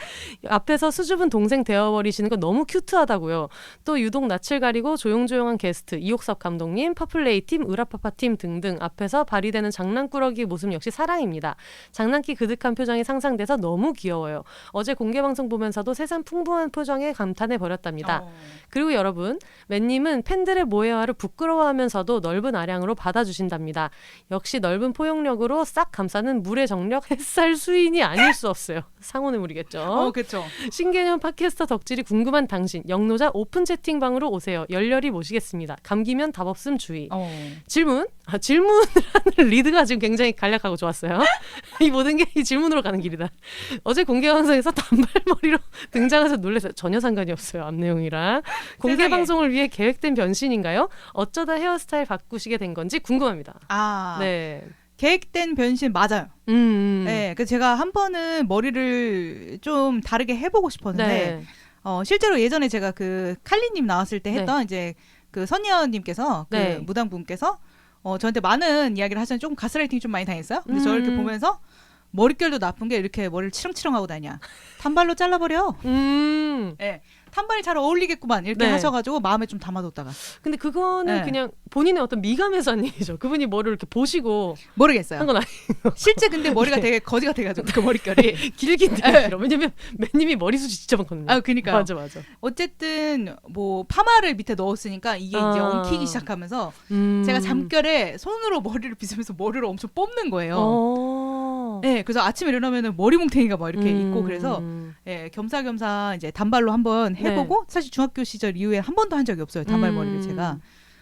앞에서 수줍은 동생 되어버리시는 거 너무 큐트하다고요. 또 유독 낯을 가리고 조용조용한 게스트 이옥섭 감독님, 퍼플레이팀, 으라파파팀 등등 앞에서 발휘되는 장난꾸러기 모습 역시 사랑입니다. 장난기 그득한 표정이 상상돼서 너무 귀여워요. 어제 공개방송 보면서도 세상 풍부한 표정에 감탄해버렸답니다. 그리고 여러분, 맨님은 팬들의 모해화를 부끄러워하면서도 넓은 아량으로 받아주신답니다. 역시 넓은 포용력으로 싹 감싸는 물의 정력 햇살 수인이 아닐 수 없어요. 상호는 물이겠죠. 그렇죠. 신개념 팟캐스터 덕질이 궁금한 당신, 영노자 오픈 채팅방으로 오세요. 열렬히 모시겠습니다. 감기면 답 없음 주의. 질문을 하는 리드가 지금 굉장히 간략하고 좋았어요. 이 모든 게 이 질문으로 가는 길이다. 어제 공개 방송에서 단발머리로 등장해서 놀라서 전혀 상관이 없어요. 앞 내용이랑. 공개 방송을 위해 계획된 변신인가요? 어쩌다 헤어스타일 바꾸시게 된 건지 궁금합니다. 네. 계획된 변신 맞아요. 네, 그래서 제가 한 번은 머리를 좀 다르게 해보고 싶었는데 실제로 예전에 제가 그 칼리님 나왔을 때 했던 이제 그 선녀님께서 그 무당분께서 저한테 많은 이야기를 하셨는데 조금 가스라이팅이 좀 많이 당했어요. 근데 저를 이렇게 보면서 머릿결도 나쁜 게 이렇게 머리를 치렁치렁하고 다녀. 단발로 잘라버려. 네. 탄발이 잘 어울리겠구만 이렇게 하셔가지고 마음에 좀 담아뒀다가. 근데 그거는 그냥 본인의 어떤 미감에서 한 얘기죠. 그분이 머리를 이렇게 보시고 모르겠어요. 한 건 아니에요. 실제 근데 머리가 되게 거지 같아가지고 그 머릿결이 길긴 되게 길어. 왜냐면 맨님이 머리숱이 진짜 많거든요. 그러니까 맞아. 어쨌든 뭐 파마를 밑에 넣었으니까 이게 이제 엉키기 시작하면서 제가 잠결에 손으로 머리를 빗으면서 머리를 엄청 뽑는 거예요. 네, 그래서 아침에 일어나면은 머리 뭉탱이가 막 이렇게 있고 그래서 겸사겸사 이제 단발로 한번 해보고 사실 중학교 시절 이후에 한 번도 한 적이 없어요. 단발머리를 제가.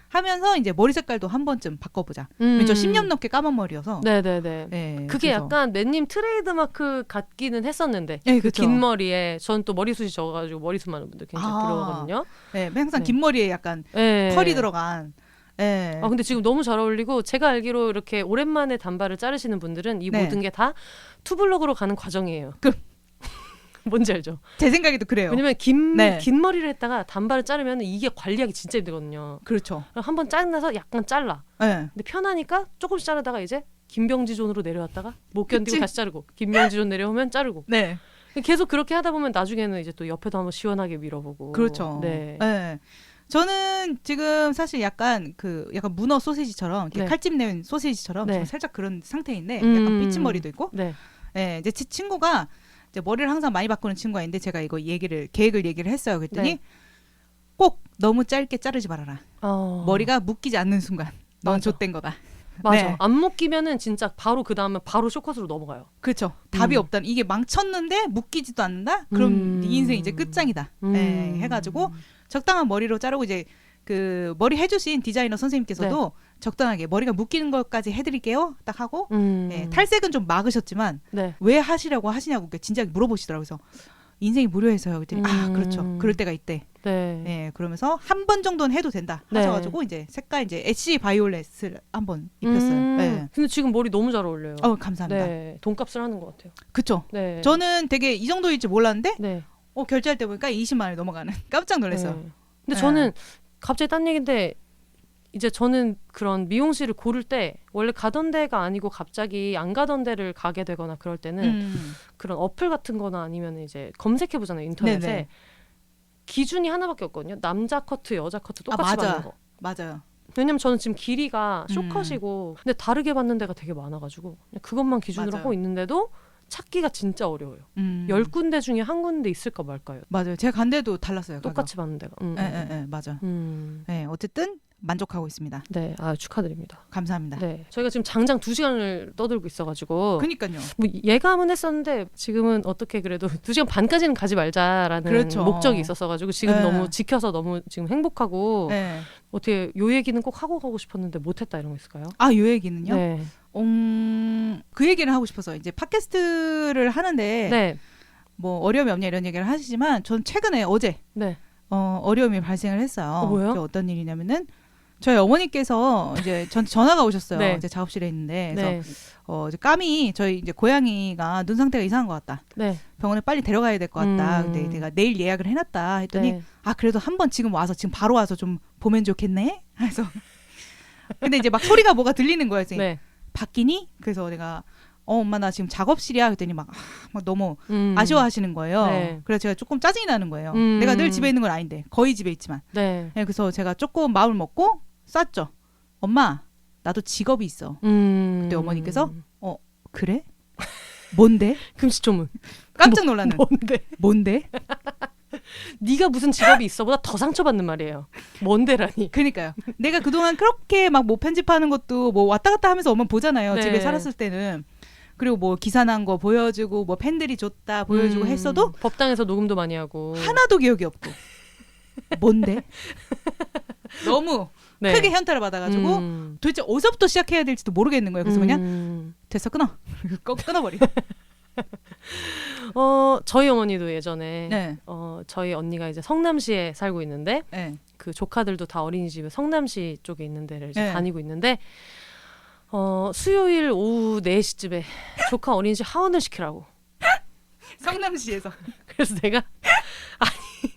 하면서 이제 머리 색깔도 한 번쯤 바꿔보자. 저 10년 넘게 까만 머리여서. 네네네. 네, 그게 그래서. 약간 맨님 트레이드마크 같기는 했었는데 네, 그 그쵸. 긴 머리에 전 또 머리숱이 적어가지고 머리숱 많은 분들 굉장히 부러워하거든요. 네, 항상 네. 긴 머리에 약간 네. 컬이 들어간. 네. 근데 지금 너무 잘 어울리고 제가 알기로 이렇게 오랜만에 단발을 자르시는 분들은 이 네. 모든 게 다 투블럭으로 가는 과정이에요. 뭔지 알죠? 제 생각에도 그래요. 왜냐면 긴 네. 머리를 했다가 단발을 자르면 이게 관리하기 진짜 힘들거든요. 그렇죠. 한번 짜증나서 약간 잘라. 네. 근데 편하니까 조금씩 자르다가 이제 김병지 존으로 내려왔다가 못 견디고 그치? 다시 자르고 김병지 존 내려오면 자르고 네. 계속 그렇게 하다 보면 나중에는 이제 또 옆에도 한번 시원하게 밀어보고. 그렇죠. 네. 네. 저는 지금 사실 약간 약간 문어 소시지처럼 이렇게 네. 칼집 낸 소시지처럼 네. 지금 살짝 그런 상태인데 약간 삐친 머리도 있고. 네. 네. 이제 제 친구가 이제 머리를 항상 많이 바꾸는 친구가 있는데 제가 이거 계획을 얘기를 했어요. 그랬더니 네. 꼭 너무 짧게 자르지 말아라. 머리가 묶이지 않는 순간 넌 맞아. 좆된 거다. 맞아. 네. 안 묶이면은 진짜 바로 그 다음에 바로 쇼컷으로 넘어가요. 그렇죠. 답이 없다. 이게 망쳤는데 묶이지도 않는다. 그럼 네 인생 이제 끝장이다. 네, 해가지고 적당한 머리로 자르고 이제 그 머리 해주신 디자이너 선생님께서도 적당하게 머리가 묶이는 것까지 해드릴게요. 딱 하고 네, 탈색은 좀 막으셨지만 네. 왜 하시려고 하시냐고 진지하게 물어보시더라고요. 그래서 인생이 무료해서요. 그랬더니 그렇죠. 그럴 때가 있대. 네. 네, 그러면서 한 번 정도는 해도 된다 하셔가지고 이제 색깔 이제 애쉬 바이올렛을 한번 입혔어요. 네. 근데 지금 머리 너무 잘 어울려요. 감사합니다. 네. 돈값을 하는 것 같아요. 그쵸. 네. 저는 되게 이 정도일 줄 몰랐는데 네. 결제할 때 보니까 20만 원이 넘어가는 깜짝 놀랐어요. 네. 근데 저는 갑자기 딴 얘기인데 이제 저는 그런 미용실을 고를 때 원래 가던 데가 아니고 갑자기 안 가던 데를 가게 되거나 그럴 때는 그런 어플 같은 거나 아니면 이제 검색해 보잖아요. 인터넷에. 네네. 기준이 하나밖에 없거든요. 남자 커트, 여자 커트 똑같이 맞아. 받는 거. 맞아요. 왜냐면 저는 지금 길이가 쇼컷이고 근데 다르게 받는 데가 되게 많아가지고 그냥 그것만 기준으로 맞아요. 하고 있는데도 찾기가 진짜 어려워요. 10군데 중에 한 군데 있을까 말까요. 맞아요. 제가 간 데도 달랐어요. 똑같이 받는 데가. 네, 맞아. 네, 어쨌든 만족하고 있습니다. 네, 축하드립니다. 감사합니다. 네, 저희가 지금 장장 2시간을 떠들고 있어가지고 그니까요. 뭐 예감은 했었는데 지금은 어떻게 그래도 2시간 반까지는 가지 말자라는 그렇죠. 목적이 있었어가지고 지금 네. 너무 지켜서 너무 지금 행복하고 네. 어떻게 요 얘기는 꼭 하고 가고 싶었는데 못했다 이런 거 있을까요? 요 얘기는요? 네. 그 얘기를 하고 싶어서 이제 팟캐스트를 하는데 네. 뭐 어려움이 없냐 이런 얘기를 하시지만 전 최근에 어제 네. 어려움이 발생을 했어요. 뭐요? 그게 어떤 일이냐면은 저희 어머니께서 이제 전화가 오셨어요. 네. 이제 작업실에 있는데 그래서 네. 이제 까미 저희 이제 고양이가 눈 상태가 이상한 것 같다. 네. 병원에 빨리 데려가야 될 것 같다. 근데 내가 내일 예약을 해놨다 했더니 네. 그래도 한번 지금 바로 와서 좀 보면 좋겠네. 그래서 근데 이제 막 소리가 뭐가 들리는 거예요. 네. 바뀌니? 그래서 내가 엄마 나 지금 작업실이야. 그랬더니 막 너무 아쉬워하시는 거예요. 네. 그래서 제가 조금 짜증이 나는 거예요. 내가 늘 집에 있는 건 아닌데 거의 집에 있지만. 네. 네, 그래서 제가 조금 마음을 먹고 쐈죠. 엄마 나도 직업이 있어. 그때 어머니께서 그래? 뭔데? 금시초문. 깜짝 놀라는. 뭔데? 네가 무슨 직업이 있어보다 더 상처받는 말이에요. 뭔데라니. 그러니까요. 내가 그동안 그렇게 막 뭐 편집하는 것도 뭐 왔다 갔다 하면서 엄마 보잖아요. 네. 집에 살았을 때는. 그리고 뭐 기사 난 거 보여주고 뭐 팬들이 좋다 보여주고 했어도 법당에서 녹음도 많이 하고 하나도 기억이 없고. 뭔데? 너무 네. 크게 현타를 받아가지고 도대체 어디서부터 시작해야 될지도 모르겠는 거예요. 그래서 그냥 됐어 끊어. 끊어버리. 저희 어머니도 예전에 네. 저희 언니가 이제 성남시에 살고 있는데 네. 그 조카들도 다 어린이집에 성남시 쪽에 있는 데를 이제 네. 다니고 있는데 수요일 오후 4시쯤에 조카 어린이집 하원을 시키라고. 성남시에서. 그래서 내가 아니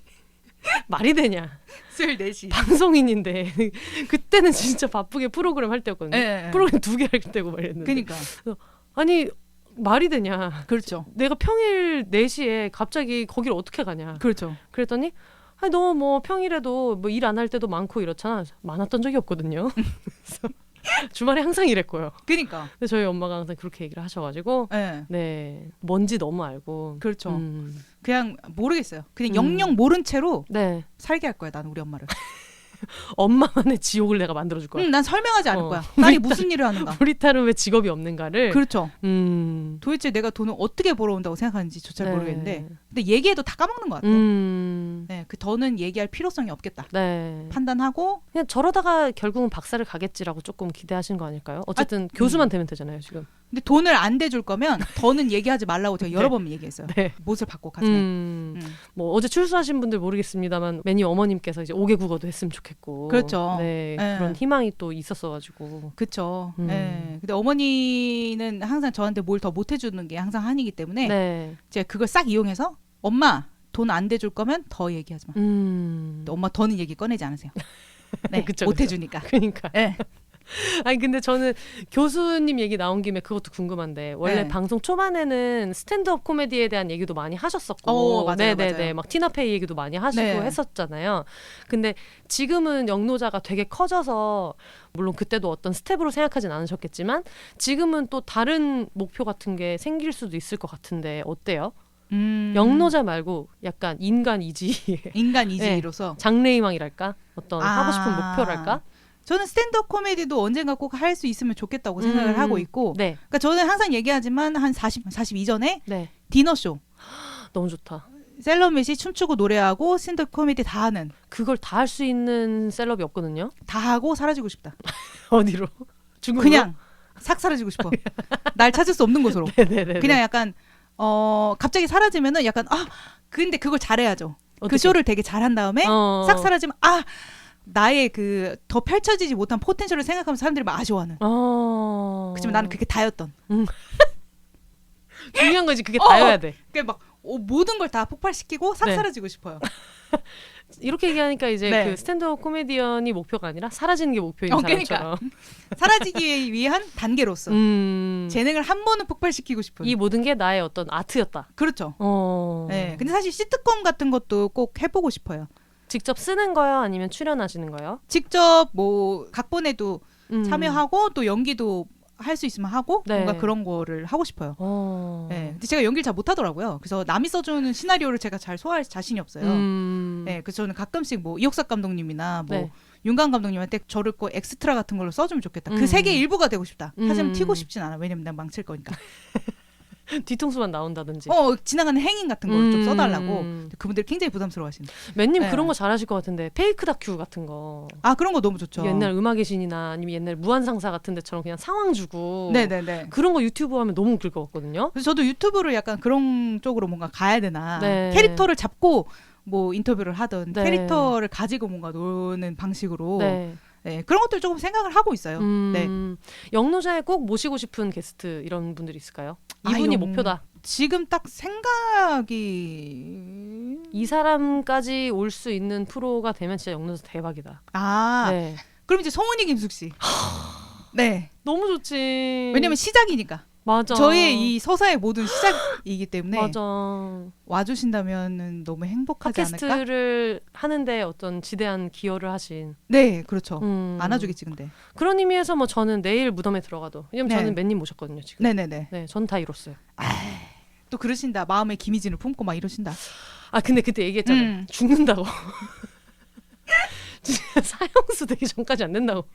말이 되냐. 수요일 4시. 방송인인데 그때는 진짜 바쁘게 프로그램 할 때였거든요. 네. 프로그램 2개 할 때고 말했는데. 그러니까. 아니 말이 되냐. 그렇죠. 내가 평일 4시에 갑자기 거기를 어떻게 가냐. 그렇죠. 그랬더니 아니 너 뭐 평일에도 뭐 일 안 할 때도 많고 이렇잖아. 많았던 적이 없거든요. 그래서 주말에 항상 이랬고요. 그러니까. 근데 저희 엄마가 항상 그렇게 얘기를 하셔가지고 네. 네 뭔지 너무 알고 그렇죠. 그냥 모르겠어요. 그냥 영영 모른 채로 네. 살게 할 거야. 나는 우리 엄마를. 엄마만의 지옥을 내가 만들어줄 거야. 난 설명하지 않을 거야. 딸이 무슨 일을 하는가. 우리 딸은 왜 직업이 없는가를. 그렇죠. 도대체 내가 돈을 어떻게 벌어온다고 생각하는지 조차 네. 모르겠는데 근데 얘기해도 다 까먹는 것 같아요. 네, 그 더는 얘기할 필요성이 없겠다. 네. 판단하고 그냥 저러다가 결국은 박사를 가겠지라고 조금 기대하신 거 아닐까요? 어쨌든 교수만 되면 되잖아요 지금. 근데 돈을 안 대줄 거면 더는 얘기하지 말라고 제가 여러 번 얘기했어요. 네. 못을 받고 가슴에. 뭐 어제 출소하신 분들 모르겠습니다만 매니 어머님께서 이제 5개 국어도 했으면 좋겠고. 그렇죠. 네, 네. 그런 희망이 또 있었어가지고. 그렇죠. 네. 근데 어머니는 항상 저한테 뭘 더 못 해주는 게 항상 한이기 때문에 네. 제가 그걸 싹 이용해서 엄마 돈 안 대줄 거면 더 얘기하지 마. 엄마 더는 얘기 꺼내지 않으세요. 네, 그쵸, 못 그쵸. 해주니까. 그러니까. 네. 아니 근데 저는 교수님 얘기 나온 김에 그것도 궁금한데 원래 네. 방송 초반에는 스탠드업 코미디에 대한 얘기도 많이 하셨었고, 맞아요, 네네네, 맞아요. 막 티나페이 얘기도 많이 하시고 네. 했었잖아요. 근데 지금은 영노자가 되게 커져서 물론 그때도 어떤 스텝으로 생각하진 않으셨겠지만 지금은 또 다른 목표 같은 게 생길 수도 있을 것 같은데 어때요? 영노자 말고 약간 인간 이지, 인간 이지로서 장래희망이랄까, 어떤 하고 싶은 목표랄까? 저는 스탠드업 코미디도 언젠가 꼭 할 수 있으면 좋겠다고 생각을 하고 있고 네. 그러니까 저는 항상 얘기하지만 한 40 이전에 네. 디너쇼 너무 좋다. 셀럽맷이 춤추고 노래하고 스탠드업 코미디 다 하는 그걸 다 할 수 있는 셀럽이 없거든요. 다 하고 사라지고 싶다. 어디로? 중국으로? 그냥 싹 사라지고 싶어. 날 찾을 수 없는 곳으로. 네네네. 그냥 약간 갑자기 사라지면은 약간 근데 그걸 잘해야죠. 어떻게? 그 쇼를 되게 잘한 다음에 싹 사라지면 나의 그 더 펼쳐지지 못한 포텐셜을 생각하면 사람들이 막 아쉬워하는. 그렇지만 나는 그게 다였던. 중요한 거지. 그게 다여야 돼. 그게 막 모든 걸 다 폭발시키고 싹 네. 사라지고 싶어요. 이렇게 얘기하니까 이제 네. 그 스탠드업 코미디언이 목표가 아니라 사라지는 게 목표인 사람처럼. 사라지기 위한 단계로서 재능을 한 번은 폭발시키고 싶은. 이 모든 게 나의 어떤 아트였다. 그렇죠. 네. 근데 사실 시트콤 같은 것도 꼭 해보고 싶어요. 직접 쓰는 거요? 아니면 출연하시는 거요? 직접 뭐 각본에도 참여하고 또 연기도 할 수 있으면 하고 네. 뭔가 그런 거를 하고 싶어요. 네. 근데 제가 연기를 잘 못하더라고요. 그래서 남이 써주는 시나리오를 제가 잘 소화할 자신이 없어요. 네. 그래서 저는 가끔씩 뭐 이옥삭 감독님이나 뭐 네. 윤강 감독님한테 저를 꼭 엑스트라 같은 걸로 써주면 좋겠다. 그 세계의 일부가 되고 싶다. 하지만 튀고 싶진 않아. 왜냐면 난 망칠 거니까. 뒤통수만 나온다든지. 지나가는 행인 같은 걸 좀 써달라고. 그분들 굉장히 부담스러워하시는. 맨님 네. 그런 거 잘하실 것 같은데 페이크 다큐 같은 거. 그런 거 너무 좋죠. 옛날 음악의 신이나 아니면 옛날 무한상사 같은 데처럼 그냥 상황 주고. 네네네. 그런 거 유튜브 하면 너무 웃길 것 같거든요. 그래서 저도 유튜브를 약간 그런 쪽으로 뭔가 가야 되나. 네. 캐릭터를 잡고 뭐 인터뷰를 하든 네. 캐릭터를 가지고 뭔가 노는 방식으로. 네. 네, 그런 것들 조금 생각을 하고 있어요. 네. 영노자에 꼭 모시고 싶은 게스트 이런 분들이 있을까요? 이분이 목표다. 지금 딱 생각이 이 사람까지 올 수 있는 프로가 되면 진짜 영노자 대박이다. 네. 그럼 이제 송은이 김숙 씨. 네. 너무 좋지. 왜냐면 시작이니까. 맞아. 저의 이 서사의 모든 시작이기 때문에 맞아. 와주신다면 너무 행복하지 않을까? 팟캐스트를 하는데 어떤 지대한 기여를 하신. 네, 그렇죠. 안아주겠지 근데. 그런 의미에서 뭐 저는 내일 무덤에 들어가도. 왜냐면 네. 저는 맨님 모셨거든요 지금. 네네네. 네, 전 다 이뤘어요. 또 그러신다. 마음의 김희진을 품고 막 이러신다. 근데 그때 얘기했잖아요. 죽는다고. 진짜 사형수 되기 전까지 안 된다고.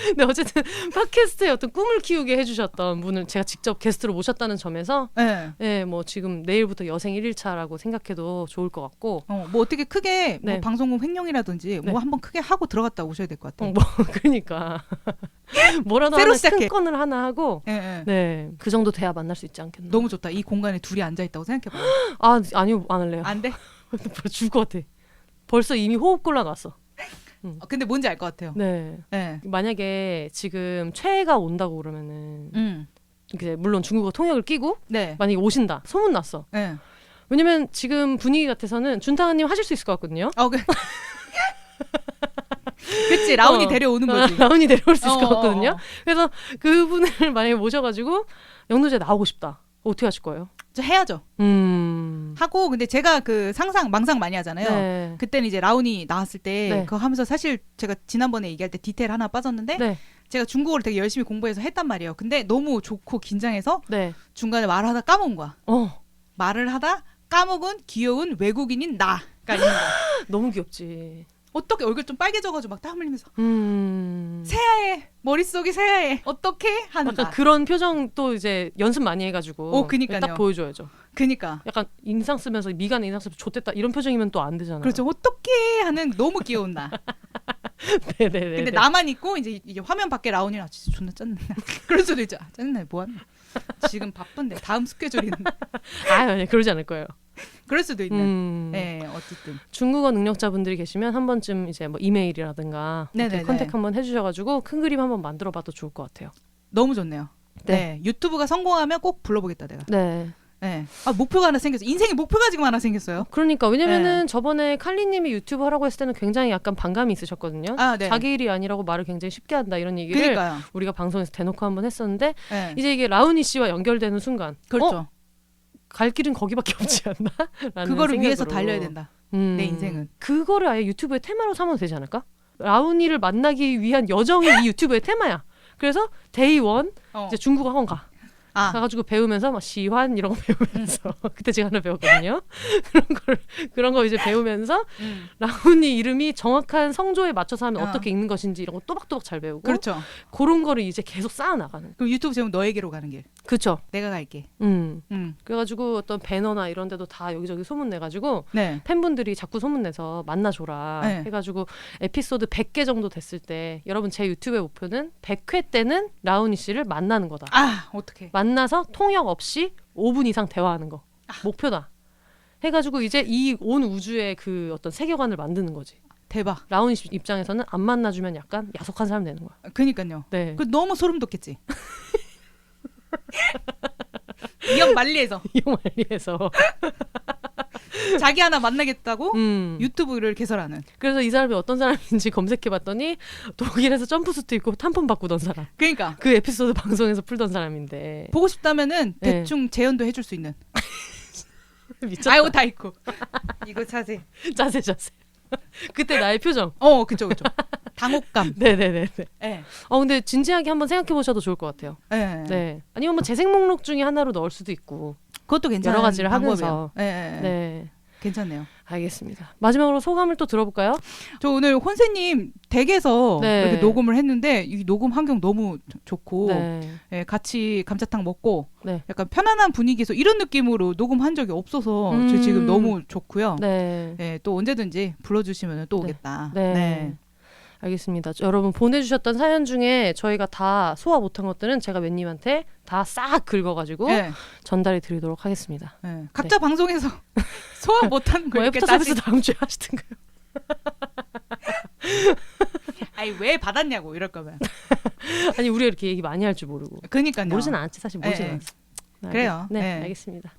근데 어쨌든 팟캐스트에 어떤 꿈을 키우게 해주셨던 분을 제가 직접 게스트로 모셨다는 점에서 네, 뭐 지금 내일부터 여생 1일차라고 생각해도 좋을 것 같고 뭐 어떻게 크게 네. 뭐 방송국 횡령이라든지 네. 뭐 한번 크게 하고 들어갔다 오셔야 될 것 같아요. 그러니까 뭐라도 새로 하나 시작해. 큰 건을 하나 하고 네, 그 정도 돼야 만날 수 있지 않겠나. 너무 좋다. 이 공간에 둘이 앉아있다고 생각해봐요. 아니요, 안 할래요. 안 돼? 죽을 것 같아. 벌써 이미 호흡 곤란왔어. 근데 뭔지 알 것 같아요. 네. 만약에 지금 최애가 온다고 그러면은 이제 물론 중국어 통역을 끼고 만약에 오신다 소문 났어. 왜냐면 지금 분위기 같아서는 준타은님 하실 수 있을 것 같거든요. 그치, 라운이 데려오는 거지. 라운이 데려올 수 있을 것 같거든요. 그래서 그분을 만약에 모셔가지고 영노제 나오고 싶다. 어떻게 하실 거예요? 저 해야죠. 하고 근데 제가 그 망상 많이 하잖아요. 네. 그때는 이제 라운이 나왔을 때 네. 그거 하면서 사실 제가 지난번에 얘기할 때 디테일 하나 빠졌는데 네. 제가 중국어를 되게 열심히 공부해서 했단 말이에요. 근데 너무 좋고 긴장해서 네. 중간에 말을 하다 까먹은 거야. 말을 하다 까먹은 귀여운 외국인인 나가 있는 거야. 너무 귀엽지. 어떻게 얼굴 좀 빨개져가지고 막 땀 흘리면서 새하얘 머릿속이 새하얘 어떻게 하는 나. 그런 표정 또 이제 연습 많이 해가지고 그니까요. 딱 보여줘야죠. 그니까 약간 인상 쓰면서 미간에 인상 쓰면서 좋댔다 이런 표정이면 또 안 되잖아요. 그렇죠. 어떻게 하는 너무 귀여운 나. 네네네. 근데 나만 있고 이제 화면 밖에 라온이랑 진짜 존나 짜증나. 그럴 수도 있죠. 짜증나 뭐하나. 지금 바쁜데 다음 스케줄이 있는데. 아니 그러지 않을 거예요. 그럴 수도 있는. 네, 어쨌든 중국어 능력자분들이 계시면 한 번쯤 이제 뭐 이메일이라든가 컨택 한번 해주셔가지고 큰 그림 한번 만들어봐도 좋을 것 같아요. 너무 좋네요. 네, 유튜브가 성공하면 꼭 불러보겠다 내가. 네. 네. 아, 목표가 하나 생겼어. 인생에 목표가 지금 하나 생겼어요. 그러니까 왜냐면은 저번에 칼리님이 유튜브 하라고 했을 때는 굉장히 약간 반감이 있으셨거든요. 네. 자기 일이 아니라고 말을 굉장히 쉽게 한다 이런 얘기를 그러니까요. 우리가 방송에서 대놓고 한번 했었는데 이제 이게 라우니 씨와 연결되는 순간 그렇죠. 갈 길은 거기밖에 없지 않나? 라는 그거를 생각으로. 위해서 달려야 된다. 내 인생은. 그거를 아예 유튜브의 테마로 삼아도 되지 않을까? 라우니를 만나기 위한 여정이 이 유튜브의 테마야. 그래서 데이 원 이제 중국어 학원 가가지고 배우면서 막 시환 이런 거 배우면서 그때 제가 하나 배웠거든요. 그런 거 이제 배우면서 라우니 이름이 정확한 성조에 맞춰서 하면 어떻게 읽는 것인지 이런 거 또박또박 잘 배우고 그렇죠. 그런 거를 이제 계속 쌓아 나가는. 그럼 유튜브 제목 너에게로 가는 길. 그렇죠. 내가 갈게. 그래가지고 어떤 배너나 이런 데도 다 여기저기 소문 내가지고 네. 팬분들이 자꾸 소문 내서 만나줘라 해가지고 에피소드 100개 정도 됐을 때 여러분 제 유튜브의 목표는 100회 때는 라우니 씨를 만나는 거다. 어떡해. 만나서 통역 없이 5분 이상 대화하는 거 목표다 해가지고 이제 이 온 우주의 그 어떤 세계관을 만드는 거지. 대박. 라우니 씨 입장에서는 안 만나주면 약간 야속한 사람 되는 거야. 그니까요. 네. 그 너무 소름 돋겠지. 이형 만리에서 자기 하나 만나겠다고 유튜브를 개설하는. 그래서 이 사람이 어떤 사람인지 검색해봤더니 독일에서 점프수트 입고 탐폰 바꾸던 사람. 그러니까 그 에피소드 방송에서 풀던 사람인데 보고 싶다면은 대충 재연도 해줄 수 있는. 미쳤다. 아이고 다 있고 이거 자세. 그때 나의 표정. 그쵸. 당혹감. 네네네. 네. 근데 진지하게 한번 생각해 보셔도 좋을 것 같아요. 네. 아니면 뭐 재생 목록 중에 하나로 넣을 수도 있고. 그것도 괜찮은 여러 가지를 방법이에요. 하면서. 네. 괜찮네요. 알겠습니다. 마지막으로 소감을 또 들어볼까요? 저 오늘 혼세님 댁에서 이렇게 녹음을 했는데 이 녹음 환경 너무 좋고 같이 감자탕 먹고 약간 편안한 분위기에서 이런 느낌으로 녹음한 적이 없어서 저 지금 너무 좋고요. 또 언제든지 불러주시면 또 오겠다. 네. 알겠습니다. 여러분 보내주셨던 사연 중에 저희가 다 소화 못한 것들은 제가 웬님한테 다 싹 긁어가지고 전달해 드리도록 하겠습니다. 각자 방송에서 소화 못한 거 애프터 서비스 다음 주에 하시든가요. 아니 왜 받았냐고 이럴 거면. 아니 우리가 이렇게 얘기 많이 할 줄 모르고. 그러니까요. 모르진 않지 사실 모르진 않았어. 그래요. 네, 알겠습니다.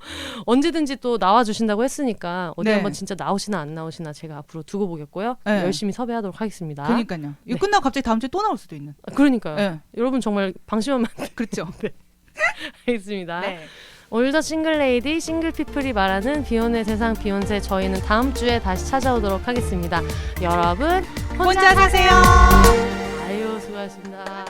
언제든지 또 나와주신다고 했으니까 어디 한번 진짜 나오시나 안 나오시나 제가 앞으로 두고 보겠고요. 열심히 섭외하도록 하겠습니다. 그러니까요. 이거 끝나고 갑자기 다음 주에 또 나올 수도 있는. 그러니까요. 여러분 정말 방심하면 그렇죠. 알겠습니다. 올더 싱글레이디 싱글피플이 말하는 비혼의 세상 비혼세 저희는 다음 주에 다시 찾아오도록 하겠습니다. 여러분 혼자 사세요. 아유 수고하셨습니다.